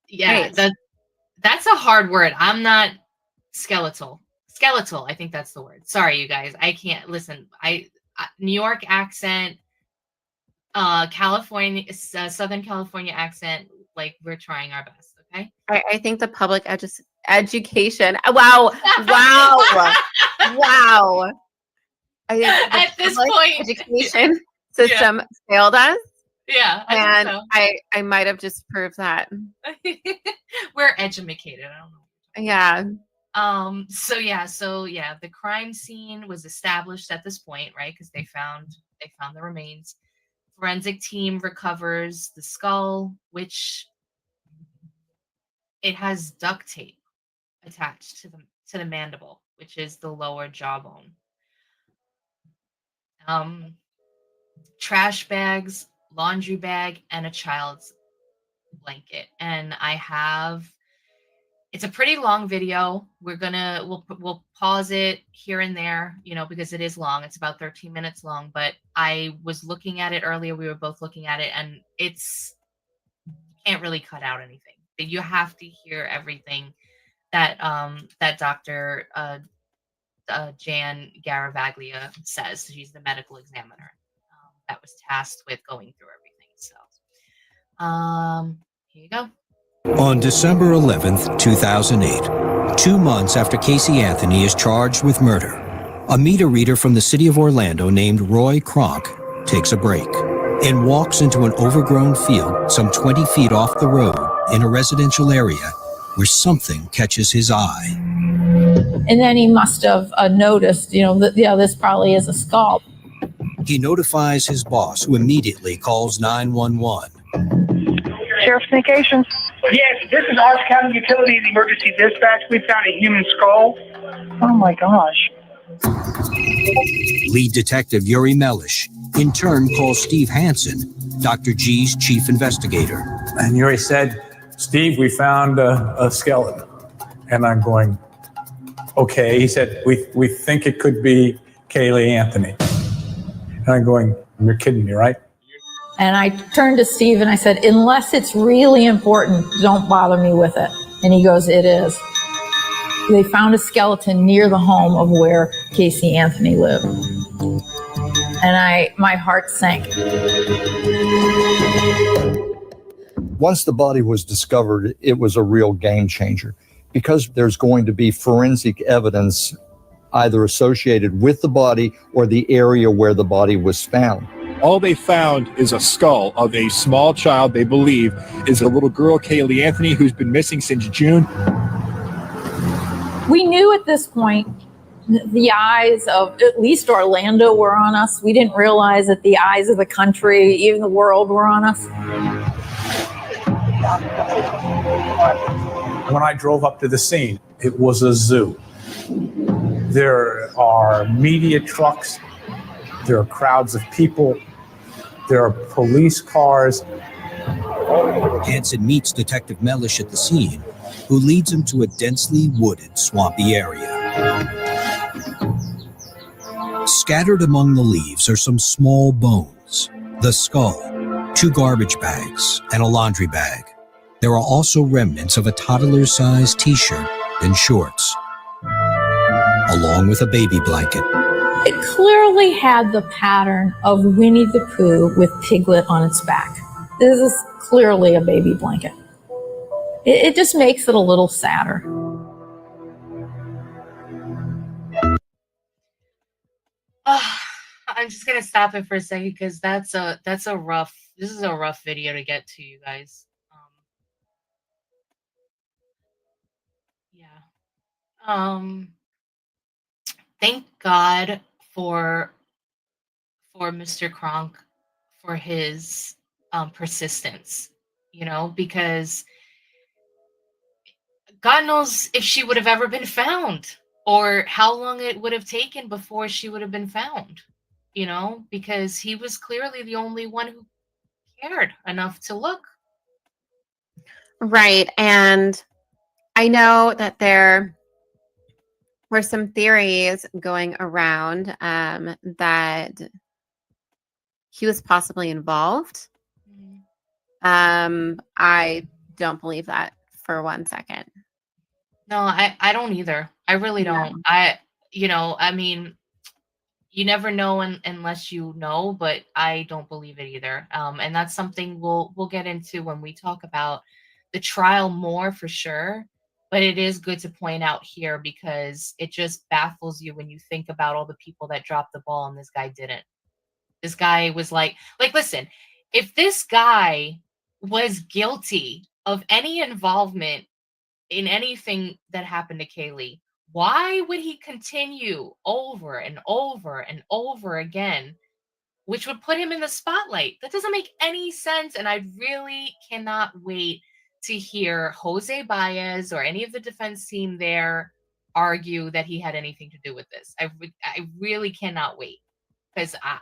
C: Yeah, that's a hard word. I'm not skeletal. I think that's the word. Sorry, you guys. I can't listen. New York accent, California, Southern California accent. Like, we're trying our best. Okay.
D: I think the public education. Wow. Wow. I think
C: at this point,
D: education system failed us.
C: Yeah,
D: and
C: so.
D: I might have just proved that.
C: We're educated. I don't know.
D: Yeah.
C: So the crime scene was established at this point, right? Because they found the remains. Forensic team recovers the skull, which it has duct tape attached to the mandible, which is the lower jawbone. Trash bags, laundry bag, and a child's blanket. And it's a pretty long video. We'll pause it here and there, because it is long. It's about 13 minutes long, but I was looking at it earlier. We were both looking at it, and you can't really cut out anything. You have to hear everything that Dr. Jan Garavaglia says. She's the medical examiner that was tasked with going through everything. So, here you go.
S: On December 11th, 2008, 2 months after Casey Anthony is charged with murder, a meter reader from the city of Orlando named Roy Kronk takes a break and walks into an overgrown field some 20 feet off the road in a residential area where something catches his eye.
T: And then he must have noticed, this probably is a skull.
S: He notifies his boss, who immediately calls 911.
U: Sheriff's Communications. Yes, this is Orange County Utilities Emergency Dispatch. We found a human skull. Oh my gosh.
S: Lead Detective Yuri Melish in turn calls Steve Hansen, Dr. G's chief investigator.
V: And Yuri said, Steve, we found a skeleton.
A: And I'm going, okay. He said, we think it could be Kaylee Anthony. And I'm going, you're kidding me, right?
T: And I turned to Steve and I said, unless it's really important, don't bother me with it. And he goes, it is. They found a skeleton near the home of where Casey Anthony lived. And my heart sank.
V: Once the body was discovered, it was a real game changer because there's going to be forensic evidence either associated with the body or the area where the body was found.
W: All they found is a skull of a small child they believe is a little girl, Kaylee Anthony, who's been missing since June.
T: We knew at this point the eyes of at least Orlando were on us. We didn't realize that the eyes of the country, even the world, were on us.
A: When I drove up to the scene, it was a zoo. There are media trucks, there are crowds of people, there are police cars.
S: Hansen meets Detective Mellish at the scene, who leads him to a densely wooded, swampy area. Scattered among the leaves are some small bones, the skull, 2 garbage bags, and a laundry bag. There are also remnants of a toddler-sized t-shirt and shorts, along with a baby blanket.
T: It clearly had the pattern of Winnie the Pooh with Piglet on its back. This is clearly a baby blanket. It just makes it a little sadder.
C: I'm just gonna stop it for a second because this is a rough video to get to, you guys. Thank God for Mr. Kronk for his persistence, because God knows if she would have ever been found or how long it would have taken before she would have been found, because he was clearly the only one who cared enough to look.
D: Right. And I know that there were some theories going around that he was possibly involved. I don't believe that for 1 second.
C: No, I don't either. I really don't. I mean, you never know unless you know, but I don't believe it either. And that's something we'll get into when we talk about the trial more for sure. But it is good to point out here because it just baffles you when you think about all the people that dropped the ball and this guy didn't. This guy was like, listen, if this guy was guilty of any involvement in anything that happened to Kaylee, why would he continue over and over and over again, which would put him in the spotlight? That doesn't make any sense. And I really cannot wait to hear Jose Baez or any of the defense team there argue that he had anything to do with this. I really cannot wait because I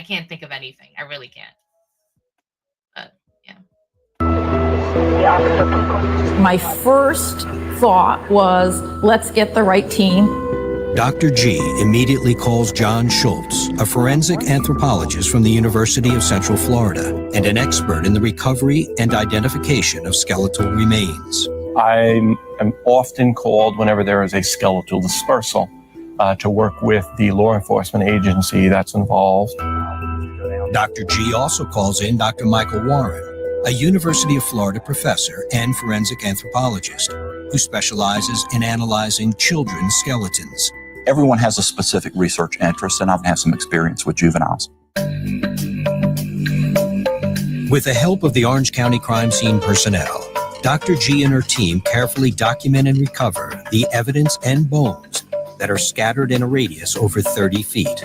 C: can't think of anything. I really can't. But yeah.
T: My first thought was, let's get the right team.
S: Dr. G immediately calls John Schultz, a forensic anthropologist from the University of Central Florida and an expert in the recovery and identification of skeletal remains.
X: I am often called whenever there is a skeletal dispersal to work with the law enforcement agency that's involved.
S: Dr. G also calls in Dr. Michael Warren, a University of Florida professor and forensic anthropologist who specializes in analyzing children's skeletons.
Y: Everyone has a specific research interest, and I've had some experience with juveniles.
S: With the help of the Orange County crime scene personnel, Dr. G and her team carefully document and recover the evidence and bones that are scattered in a radius over 30 feet.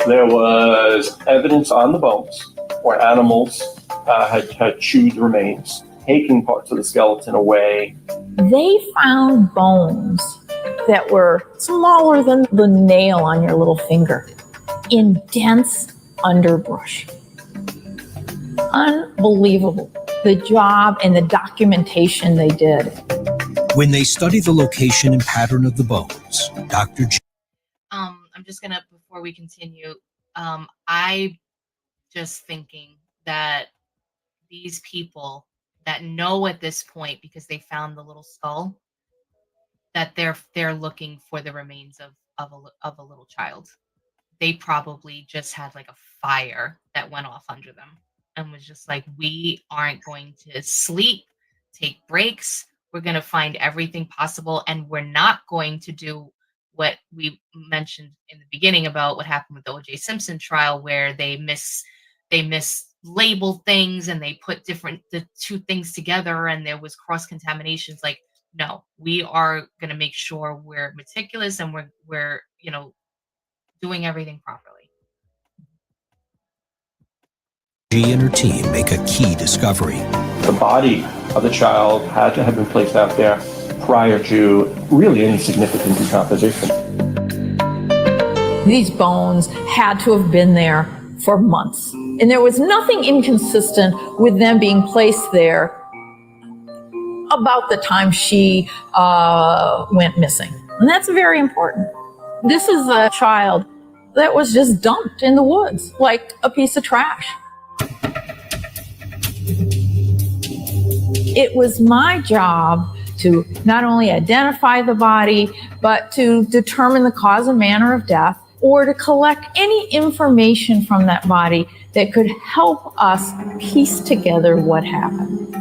X: There was evidence on the bones where animals had chewed the remains, taking parts of the skeleton away.
T: They found bones that were smaller than the nail on your little finger in dense underbrush. Unbelievable. the job and the documentation they did.
S: When they study the location and pattern of the bones, Dr. G.
C: I'm just gonna, before we continue, I just thinking that these people that know at this point, because they found the little skull, that they're looking for the remains of a little child. They probably just had like a fire that went off under them and was just like, we aren't going to sleep, take breaks. We're going to find everything possible. And we're not going to do what we mentioned in the beginning about what happened with the O.J. Simpson trial, where they mislabeled things and they put the two things together and there was cross contaminations. Like, no, we are going to make sure we're meticulous and we're doing everything properly.
S: G and her team make a key discovery.
X: The body of the child had to have been placed out there prior to really any significant decomposition.
T: These bones had to have been there for months. And there was nothing inconsistent with them being placed there about the time she went missing. And that's very important. This is a child that was just dumped in the woods like a piece of trash. It was my job to not only identify the body, but to determine the cause and manner of death, or to collect any information from that body that could help us piece together what happened.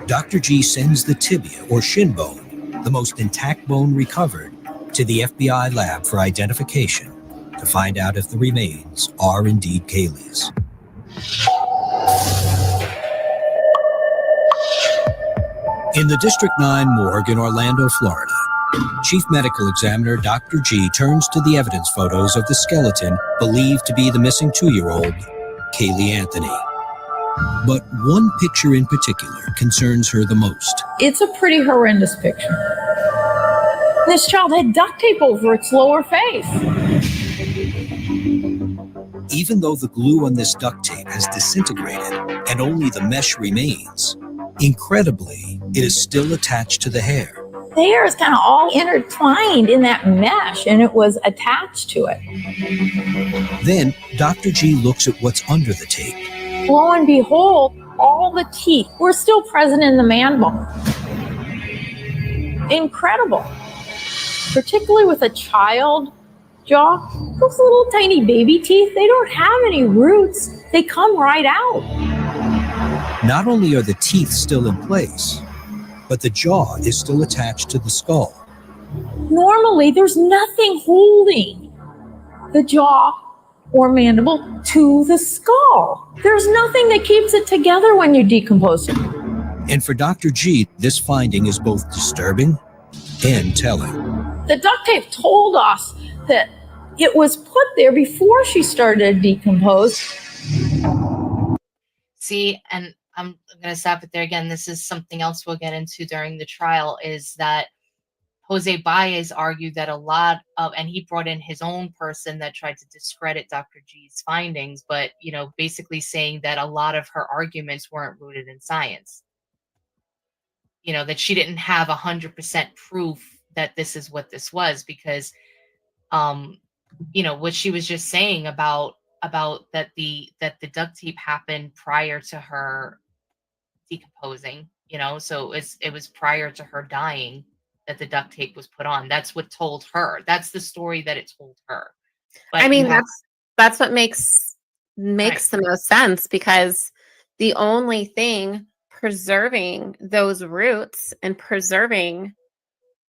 S: Dr. G sends the tibia or shin bone, the most intact bone recovered, to the FBI lab for identification to find out if the remains are indeed Kaylee's. In the District 9 morgue in Orlando, Florida, Chief Medical Examiner Dr. G turns to the evidence photos of the skeleton believed to be the missing 2-year-old, Kaylee Anthony. But one picture in particular concerns her the most.
T: It's a pretty horrendous picture. This child had duct tape over its lower face.
S: Even though the glue on this duct tape has disintegrated and only the mesh remains, incredibly, it is still attached to the hair.
T: The hair is kind of all intertwined in that mesh, and it was attached to it.
S: Then, Dr. G looks at what's under the tape.
T: Lo and behold, all the teeth were still present in the man bone. Incredible. Particularly with a child jaw, those little tiny baby teeth, they don't have any roots. They come right out.
S: Not only are the teeth still in place, but the jaw is still attached to the skull.
T: Normally, there's nothing holding the jaw or mandible to the skull. There's nothing that keeps it together when you decompose it.
S: And for Dr. G, this finding is both disturbing and telling.
T: The duct tape told us that it was put there before she started to decompose.
C: See, and I'm going to stop it there again. This is something else we'll get into during the trial, is that Jose Baez argued that a lot of, and he brought in his own person that tried to discredit Dr. G's findings, but, basically saying that a lot of her arguments weren't rooted in science. That she didn't have 100% proof that this is what this was, because, what she was just saying about that the duct tape happened prior to her decomposing, so it was prior to her dying that the duct tape was put on. That's what told her. That's the story that it told her. But
D: I mean, that's what makes right. The most sense, because the only thing preserving those roots and preserving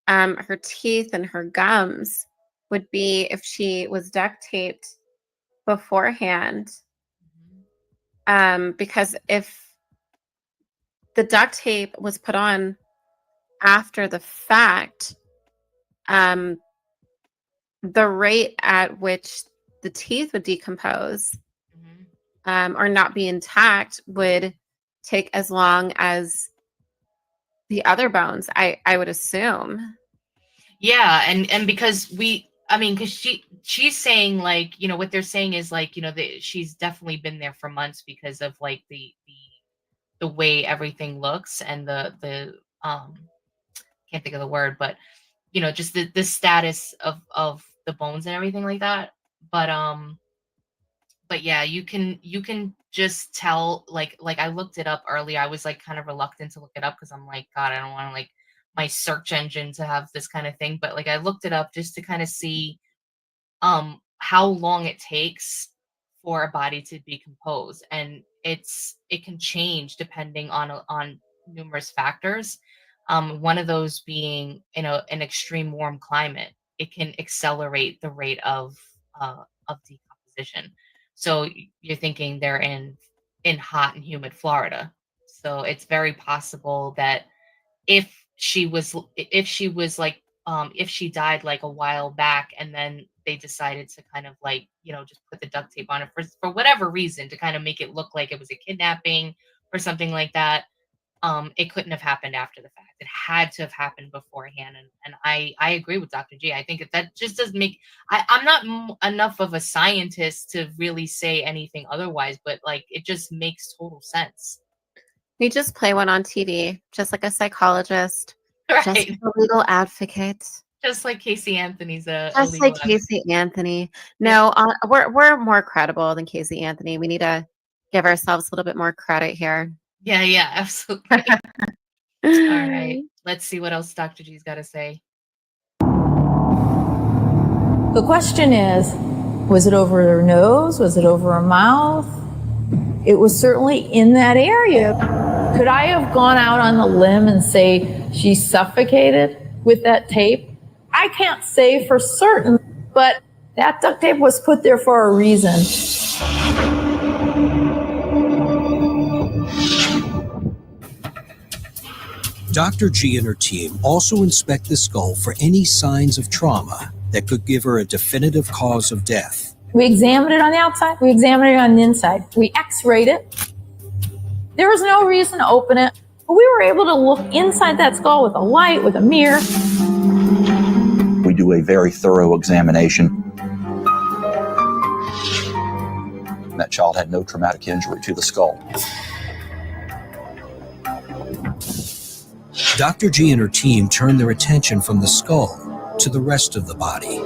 D: her teeth and her gums would be if she was duct taped beforehand. Because if the duct tape was put on after the fact, the rate at which the teeth would decompose or not be intact would take as long as the other bones, I would assume.
C: Yeah, and because because she's saying, like, what they're saying is, like, she's definitely been there for months because of, like, the the way everything looks and the can't think of the word, but just the status of the bones and everything like that. But yeah, you can just tell, like I looked it up earlier. I was like kind of reluctant to look it up because I'm like, God, I don't want to like my search engine to have this kind of thing. But like I looked it up just to kind of see how long it takes for a body to decompose, and it can change depending on numerous factors. One of those being an extreme warm climate, it can accelerate the rate of decomposition. So you're thinking they're in hot and humid Florida, so it's very possible that if she was like if she died like a while back and then they decided to kind of like just put the duct tape on it for whatever reason to kind of make it look like it was a kidnapping or something like that, it couldn't have happened after the fact. It had to have happened beforehand. And I agree with Dr. G. I think that just doesn't make, I'm not enough of a scientist to really say anything otherwise, but like, it just makes total sense.
D: We just play one on TV, just like a psychologist,
C: Right.
D: just like a legal advocate.
C: Just like Casey Anthony's
D: just like Casey Anthony. No, we're more credible than Casey Anthony. We need to give ourselves a little bit more credit here.
C: Yeah, absolutely. All right, let's see what else Dr. G's got to say.
T: The question is, was it over her nose? Was it over her mouth? It was certainly in that area. Could I have gone out on the limb and say she suffocated with that tape? I can't say for certain, but that duct tape was put there for a reason.
S: Dr. G and her team also inspect the skull for any signs of trauma that could give her a definitive cause of death.
T: We examined it on the outside. We examined it on the inside. We x-rayed it. There was no reason to open it, but we were able to look inside that skull with a light, with a mirror.
Y: We do a very thorough examination. That child had no traumatic injury to the skull.
S: Dr. G and her team turned their attention from the skull to the rest of the body.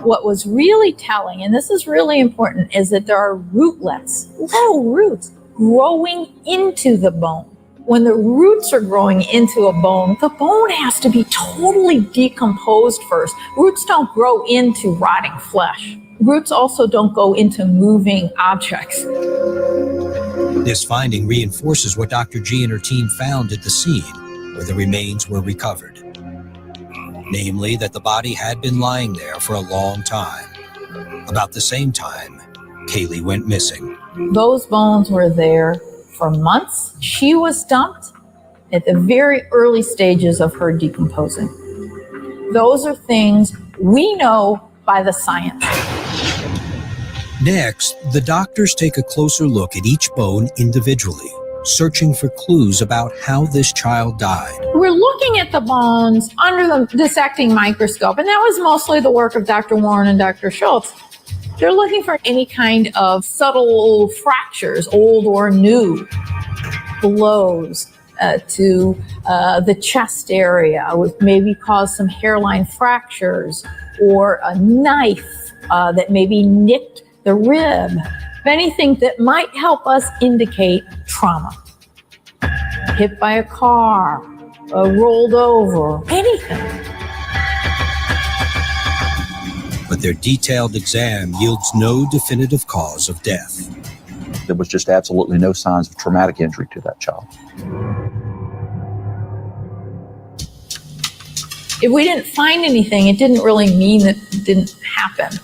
T: What was really telling, and this is really important, is that there are rootlets, little roots, growing into the bone. When the roots are growing into a bone, the bone has to be totally decomposed first. Roots don't grow into rotting flesh. Roots also don't go into moving objects.
S: This finding reinforces what Dr. G and her team found at the scene where the remains were recovered. Namely, that the body had been lying there for a long time. About the same time, Kaylee went missing.
T: Those bones were there for months. She was dumped at the very early stages of her decomposing. Those are things we know by the science.
S: Next, the doctors take a closer look at each bone individually, searching for clues about how this child died.
T: We're looking at the bones under the dissecting microscope, and that was mostly the work of Dr. Warren and Dr. Schultz. They're looking for any kind of subtle fractures, old or new, blows to the chest area, would maybe cause some hairline fractures, or a knife that maybe nicked the rib, anything that might help us indicate trauma. Hit by a car, rolled over, anything.
S: But their detailed exam yields no definitive cause of death.
Y: There was just absolutely no signs of traumatic injury to that child.
T: If we didn't find anything, it didn't really mean that it didn't happen.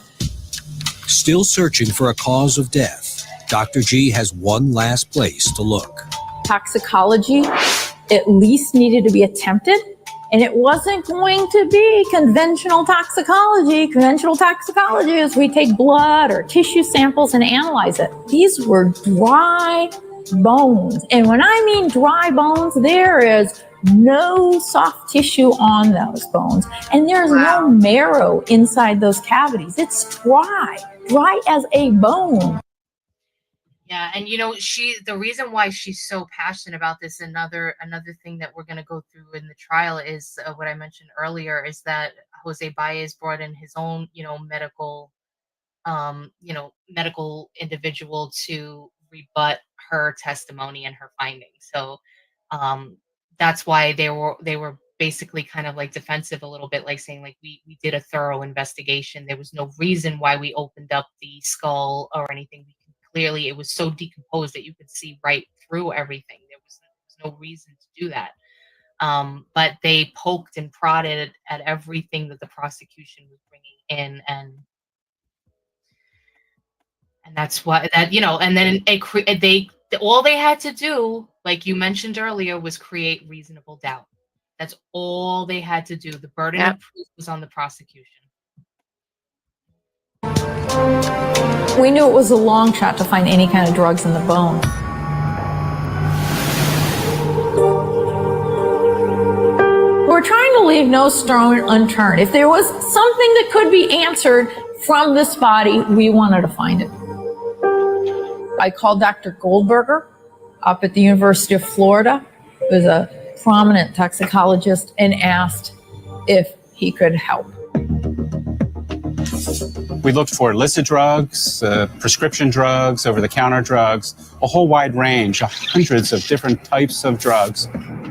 S: Still searching for a cause of death, Dr. G has one last place to look.
T: Toxicology at least needed to be attempted, and it wasn't going to be conventional toxicology. Conventional toxicology is we take blood or tissue samples and analyze it. These were dry bones, and when I mean dry bones, there is no soft tissue on those bones, and there's no marrow inside those cavities. It's dry as a bone.
C: Yeah, and the reason why she's so passionate about this, another thing that we're going to go through in the trial is what I mentioned earlier, is that Jose Baez brought in his own, medical individual to rebut her testimony and her findings. So that's why they were basically kind of like defensive a little bit, like saying like we did a thorough investigation. There was no reason why we opened up the skull or anything. Clearly, it was so decomposed that you could see right through everything. There was no reason to do that. But they poked and prodded at everything that the prosecution was bringing in, and that's why and then all they had to do, like you mentioned earlier, was create reasonable doubt. That's all they had to do. The burden of proof was on the prosecution.
T: We knew it was a long shot to find any kind of drugs in the bone. We're trying to leave no stone unturned. If there was something that could be answered from this body, we wanted to find it. I called Dr. Goldberger up at the University of Florida, who is a prominent toxicologist, and asked if he could help.
B: We looked for illicit drugs, prescription drugs, over-the-counter drugs, a whole wide range, hundreds of different types of drugs.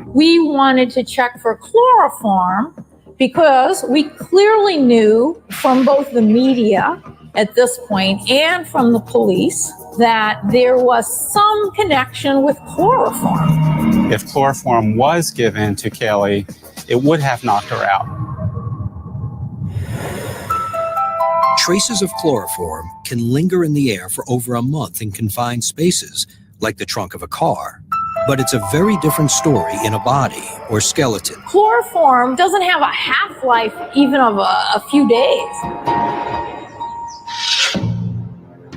T: We wanted to check for chloroform because we clearly knew from both the media at this point and from the police that there was some connection with chloroform.
B: If chloroform was given to Kaylee, it would have knocked her out.
S: Traces of chloroform can linger in the air for over a month in confined spaces, like the trunk of a car. But it's a very different story in a body or skeleton.
T: Chloroform doesn't have a half-life even of a few days.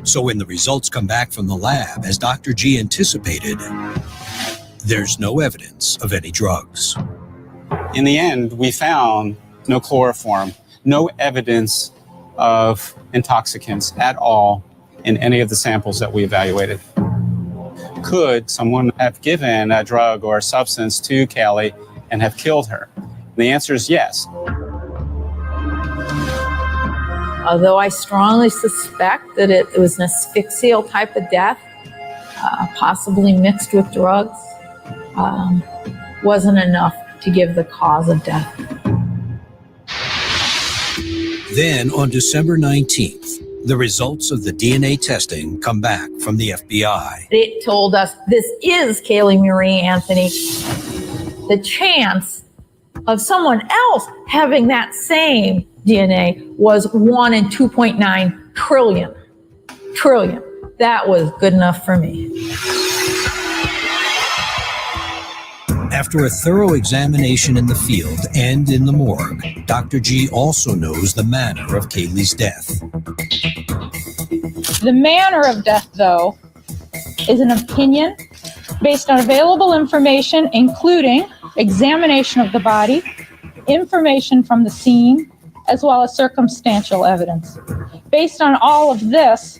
S: So when the results come back from the lab, as Dr. G anticipated, there's no evidence of any drugs.
B: In the end, we found no chloroform, no evidence of intoxicants at all in any of the samples that we evaluated. Could someone have given a drug or a substance to Kaylee and have killed her? The answer is yes.
T: Although I strongly suspect that it was an asphyxial type of death, possibly mixed with drugs, wasn't enough to give the cause of death.
S: Then on December 19th, the results of the DNA testing come back from the FBI.
T: It told us this is Kaylee Marie Anthony. The chance of someone else having that same DNA was 1 in 2.9 trillion. Trillion. That was good enough for me.
S: After a thorough examination in the field and in the morgue, Dr. G also knows the manner of Kaylee's death.
E: The manner of death, though, is an opinion based on available information, including examination of the body, information from the scene, as well as circumstantial evidence. Based on all of this,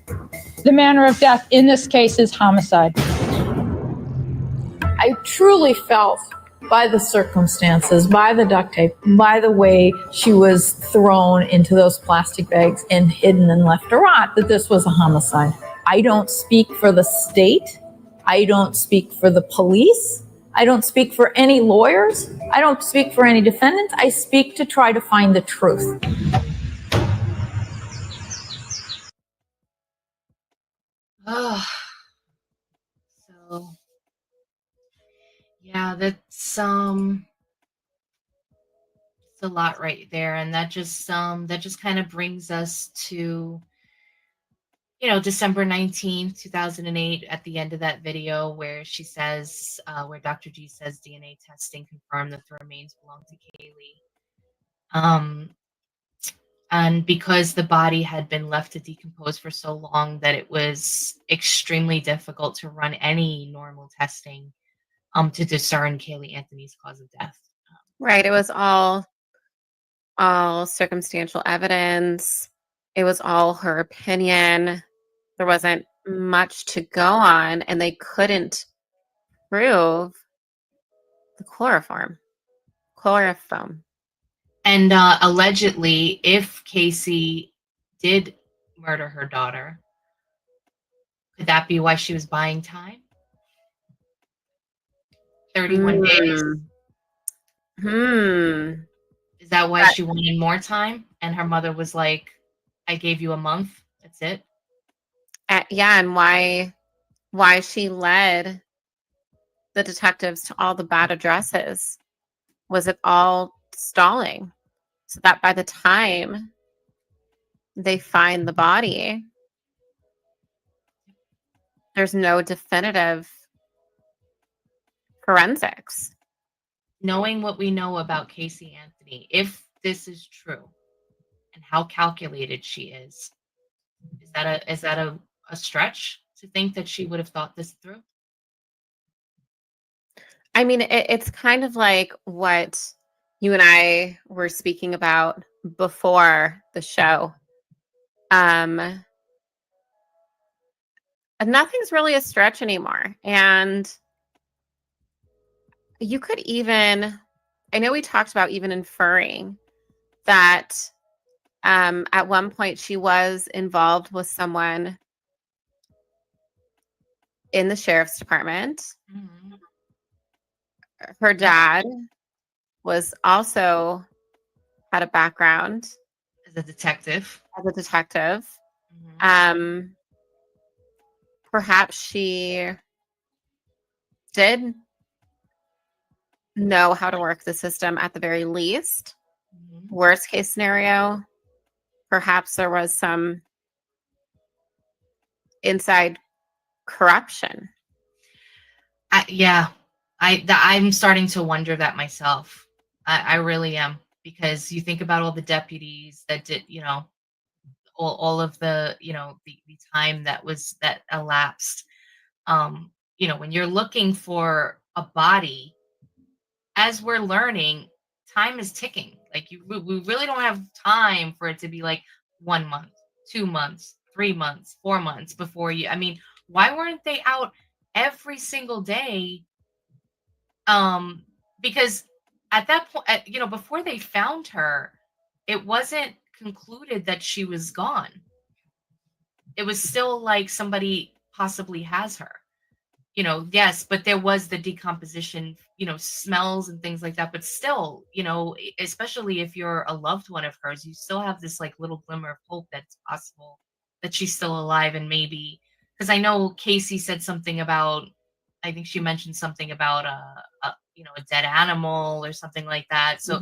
E: the manner of death in this case is homicide.
T: I truly felt, by the circumstances, by the duct tape, by the way she was thrown into those plastic bags and hidden and left to rot, that this was a homicide. I don't speak for the state. I don't speak for the police. I don't speak for any lawyers. I don't speak for any defendants. I speak to try to find the truth.
C: Oh, so yeah, that's it's a lot right there, and that just kind of brings us to December 19th, 2008, at the end of that video where she says, where Dr. G says DNA testing confirmed that the remains belong to Kaylee. And because the body had been left to decompose for so long that it was extremely difficult to run any normal testing to discern Kaylee Anthony's cause of death.
D: Right. It was all circumstantial evidence. It was all her opinion. There wasn't much to go on, and they couldn't prove the chloroform.
C: And allegedly, if Casey did murder her daughter, could that be why she was buying time? 31 days. Is that why she wanted more time? And her mother was like, I gave you a month. That's it.
D: Yeah, and why she led the detectives to all the bad addresses? Was it all stalling so that by the time they find the body, there's no definitive forensics?
C: Knowing what we know about Casey Anthony, if this is true and how calculated she is that a stretch to think that she would have thought this through?
D: I mean, it's kind of like what you and I were speaking about before the show. Nothing's really a stretch anymore. And you could even, I know we talked about even inferring that at one point she was involved with someone in the sheriff's department.
C: Mm-hmm.
D: Her dad was also had a background
C: as a detective.
D: Mm-hmm. Perhaps she did know how to work the system at the very least. Mm-hmm. Worst case scenario, perhaps there was some inside corruption.
C: I'm starting to wonder that myself. I really am, because you think about all the deputies that did, all of the, the time that elapsed. When you're looking for a body, as we're learning, time is ticking. Like we really don't have time for it to be like 1 month, 2 months, 3 months, 4 months before you. I mean, why weren't they out every single day? Because at that point, before they found her, it wasn't concluded that she was gone. It was still like somebody possibly has her. Yes, but there was the decomposition, smells and things like that. But still, especially if you're a loved one of hers, you still have this like little glimmer of hope that it's possible that she's still alive. And maybe, because I know Casey said something about, I think she mentioned something about a dead animal or something like that. So,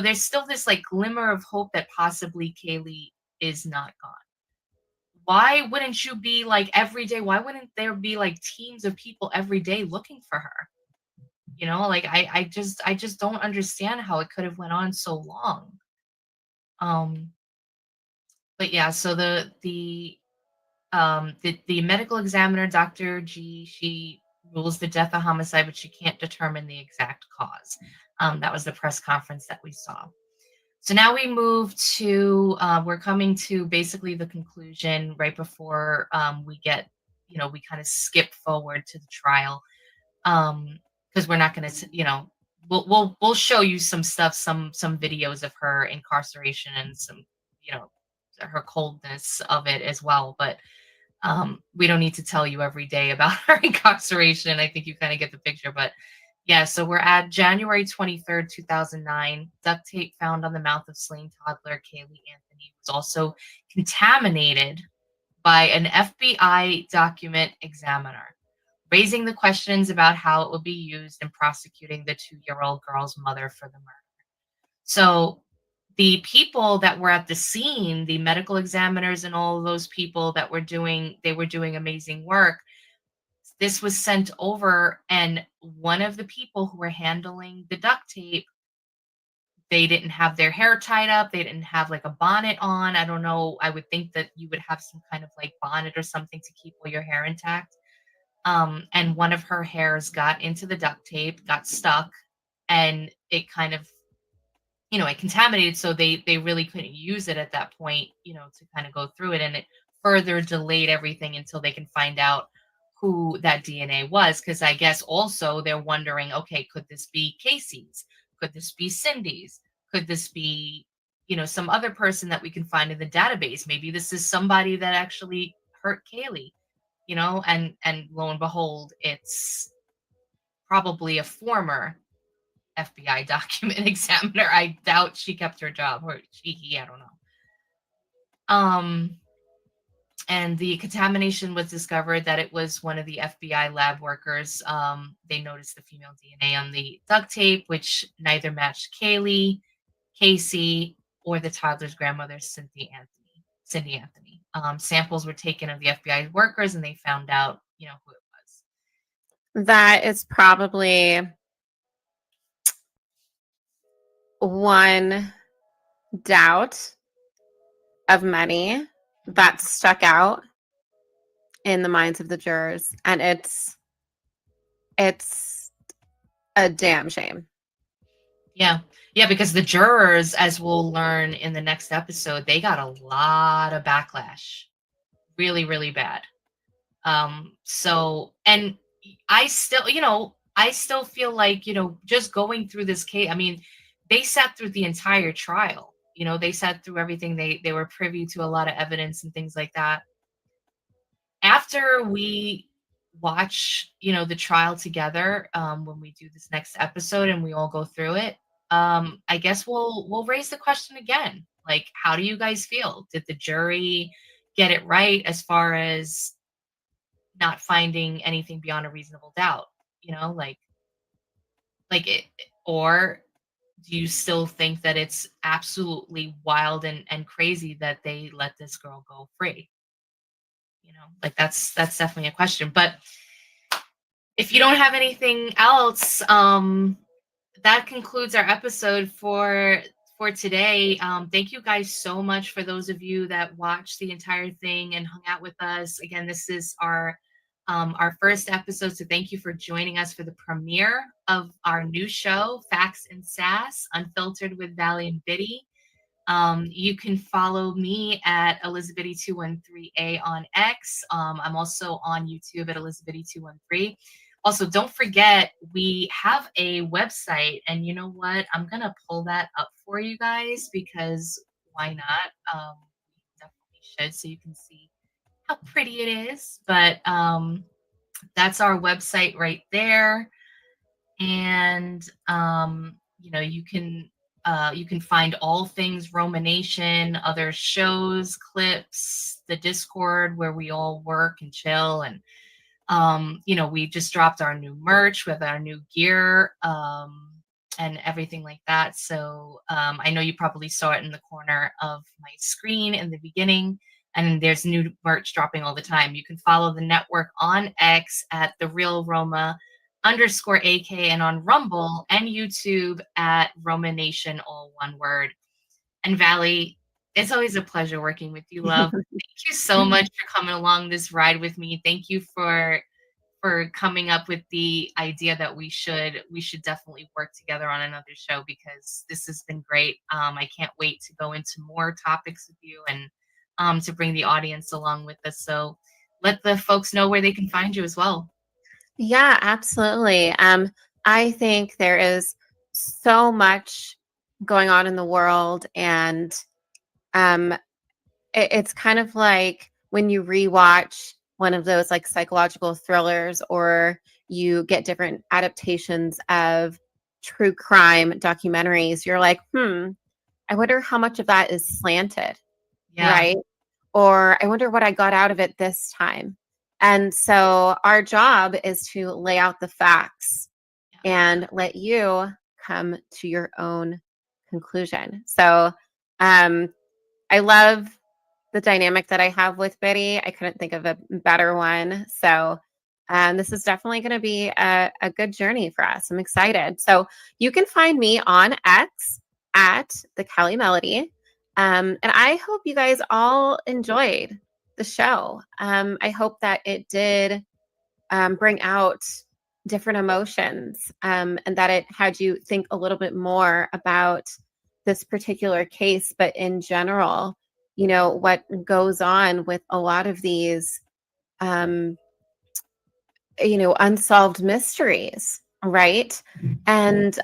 C: there's still this like glimmer of hope that possibly Kaylee is not gone. Why wouldn't you be like every day? Why wouldn't there be like teams of people every day looking for her? Like I just don't understand how it could have went on so long. But yeah, so the medical examiner, Dr. G, she rules the death a homicide, but she can't determine the exact cause. That was the press conference that we saw. So now we move to, we're coming to basically the conclusion right before we get, we kind of skip forward to the trial, because we're not going to, we'll show you some stuff, some videos of her incarceration and some, her coldness of it as well. But we don't need to tell you every day about her incarceration. I think you kind of get the picture, but yeah, so we're at January 23rd, 2009. Duct tape found on the mouth of slain toddler Kaylee Anthony was also contaminated by an FBI document examiner, raising the questions about how it would be used in prosecuting the 2-year-old girl's mother for the murder. So the people that were at the scene, the medical examiners and all of those people that were doing amazing work, this was sent over, and one of the people who were handling the duct tape, they didn't have their hair tied up. They didn't have like a bonnet on. I don't know. I would think that you would have some kind of like bonnet or something to keep all your hair intact. And one of her hairs got into the duct tape, got stuck, and it kind of, it contaminated. So they really couldn't use it at that point, to kind of go through it. And it further delayed everything until they can find out who that DNA was. Because I guess also they're wondering, okay, could this be Casey's? Could this be Cindy's? Could this be, some other person that we can find in the database? Maybe this is somebody that actually hurt Kaylee, and lo and behold, it's probably a former FBI document examiner. I doubt she kept her job, or he, I don't know. And the contamination was discovered that it was one of the FBI lab workers. They noticed the female DNA on the duct tape, which neither matched Kaylee, Casey, or the toddler's grandmother, Cindy Anthony. Samples were taken of the FBI workers, and they found out, who it was.
D: That is probably one doubt of many that stuck out in the minds of the jurors, and it's a damn shame.
C: Yeah, because the jurors, as we'll learn in the next episode, they got a lot of backlash, really, really bad. So, and I still feel like, just going through this case, I mean, they sat through the entire trial. They sat through everything. They were privy to a lot of evidence and things like that. After we watch, the trial together, when we do this next episode and we all go through it, I guess we'll raise the question again. Like, how do you guys feel? Did the jury get it right as far as not finding anything beyond a reasonable doubt? Or do you still think that it's absolutely wild and crazy that they let this girl go free? That's definitely a question. But if you don't have anything else, that concludes our episode for today. Thank you guys so much for those of you that watched the entire thing and hung out with us. Again, this is our first episode, so thank you for joining us for the premiere of our new show, Facts and Sass, Unfiltered with Valley and Biddy. You can follow me at Elizabeth213A on X. I'm also on YouTube at Elizabeth213. Also, don't forget, we have a website, and you know what? I'm going to pull that up for you guys, because why not? Definitely should, so you can see how pretty it is. But that's our website right there. And, you can find all things Romanation, other shows, clips, the Discord where we all work and chill. And, we just dropped our new merch with our new gear, and everything like that. So I know you probably saw it in the corner of my screen in the beginning, and there's new merch dropping all the time. You can follow the network on X at The Real Roma _AK, and on Rumble and YouTube at Romanation, all one word. And Valley, it's always a pleasure working with you, love. Thank you so much for coming along this ride with me. Thank you for coming up with the idea that we should definitely work together on another show, because this has been great. I can't wait to go into more topics with you, and to bring the audience along with us. So let the folks know where they can find you as well.
D: Yeah, absolutely. I think there is so much going on in the world, and it's kind of like when you rewatch one of those like psychological thrillers, or you get different adaptations of true crime documentaries, you're like, I wonder how much of that is slanted, right? Or I wonder what I got out of it this time. And so our job is to lay out the facts and let you come to your own conclusion. So I love the dynamic that I have with Biddy. I couldn't think of a better one. So this is definitely going to be a good journey for us. I'm excited. So you can find me on X at the Cali Melody. And I hope you guys all enjoyed the show. I hope that it did bring out different emotions, and that it had you think a little bit more about this particular case, but in general, what goes on with a lot of these, unsolved mysteries, right? And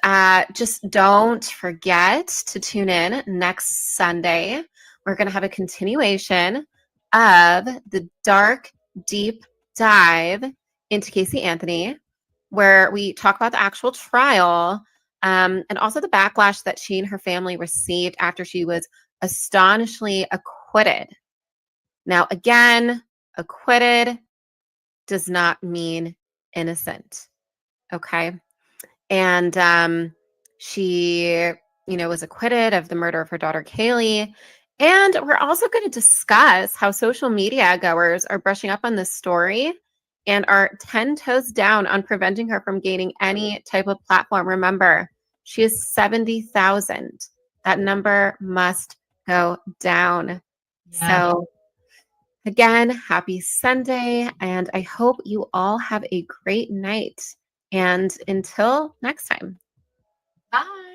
D: just don't forget to tune in next Sunday. We're going to have a continuation of the dark, deep dive into Casey Anthony, where we talk about the actual trial and also the backlash that she and her family received after she was astonishingly acquitted. Now, again, acquitted does not mean innocent. Okay. And she, was acquitted of the murder of her daughter, Kaylee. And we're also going to discuss how social media goers are brushing up on this story and are 10 toes down on preventing her from gaining any type of platform. Remember, she is 70,000. That number must go down.
C: Yeah.
D: So, again, happy Sunday, and I hope you all have a great night. And until next time.
C: Bye.